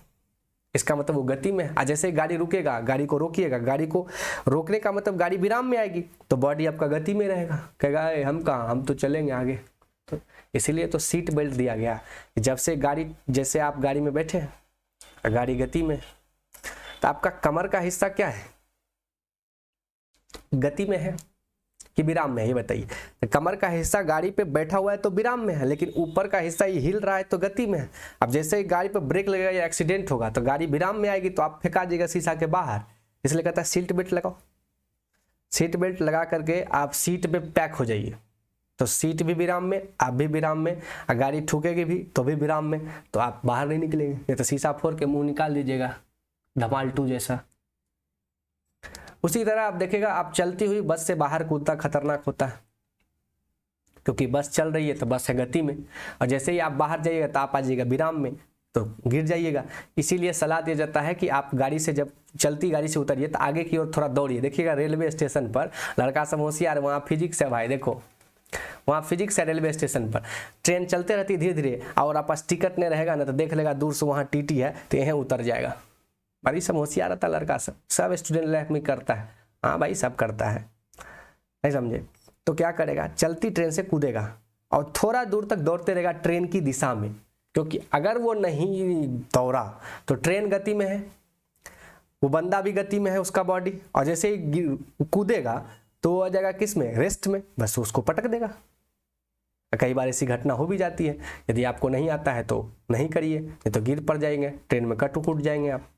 इसका मतलब वो गति में। आज जैसे गाड़ी रुकेगा, गाड़ी को रोकिएगा, गाड़ी को रोकने का मतलब गाड़ी विराम में आएगी, तो बॉडी आपका गति में रहेगा, कहेगा हम कहाँ, हम तो चलेंगे आगे। तो इसीलिए तो सीट बेल्ट दिया गया, जब से गाड़ी, जैसे आप गाड़ी में बैठे, गाड़ी गति में, तो आपका कमर का हिस्सा क्या है, गति में है कि विराम में है, ये बताइए। तो कमर का हिस्सा गाड़ी पे बैठा हुआ है तो विराम में है, लेकिन ऊपर का हिस्सा ये हिल रहा है तो गति में है। अब जैसे ही गाड़ी पे ब्रेक लगेगा या एक्सीडेंट होगा तो गाड़ी विराम में आएगी, तो आप फेंका दीजिएगा शीशा के बाहर, इसलिए कहता है सीट बेल्ट लगाओ। सीट बेल्ट लगा करके आप सीट पे पैक हो जाइए, तो सीट भी विराम में, आप भी विराम में, और गाड़ी ठुकेगी भी तो भी विराम में, तो आप बाहर नहीं निकलेंगे, नहीं तो शीशा फोड़ के मुंह निकाल दीजिएगा धमाल 2 जैसा। उसी तरह आप देखेगा, आप चलती हुई बस से बाहर कूदना खतरनाक होता है, क्योंकि बस चल रही है तो बस है गति में, और जैसे ही आप बाहर जाइएगा तो आप आ जाइएगा विराम में, तो गिर जाइएगा। इसीलिए सलाह दिया जाता है कि आप गाड़ी से जब चलती गाड़ी से उतरिए तो आगे की ओर थोड़ा दौड़िए। देखिएगा रेलवे स्टेशन पर लड़का सब होशियार, वहाँ फिजिक्स है भाई, देखो वहाँ फिजिक्स है रेलवे स्टेशन पर, ट्रेन चलते रहती धीरे धीरे, और आप पास टिकट नहीं रहेगा ना तो देख लेगा दूर से वहाँ टीटी है तो यहीं उतर जाएगा। भाई सब होशियार रहता है लड़का सब स्टूडेंट लाइफ में करता है। हाँ भाई सब करता है, नहीं समझे? तो क्या करेगा, चलती ट्रेन से कूदेगा और थोड़ा दूर तक दौड़ते रहेगा ट्रेन की दिशा में, क्योंकि अगर वो नहीं दौड़ा तो ट्रेन गति में है, वो बंदा भी गति में है उसका बॉडी, और जैसे ही कूदेगा तो वो आ जाएगा किस में, रेस्ट में, बस उसको पटक देगा। कई बार ऐसी घटना हो भी जाती है। यदि आपको नहीं आता है तो नहीं करिए, नहीं तो गिर पड़ जाएंगे, ट्रेन में कट कूट जाएंगे आप।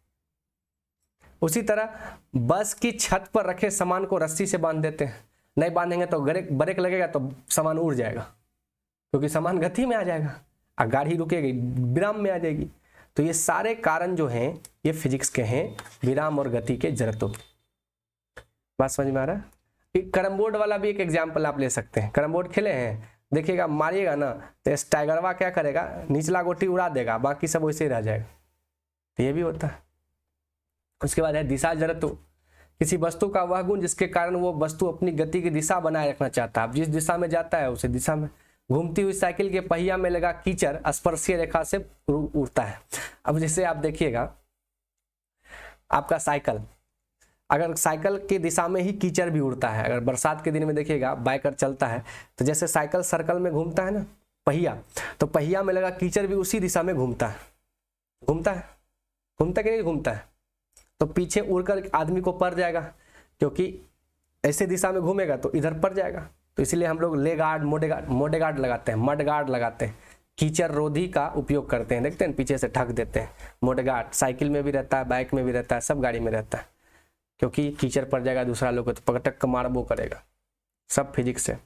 उसी तरह बस की छत पर रखे सामान को रस्सी से बांध देते हैं, नहीं बांधेंगे तो ब्रेक लगेगा तो सामान उड़ जाएगा, क्योंकि सामान गति में आ जाएगा और गाड़ी रुकेगी, विराम में आ जाएगी। तो ये सारे कारण जो हैं ये फिजिक्स के हैं, विराम और गति के जड़त्व के। बात समझ में आ रहा है? कैरम बोर्ड वाला भी एक एग्जाम्पल आप ले सकते हैं। कैरम बोर्ड खेले हैं, देखिएगा मारिएगा ना तो इस टाइगरवा क्या करेगा, निचला गोटी उड़ा देगा, बाकी सब वैसे ही रह जाएगा। तो ये भी होता है। उसके बाद है दिशा जड़त्व, किसी वस्तु का वह गुण जिसके कारण वो वस्तु अपनी गति की दिशा बनाए रखना चाहता है। अब जिस दिशा में जाता है उसी दिशा में। घूमती हुई साइकिल के पहिया में लगा कीचड़ स्पर्शीय रेखा से उड़ता है। अब जैसे आप देखिएगा आपका साइकिल, अगर साइकिल की दिशा में ही कीचड़ भी उड़ता है। अगर बरसात के दिन में देखिएगा बाइकर चलता है तो जैसे साइकिल सर्कल में घूमता है ना पहिया, तो पहिया में लगा कीचड़ भी उसी दिशा में घूमता है कि नहीं घूमता है? तो पीछे उड़कर आदमी को पड़ जाएगा, क्योंकि ऐसे दिशा में घूमेगा तो इधर पड़ जाएगा। तो इसीलिए हम लोग ले गार्ड, मोडे गार्ड लगाते हैं, मड गार्ड लगाते हैं, कीचड़ रोधी का उपयोग करते हैं। देखते हैं पीछे से ढक देते हैं। मोड गार्ड साइकिल में भी रहता है, बाइक में भी रहता है, सब गाड़ी में रहता है, क्योंकि कीचड़ पड़ जाएगा दूसरा लोग को तो पकटक का मार वो करेगा। सब फिजिक्स है।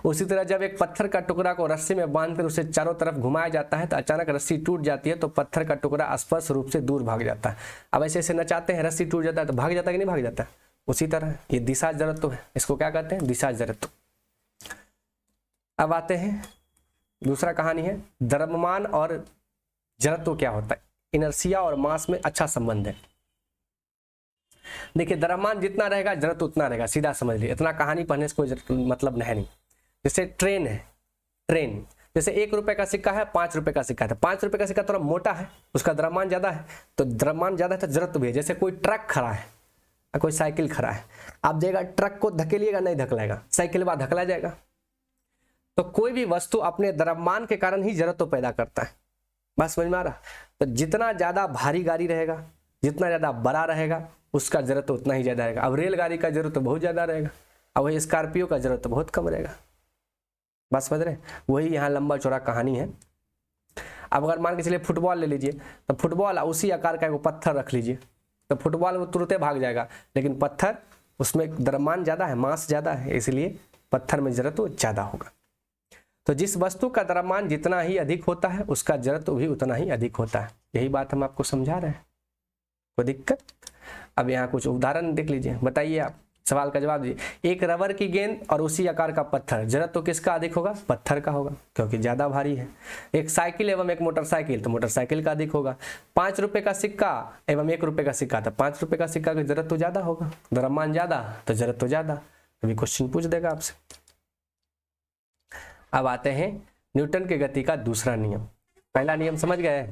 उसी तरह जब एक पत्थर का टुकड़ा को रस्सी में बांधकर उसे चारों तरफ घुमाया जाता है तो अचानक रस्सी टूट जाती है, तो पत्थर का टुकड़ा स्पष्ट रूप से दूर भाग जाता है। अब ऐसे ऐसे नचाते हैं, रस्सी टूट जाता है तो भाग जाता है कि नहीं भाग जाता है? उसी तरह ये दिशा जड़त्व है। इसको क्या कहते हैं? दिशा जड़त्व। अब आते हैं दूसरा कहानी है द्रव्यमान और जड़त्व क्या होता है। इनर्शिया और मास में अच्छा संबंध है। देखिए द्रव्यमान जितना रहेगा जड़त्व उतना रहेगा, सीधा समझ लीजिए, इतना कहानी पढ़ने से कोई मतलब नहीं। जैसे ट्रेन है, ट्रेन जैसे 1 रुपए का सिक्का है, 5 रुपए का सिक्का है। 5 रुपए का सिक्का थोड़ा मोटा है, उसका द्रव्यमान ज्यादा है, तो द्रव्यमान ज्यादा है तो जड़त्व भी है। जैसे कोई ट्रक खड़ा है, कोई साइकिल खड़ा है, आप देगा ट्रक को धकेलिएगा नहीं धकलाएगा, साइकिल बाद धकला जाएगा। तो कोई भी वस्तु अपने द्रव्यमान के कारण ही जड़त्व पैदा करता है। बस समझ में आ रहा? तो जितना ज्यादा भारी गाड़ी रहेगा, जितना ज्यादा बड़ा रहेगा, उसका जड़त्व उतना ही ज्यादा रहेगा। अब रेलगाड़ी का जड़त्व बहुत ज्यादा रहेगा, अब वही स्कॉर्पियो का जड़त्व बहुत कम रहेगा। बस समझ रहे? वही यहाँ लंबा चौड़ा कहानी है। अब अगर मान के चलिए फुटबॉल ले लीजिए, तो फुटबॉल उसी आकार का एक पत्थर रख लीजिए, तो फुटबॉल वो तुरंत भाग जाएगा, लेकिन पत्थर उसमें द्रव्यमान ज्यादा है, मास ज्यादा है, इसलिए पत्थर में जड़त्व ज्यादा होगा। तो जिस वस्तु का द्रव्यमान जितना ही अधिक होता है उसका जड़त्व भी उतना ही अधिक होता है। यही बात हम आपको समझा रहे हैं, कोई दिक्कत? अब यहाँ कुछ उदाहरण देख लीजिए, बताइए आप, सवाल का जवाब दीजिए। एक रबर की गेंद और उसी आकार का पत्थर, जड़त्व किसका अधिक होगा? पत्थर का होगा, क्योंकि ज्यादा भारी है। एक साइकिल एवं एक मोटरसाइकिल, तो मोटरसाइकिल का अधिक होगा। 5 रुपए का सिक्का एवं 1 रुपए का सिक्का, तो 5 रुपए का सिक्का का जड़त्व ज्यादा होगा, द्रव्यमान ज्यादा तो जड़त्व ज्यादा। अभी क्वेश्चन पूछ देगा आपसे। अब आते हैं न्यूटन के गति का दूसरा नियम। पहला नियम समझ गए?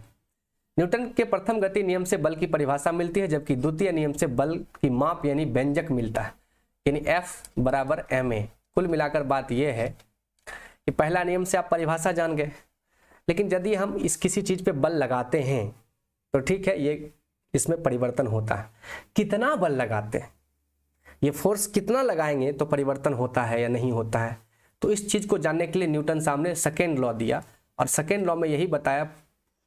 न्यूटन के प्रथम गति नियम से बल की परिभाषा मिलती है, जबकि द्वितीय नियम से बल की माप यानी व्यंजक मिलता है, यानी F बराबर ma। कुल मिलाकर बात यह है कि पहला नियम से आप परिभाषा जान गए, लेकिन यदि हम इस किसी चीज पे बल लगाते हैं तो ठीक है, ये इसमें परिवर्तन होता है। कितना बल लगाते हैं, ये फोर्स कितना लगाएंगे तो परिवर्तन होता है या नहीं होता है, तो इस चीज को जानने के लिए न्यूटन साहब ने सेकेंड लॉ दिया, और सेकेंड लॉ में यही बताया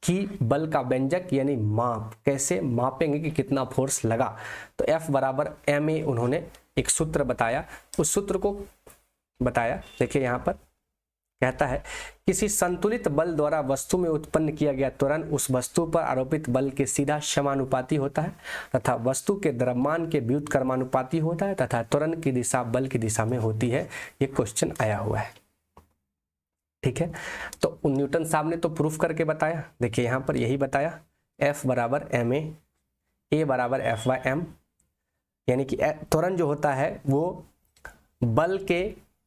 कि बल का व्यंजक यानी माप, कैसे मापेंगे कि कितना फोर्स लगा। तो F बराबर ma उन्होंने एक सूत्र बताया, उस सूत्र को बताया। देखिए यहाँ पर कहता है किसी संतुलित बल द्वारा वस्तु में उत्पन्न किया गया त्वरण उस वस्तु पर आरोपित बल के सीधा समानुपाती होता है तथा वस्तु के द्रव्यमान के व्युत्क्रमानुपाती होता है तथा त्वरण की दिशा बल की दिशा में होती है। ये क्वेश्चन आया हुआ है, ठीक है। तो न्यूटन साहब ने तो प्रूफ करके बताया, देखिए यहाँ पर यही बताया, F बराबर ma, A बराबर F/m, यानी कि त्वरण जो होता है वो बल के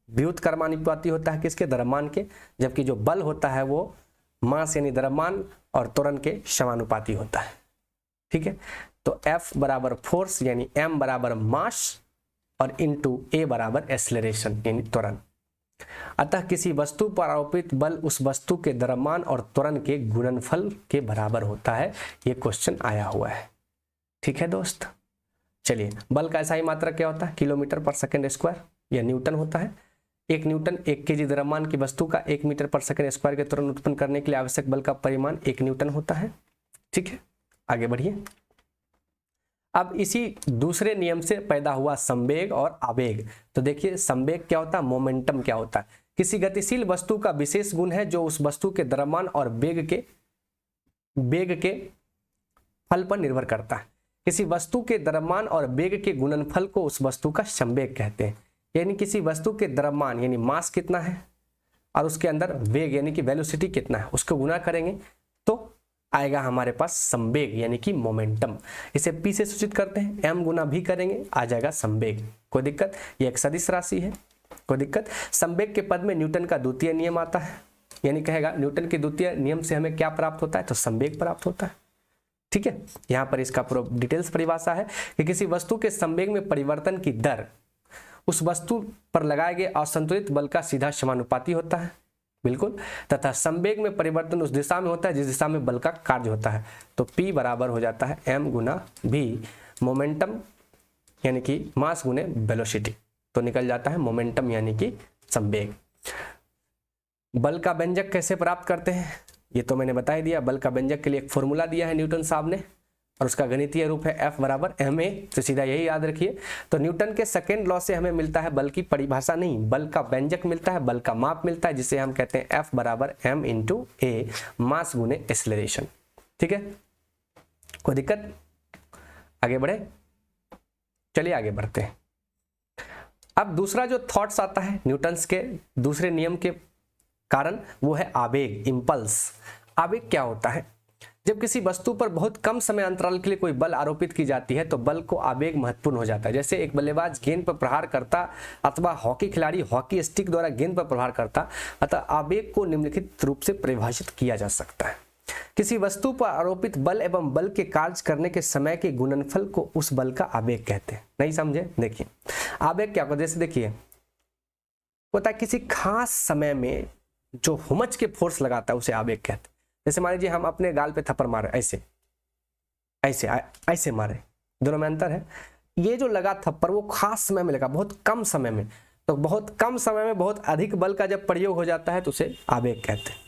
व्युत्क्रमानुपाती होता है, किसके, द्रव्यमान के, जबकि जो बल होता है वो मास यानी द्रव्यमान और त्वरण के समानुपाती होता है, ठीक है। तो F बराबर फोर्स यानी m बराबर मास और इंटू A बराबर एक्सेलरेशन यानी त्वरण। अतः किसी वस्तु पर आरोपित बल उस वस्तु के द्रव्यमान और त्वरण के गुणनफल के बराबर होता है। ये क्वेश्चन आया हुआ है, ठीक है दोस्त। चलिए, बल का ऐसा ही मात्रक क्या होता है, किलोमीटर पर सेकंड स्क्वायर या न्यूटन होता है। 1 न्यूटन 1 केजी द्रव्यमान की वस्तु का 1 मीटर पर सेकंड स्क्वायर के त्वरण उत्पन्न करने के लिए आवश्यक बल का परिमाण 1 न्यूटन होता है, ठीक है। आगे बढ़िए। अब इसी दूसरे नियम से पैदा हुआ संवेग और आवेग। तो देखिए, संवेग क्या होता है, मोमेंटम क्या होता है, किसी गतिशील वस्तु का विशेष गुण है जो उस वस्तु के द्रव्यमान और वेग के फल पर निर्भर करता है। किसी वस्तु के द्रव्यमान और वेग के गुणनफल को उस वस्तु का संवेग कहते हैं। यानी किसी वस्तु के द्रव्यमान यानी मास कितना है और उसके अंदर वेग यानी कि वेलोसिटी कितना है, उसको गुना करेंगे तो आएगा हमारे पास संवेग यानी कि मोमेंटम। इसे P से सूचित करते हैं, m गुना भी करेंगे आ जाएगा संवेग। कोई दिक्कत, ये एक सदिश राशि है, कोई दिक्कत। संवेग के पद में न्यूटन का द्वितीय नियम आता है, यानी कहेगा न्यूटन के द्वितीय नियम से हमें क्या प्राप्त होता है, तो संवेग प्राप्त होता है, ठीक है। यहाँ पर इसका पूरा डिटेल्स परिभाषा है कि किसी वस्तु के संवेग में परिवर्तन की दर उस वस्तु पर लगाए गए असंतुलित बल का सीधा समानुपाती होता है, बिल्कुल, तथा संवेग में परिवर्तन उस दिशा में होता है जिस दिशा में बल का कार्य होता है। तो P बराबर हो जाता है m गुना v, मोमेंटम यानी कि मास गुने वेलोसिटी, तो निकल जाता है मोमेंटम यानी कि संवेग। बल का व्यंजक कैसे प्राप्त करते हैं, ये तो मैंने बता ही दिया। बल का व्यंजक के लिए एक फॉर्मूला दिया है न्यूटन साहब ने और उसका गणितीय रूप है F बराबर ma, तो सीधा यही याद रखिए। तो न्यूटन के सेकेंड लॉ से हमें मिलता है बल की परिभाषा नहीं, बल का व्यंजक मिलता है, बल का माप मिलता है, जिसे हम कहते हैं F बराबर m इंटू a, मास गुने एक्सेलरेशन, ठीक है। कोई दिक्कत, आगे बढ़े, चलिए आगे बढ़ते हैं। अब दूसरा जो थॉट्स आता है न्यूटन्स के दूसरे नियम के कारण, वो है आवेग, इंपल्स। आवेग क्या होता है, जब किसी वस्तु पर बहुत कम समय अंतराल के लिए कोई बल आरोपित की जाती है तो बल को आवेग महत्वपूर्ण हो जाता है। जैसे एक बल्लेबाज गेंद पर प्रहार करता अथवा हॉकी खिलाड़ी हॉकी स्टिक द्वारा गेंद पर प्रहार करता, अतः आवेग को निम्नलिखित रूप से परिभाषित किया जा सकता है। किसी वस्तु पर आरोपित बल एवं बल के कार्य करने के समय के गुणनफल को उस बल का आवेग कहते हैं। नहीं समझे, देखिए आवेग क्या होता है, जैसे देखिए होता है किसी खास समय में जो हुमच के फोर्स लगाता है उसे आवेग कहते हैं। जैसे मान लीजिए हम अपने गाल पे थप्पड़ मारे, ऐसे ऐसे ऐसे मारे, दोनों में अंतर है। ये जो लगा थप्पड़ वो खास समय में लगा, बहुत कम समय में, तो बहुत कम समय में बहुत अधिक बल का जब प्रयोग हो जाता है तो उसे आवेग कहते हैं।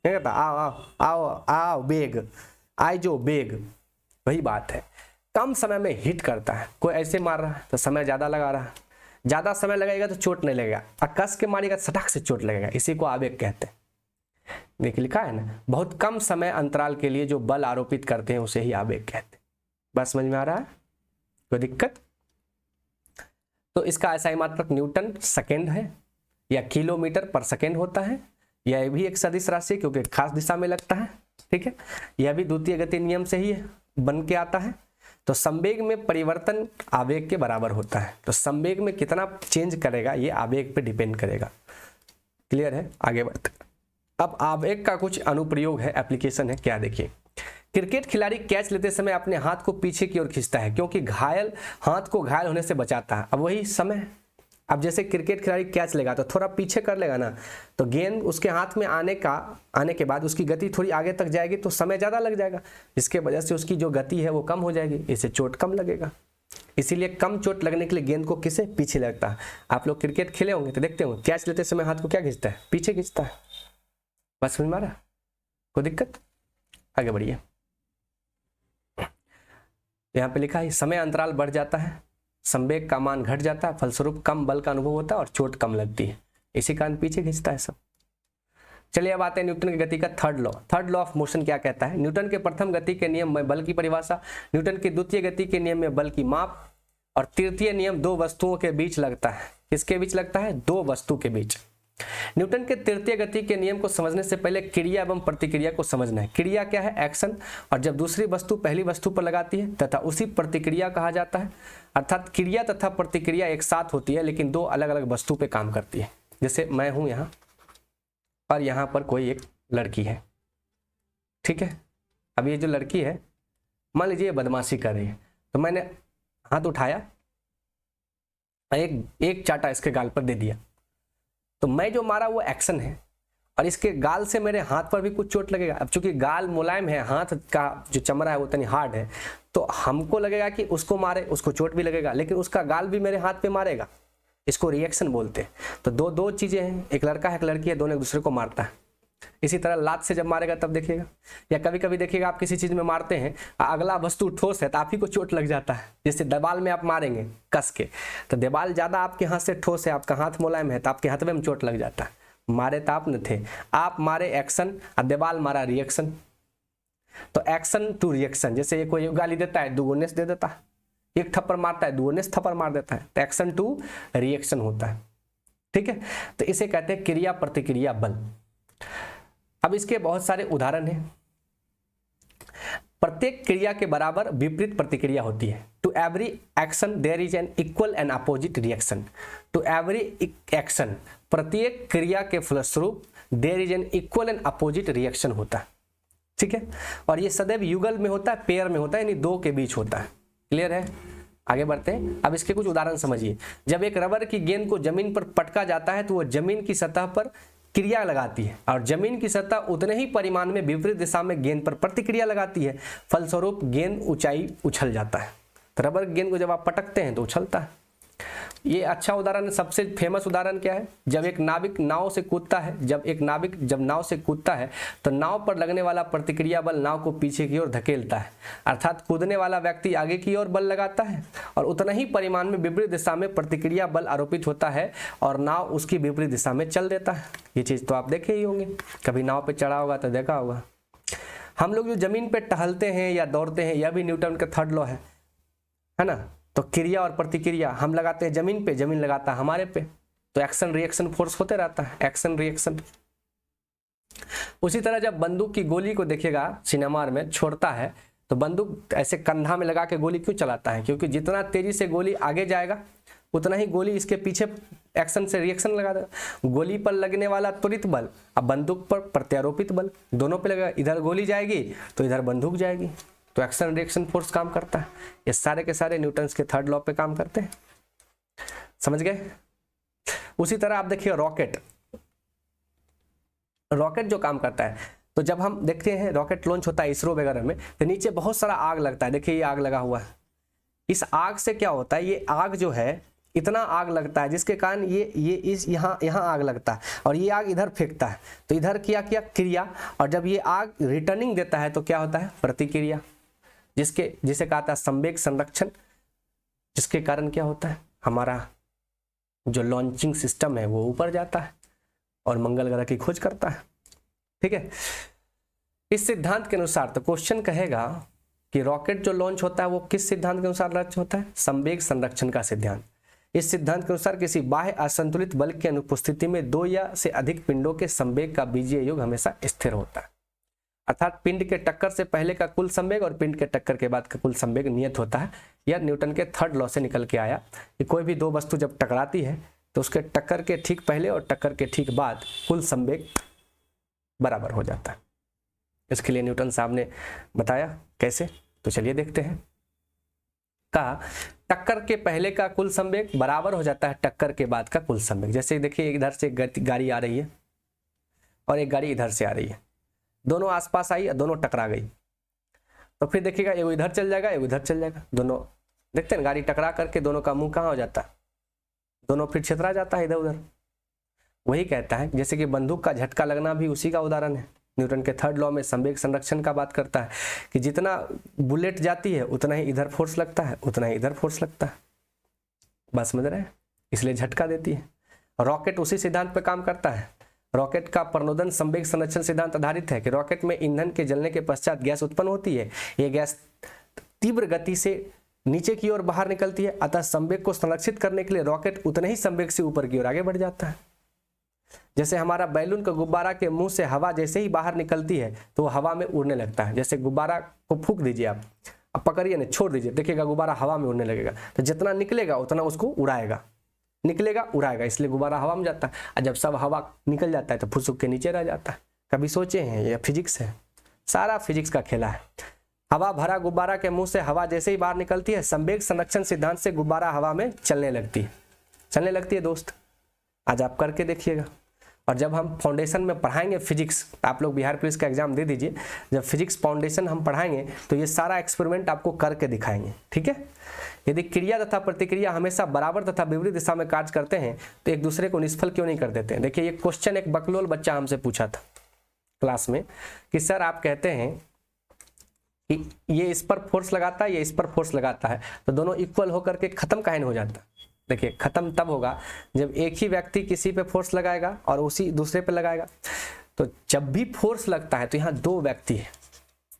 क्या कहता, आओ आओ आओ आओ बेग, आई जो बेग, वही बात है। कम समय में हिट करता है, कोई ऐसे मार रहा है तो समय ज्यादा लगा रहा है, ज्यादा समय लगेगा तो चोट नहीं लगेगा, और कस के मारेगा सटाक से चोट लगेगा, इसी को आवेग कहते हैं। देखिए लिखा है ना, बहुत कम समय अंतराल के लिए जो बल आरोपित करते हैं उसे ही आवेग कहते हैं। बस समझ में आ रहा है, कोई दिक्कत। तो इसका ऐसा ही मात्रक न्यूटन सेकेंड है या किलोमीटर पर सेकेंड होता है। यह भी एक सदिश राशि क्योंकि खास दिशा में लगता है, ठीक है। यह भी द्वितीय गति नियम से ही बन के आता है। तो संवेग में परिवर्तन आवेग के बराबर होता है, तो संवेग में कितना चेंज करेगा ये आवेग पे डिपेंड करेगा। क्लियर है, आगे बढ़ते। अब आवेग का कुछ अनुप्रयोग है, एप्लीकेशन है, क्या देखिए। क्रिकेट खिलाड़ी कैच लेते समय अपने हाथ को पीछे की ओर खींचता है क्योंकि घायल हाथ को घायल होने से बचाता है। अब वही समय, अब जैसे क्रिकेट खिलाड़ी कैच लेगा तो थोड़ा पीछे कर लेगा ना, तो गेंद उसके हाथ में आने के बाद उसकी गति थोड़ी आगे तक जाएगी तो समय ज़्यादा लग जाएगा, जिसके वजह से उसकी जो गति है वो कम हो जाएगी, इससे चोट कम लगेगा। इसीलिए कम चोट लगने के लिए गेंद को किसे पीछे लगता है। आप लोग क्रिकेट खेले होंगे तो देखते होंगे कैच लेते समय हाथ को क्या खींचता है, पीछे खींचता है। बस समझ में आ रहा, कोई दिक्कत, आगे बढ़िए। यहाँ पे लिखा है समय अंतराल बढ़ जाता है, संवेग का मान घट जाता है, फलस्वरूप कम बल का अनुभव होता है और चोट कम लगती है, इसी कारण पीछे खींचता है सब। चलिए अब आते हैं न्यूटन की गति का third law. Third law of motion क्या कहता है? न्यूटन के प्रथम गति के नियम में बल की परिभाषा, न्यूटन के द्वितीय गति के नियम में बल की माप, और तृतीय नियम दो वस्तुओं के बीच लगता है। किसके बीच लगता है? दो वस्तु के बीच। न्यूटन के तृतीय गति के नियम को समझने से पहले क्रिया एवं प्रतिक्रिया को समझना है। क्रिया क्या है? एक्शन। और जब दूसरी वस्तु पहली वस्तु पर लगाती है तथा उसी प्रतिक्रिया कहा जाता है। अर्थात क्रिया तथा प्रतिक्रिया एक साथ होती है लेकिन दो अलग अलग वस्तु पे काम करती है। जैसे मैं हूं यहाँ और यहाँ पर कोई एक लड़की है, ठीक है। अब ये जो लड़की है, मान लीजिए बदमाशी कर रही है, तो मैंने हाथ उठाया, एक चाटा इसके गाल पर दे दिया, तो मैं जो मारा वो एक्शन है और इसके गाल से मेरे हाथ पर भी कुछ चोट लगेगा। अब चूंकि गाल मुलायम है, हाथ का जो चमड़ा है वो तनी हार्ड है, तो हमको लगेगा कि उसको मारे, उसको चोट भी लगेगा, लेकिन उसका गाल भी मेरे हाथ पे मारेगा। इसको रिएक्शन बोलते हैं। तो दो चीजें हैं, एक लड़का है एक लड़की है, दोनों एक दूसरे को मारता है। इसी तरह लात से जब मारेगा तब देखिएगा, या कभी कभी देखिएगा आप किसी चीज में मारते हैं, अगला वस्तु ठोस है तो आप ही को चोट लग जाता है। जैसे दीवाल में आप मारेंगे कस के, तो दीवाल ज्यादा आपके हाथ से ठोस है, आपका हाथ मुलायम है, तो आपके हाथ में चोट लग जाता है। मारे तो आप न थे, आप मारे एक्शन और दीवाल मारा रिएक्शन। तो एक्शन टू रिएक्शन, जैसे ये कोई गाली देता है दुगुने से दे देता है, एक थप्पड़ मारता है दुगुने से थप्पड़ मार देता है, तो एक्शन टू रिएक्शन होता है, ठीक है। तो इसे कहते हैं क्रिया प्रतिक्रिया बल। अब इसके बहुत सारे उदाहरण हैं। प्रत्येक क्रिया के बराबर विपरीत प्रतिक्रिया होती है। To every action there is an equal and opposite reaction. To every action, प्रत्येक क्रिया के फलस्वरूप there is an equal and opposite reaction होता है, ठीक है। और ये सदैव युगल में होता है, पेयर में होता है, यानी दो के बीच होता है। क्लियर है? आगे बढ़ते हैं। अब इसके कुछ उदाहरण समझिए। जब एक रबर की गेंद को जमीन पर पटका जाता है तो वह जमीन की सतह पर क्रिया लगाती है और जमीन की सतह उतने ही परिमाण में विपरीत दिशा में गेंद पर प्रतिक्रिया लगाती है। फलस्वरूप गेंद ऊंचाई उछल जाता है। तो रबर गेंद को जब आप पटकते हैं तो उछलता है। ये अच्छा उदाहरण, सबसे फेमस उदाहरण क्या है? जब एक नाविक नाव से कूदता है, जब नाव से कूदता है तो नाव पर लगने वाला प्रतिक्रिया बल नाव को पीछे की ओर धकेलता है। अर्थात कूदने वाला व्यक्ति आगे की ओर बल लगाता है और उतना ही परिमाण में विपरीत दिशा में प्रतिक्रिया बल आरोपित होता है और नाव उसकी विपरीत दिशा में चल देता है। ये चीज तो आप देखे ही होंगे, कभी नाव पे चढ़ा होगा तो देखा होगा। हम लोग जो जमीन पे टहलते हैं या दौड़ते हैं, यह भी न्यूटन का थर्ड लॉ है ना। तो क्रिया और प्रतिक्रिया, हम लगाते हैं जमीन पे, जमीन लगाता है हमारे पे, तो एक्शन रिएक्शन फोर्स होते रहता है, एक्शन रिएक्शन। उसी तरह जब बंदूक की गोली को देखिएगा सिनेमा में छोड़ता है, तो बंदूक ऐसे कंधा में लगा के गोली क्यों चलाता है? क्योंकि जितना तेजी से गोली आगे जाएगा उतना ही गोली इसके पीछे एक्शन से रिएक्शन लगा देगा। गोली पर लगने वाला त्वरित बल अब बंदूक पर प्रत्यारोपित बल, दोनों पे लगेगा। इधर गोली जाएगी तो इधर बंदूक जाएगी, तो एक्शन रिएक्शन फोर्स काम करता है। ये सारे के सारे न्यूटन्स के थर्ड लॉ पे काम करते हैं, समझ गए? उसी तरह आप देखिए रॉकेट जो काम करता है, तो जब हम देखते हैं रॉकेट लॉन्च होता है इसरो वगैरह में, तो नीचे बहुत सारा आग लगता है। देखिए ये आग लगा हुआ है। इस आग से क्या होता है? ये आग जो है इतना आग लगता है जिसके कारण ये इस यहाँ आग लगता है और ये आग इधर फेंकता है, तो इधर किया क्रिया, और जब ये आग रिटर्निंग देता है तो क्या होता है? प्रतिक्रिया, जिसे कहता है संवेग संरक्षण, जिसके कारण क्या होता है? हमारा जो लॉन्चिंग सिस्टम है वो ऊपर जाता है और मंगल ग्रह की खोज करता है, ठीक है। इस सिद्धांत के अनुसार तो क्वेश्चन कहेगा कि रॉकेट जो लॉन्च होता है वो किस सिद्धांत के अनुसार लॉन्च होता है? संवेग संरक्षण का सिद्धांत। इस सिद्धांत के अनुसार किसी बाह्य असंतुलित बल की अनुपस्थिति में दो या से अधिक पिंडों के संवेग का बीजीय योग हमेशा स्थिर होता है। अर्थात पिंड के टक्कर से पहले का कुल संवेग और पिंड के टक्कर के बाद का कुल संवेग नियत होता है। यह न्यूटन के थर्ड लॉ से निकल के आया कि कोई भी दो वस्तु जब टकराती है तो उसके टक्कर के ठीक पहले और टक्कर के ठीक बाद कुल संवेग बराबर हो जाता है। इसके लिए न्यूटन साहब ने बताया कैसे, तो चलिए देखते हैं। कहा टक्कर के पहले का कुल संवेग बराबर हो जाता है टक्कर के बाद का कुल संवेग। जैसे देखिए इधर से गाड़ी आ रही है और एक गाड़ी इधर से आ रही है, दोनों आसपास आई और दोनों टकरा गई, तो फिर देखिएगा एगो इधर चल जाएगा एगो इधर चल जाएगा। दोनों देखते हैं गाड़ी टकरा करके दोनों का मुंह कहाँ हो जाता है? दोनों फिर छितरा जाता है इधर उधर। वही कहता है जैसे कि बंदूक का झटका लगना भी उसी का उदाहरण है। न्यूटन के थर्ड लॉ में संवेग संरक्षण का बात करता है कि जितना बुलेट जाती है उतना ही इधर फोर्स लगता है, उतना ही इधर फोर्स लगता है। बात समझ रहे हैं? इसलिए झटका देती है। रॉकेट उसी सिद्धांत पे काम करता है। रॉकेट का प्रणोदन संवेग संरक्षण सिद्धांत आधारित है कि रॉकेट में ईंधन के जलने के पश्चात गैस उत्पन्न होती है। यह गैस तीव्र गति से नीचे की ओर बाहर निकलती है, अतः संवेग को संरक्षित करने के लिए रॉकेट उतने ही संवेग से ऊपर की ओर आगे बढ़ जाता है। जैसे हमारा बैलून का गुब्बारा के मुंह से हवा जैसे ही बाहर निकलती है तो हवा में उड़ने लगता है। जैसे गुब्बारा को फूंक दीजिए, आप पकड़िए ना, छोड़ दीजिए, देखिएगा गुब्बारा हवा में उड़ने लगेगा। तो जितना निकलेगा उतना उसको उड़ाएगा, निकलेगा उड़ाएगा, इसलिए गुब्बारा हवा में जाता है। और जब सब हवा निकल जाता है तो फुसुक के नीचे रह जाता है। कभी सोचे हैं? यह फिजिक्स है, सारा फिजिक्स का खेला है। हवा भरा गुब्बारा के मुंह से हवा जैसे ही बाहर निकलती है, संवेग संरक्षण सिद्धांत से गुब्बारा हवा में चलने लगती है दोस्त। आज आप करके देखिएगा। और जब हम फाउंडेशन में पढ़ाएंगे फिजिक्स, आप लोग बिहार पुलिस का एग्जाम दे दीजिए, जब फिजिक्स फाउंडेशन हम पढ़ाएंगे तो ये सारा एक्सपेरिमेंट आपको करके दिखाएंगे, ठीक है। यदि क्रिया तथा प्रतिक्रिया हमेशा बराबर तथा विपरीत दिशा में कार्य करते हैं तो एक दूसरे को निष्फल क्यों नहीं कर देते हैं। देखिए, ये क्वेश्चन एक बकलोल बच्चा हमसे पूछा था क्लास में कि सर आप कहते हैं कि ये इस पर फोर्स लगाता है, ये इस पर फोर्स लगाता है, तो दोनों इक्वल होकर के खत्म काहे नहीं हो जाता। देखिए, खत्म तब होगा जब एक ही व्यक्ति किसी पे फोर्स लगाएगा और उसी दूसरे पे लगाएगा। तो जब भी फोर्स लगता है तो यहाँ दो व्यक्ति है,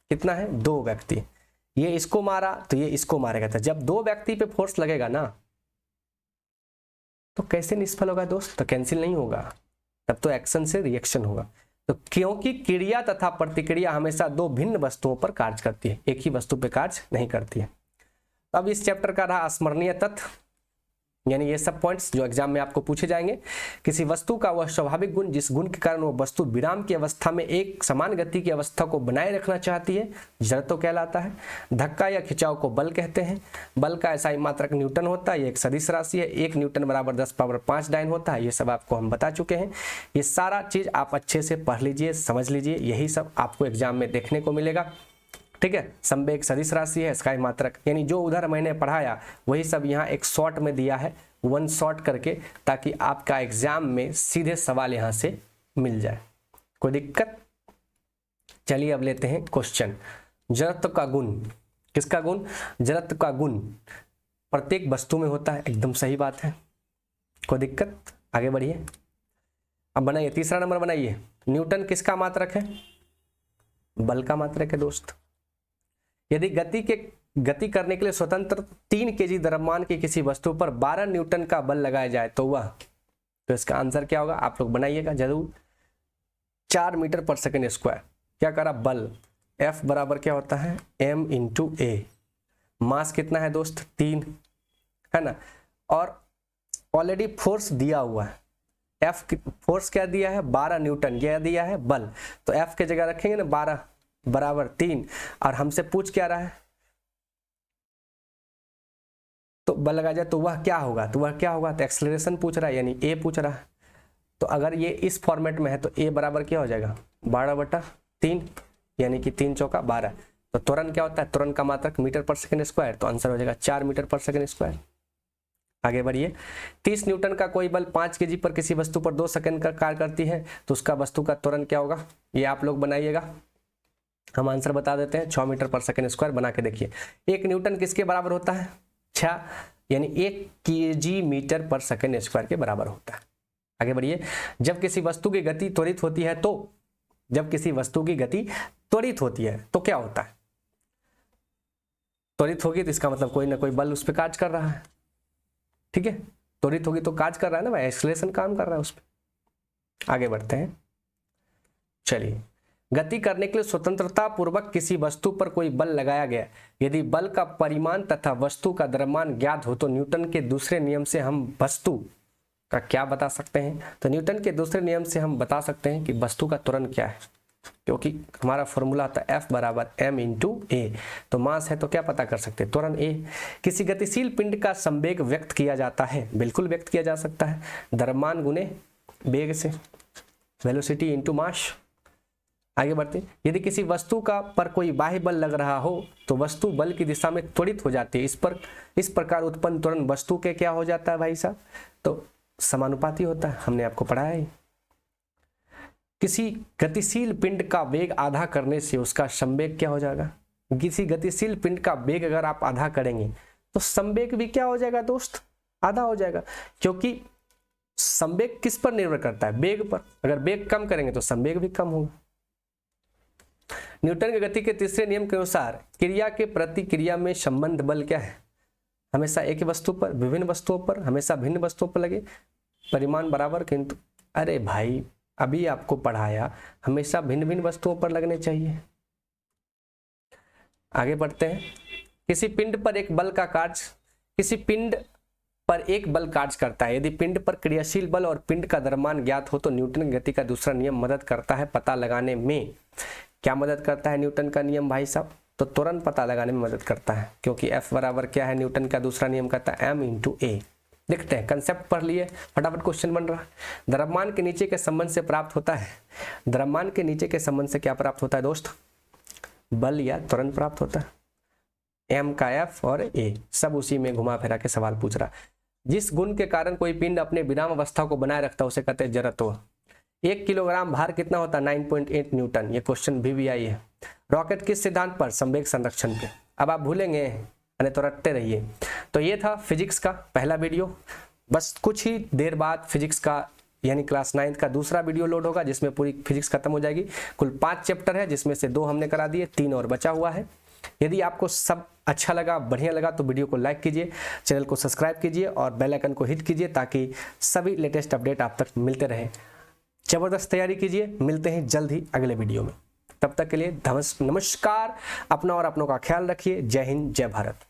कितना है? दो व्यक्ति। ये इसको मारा तो ये इसको मारेगा। तो जब दो व्यक्ति पे फोर्स लगेगा ना तो कैसे निष्फल होगा दोस्त? तो कैंसिल नहीं होगा, तब तो एक्शन से रिएक्शन होगा। तो क्योंकि क्रिया तथा प्रतिक्रिया हमेशा दो भिन्न वस्तुओं पर कार्य करती है, एक ही वस्तु पर कार्य नहीं करती है। अब इस चैप्टर का रहा स्मरणीय तथ्य, यानी ये सब पॉइंट्स जो एग्जाम में आपको पूछे जाएंगे। किसी वस्तु का वह स्वाभाविक गुण जिस गुण के कारण वह वस्तु विराम की अवस्था में एक समान गति की अवस्था को बनाए रखना चाहती है, जड़त्व कहलाता है। धक्का या खिंचाव को बल कहते हैं। बल का SI मात्रक न्यूटन होता है, ये एक सदिश राशि है। 1 न्यूटन बराबर 10⁵ डाइन होता है। ये सब आपको हम बता चुके हैं। ये सारा चीज आप अच्छे से पढ़ लीजिए, समझ लीजिए, यही सब आपको एग्जाम में देखने को मिलेगा, ठीक है। संवेग सदिश राशि है, SI मात्रक, यानी जो उधर मैंने पढ़ाया वही सब यहाँ एक शॉर्ट में दिया है, 1 शॉर्ट करके, ताकि आपका एग्जाम में सीधे सवाल यहाँ से मिल जाए। कोई दिक्कत? चलिए अब लेते हैं क्वेश्चन। जड़त्व का गुण, किसका गुण? जड़त्व का गुण प्रत्येक वस्तु में होता है, एकदम सही बात है। कोई दिक्कत? आगे बढ़िए। अब बनाइए, तीसरा नंबर बनाइए। न्यूटन किसका मात्रक है? बल का मात्रक है दोस्त। यदि गति करने के लिए स्वतंत्र 3 kg द्रव्यमान की किसी वस्तु पर 12 न्यूटन का बल लगाया जाए तो इसका आंसर क्या होगा? आप लोग बनाइएगा जरूर। 4 मीटर/सेकंड²। क्या करा? बल F बराबर क्या होता है? m × a। मास कितना है दोस्त? 3 है ना। और ऑलरेडी फोर्स दिया हुआ है। F फोर्स क्या दिया है? 12 न्यूटन। यह दिया है बल, तो F के जगह रखेंगे ना 12 बराबर 3। और हमसे पूछ क्या रहा है? तो बल लगा जाए तो वह क्या होगा? तो एक्सेलरेशन पूछ रहा है, यानी A पूछ रहा है। तो अगर ये इस फॉर्मेट में है तो A बराबर क्या हो जाएगा? 12/3, यानी कि 3 चौका 12। तो त्वरण क्या होता है? त्वरण का मात्रक मीटर/सेकंड², तो आंसर हो जाएगा 4 मीटर/सेकंड²। आगे बढ़िए। 30 न्यूटन का कोई बल 5 kg पर किसी वस्तु पर 2 सेकंड का कार्य करती है तो उसका वस्तु का त्वरण क्या होगा? ये आप लोग बनाइएगा, हम आंसर बता देते हैं। 6 मीटर/सेकंड² बना के देखिए। 1 न्यूटन किसके बराबर होता है? 6, यानी 1 kg मीटर/सेकंड² के बराबर होता है। आगे बढ़िए। जब किसी वस्तु की गति त्वरित होती है तो क्या होता है? त्वरित होगी तो इसका मतलब कोई ना कोई बल उस पर कार्य कर रहा है, ठीक है। त्वरित होगी तो कार्य कर रहा है ना भाई, एक्सेलरेशन काम कर रहा है उस पर। आगे बढ़ते हैं। चलिए, गति करने के लिए स्वतंत्रता पूर्वक किसी वस्तु पर कोई बल लगाया गया, यदि बल का परिमाण तथा वस्तु का द्रव्यमान ज्ञात हो तो न्यूटन के दूसरे नियम से हम वस्तु का क्या बता सकते हैं? तो न्यूटन के दूसरे नियम से हम बता सकते हैं कि वस्तु का त्वरण क्या है, क्योंकि हमारा फॉर्मूला था F बराबर m × a। तो मास है तो क्या पता कर सकते हैं? त्वरण a। किसी गतिशील पिंड का संवेग व्यक्त किया जाता है, बिल्कुल व्यक्त किया जा सकता है, द्रव्यमान गुने वेग से, वेलोसिटी × मास। आगे बढ़ते। यदि किसी वस्तु का पर कोई बाह्य बल लग रहा हो तो वस्तु बल की दिशा में त्वरित हो जाती है। इस प्रकार उत्पन्न त्वरण वस्तु के क्या हो जाता है भाई साहब? तो समानुपाती होता है, हमने आपको पढ़ाया है। किसी गतिशील पिंड का वेग आधा करने से उसका संवेग क्या हो जाएगा? किसी गतिशील पिंड का वेग अगर आप आधा करेंगे तो संवेग भी क्या हो जाएगा दोस्त? आधा हो जाएगा, क्योंकि संवेग किस पर निर्भर करता है? वेग पर। अगर वेग कम करेंगे तो संवेग भी कम होगा। न्यूटन की गति के तीसरे नियम के अनुसार क्रिया के प्रतिक्रिया में संबंध बल क्या है? हमेशा एक ही वस्तु पर, विभिन्न वस्तुओं पर, हमेशा भिन्न वस्तुओं पर लगे, परिमाण बराबर किंतु। अरे भाई अभी आपको पढ़ाया हमेशा भिन्न भिन्न वस्तुओं पर लगने चाहिए। आगे बढ़ते हैं। किसी पिंड पर एक बल का कार्य, किसी पिंड पर एक बल कार्य करता है। यदि पिंड पर क्रियाशील बल और पिंड का द्रव्यमान ज्ञात हो तो न्यूटन की गति का दूसरा नियम मदद करता है पता लगाने में। क्या मदद करता है न्यूटन का नियम भाई साहब? तो तुरंत पता लगाने में मदद करता है, क्योंकि F बराबर क्या है? न्यूटन का दूसरा नियम कहता है m इंटू ए। देखते हैं, कंसेप्ट पढ़ लिए, फटाफट क्वेश्चन बन रहा है। द्रव्यमान के नीचे के संबंध से प्राप्त होता है, द्रव्यमान के नीचे के संबंध से क्या प्राप्त होता है दोस्त? बल या त्वरण प्राप्त होता है। m का F और a सब उसी में घुमा फिरा के सवाल पूछ रहा है। जिस गुण के कारण कोई पिंड अपने विराम अवस्था को बनाए रखता है उसे कहते हैं जड़त्व। 1 किलोग्राम भार कितना होता है? 9.8 न्यूटन। ये क्वेश्चन भी आई है। रॉकेट किस सिद्धांत पर? संवेग संरक्षण पे। अब आप भूलेंगे यानी तो रटते रहिए। तो ये था फिजिक्स का पहला वीडियो। बस कुछ ही देर बाद फिजिक्स का यानी क्लास 9 का दूसरा वीडियो लोड होगा, जिसमें पूरी फिजिक्स खत्म हो जाएगी। कुल 5 चैप्टर है, जिसमें से 2 हमने करा दिए, 3 और बचा हुआ है। यदि आपको सब अच्छा लगा, बढ़िया लगा तो वीडियो को लाइक कीजिए, चैनल को सब्सक्राइब कीजिए और बेल आइकन को हिट कीजिए ताकि सभी लेटेस्ट अपडेट आप तक मिलते रहे। जबरदस्त तैयारी कीजिए। मिलते हैं जल्द ही अगले वीडियो में। तब तक के लिए नमस्कार। अपना और अपनों का ख्याल रखिए। जय हिंद, जय भारत।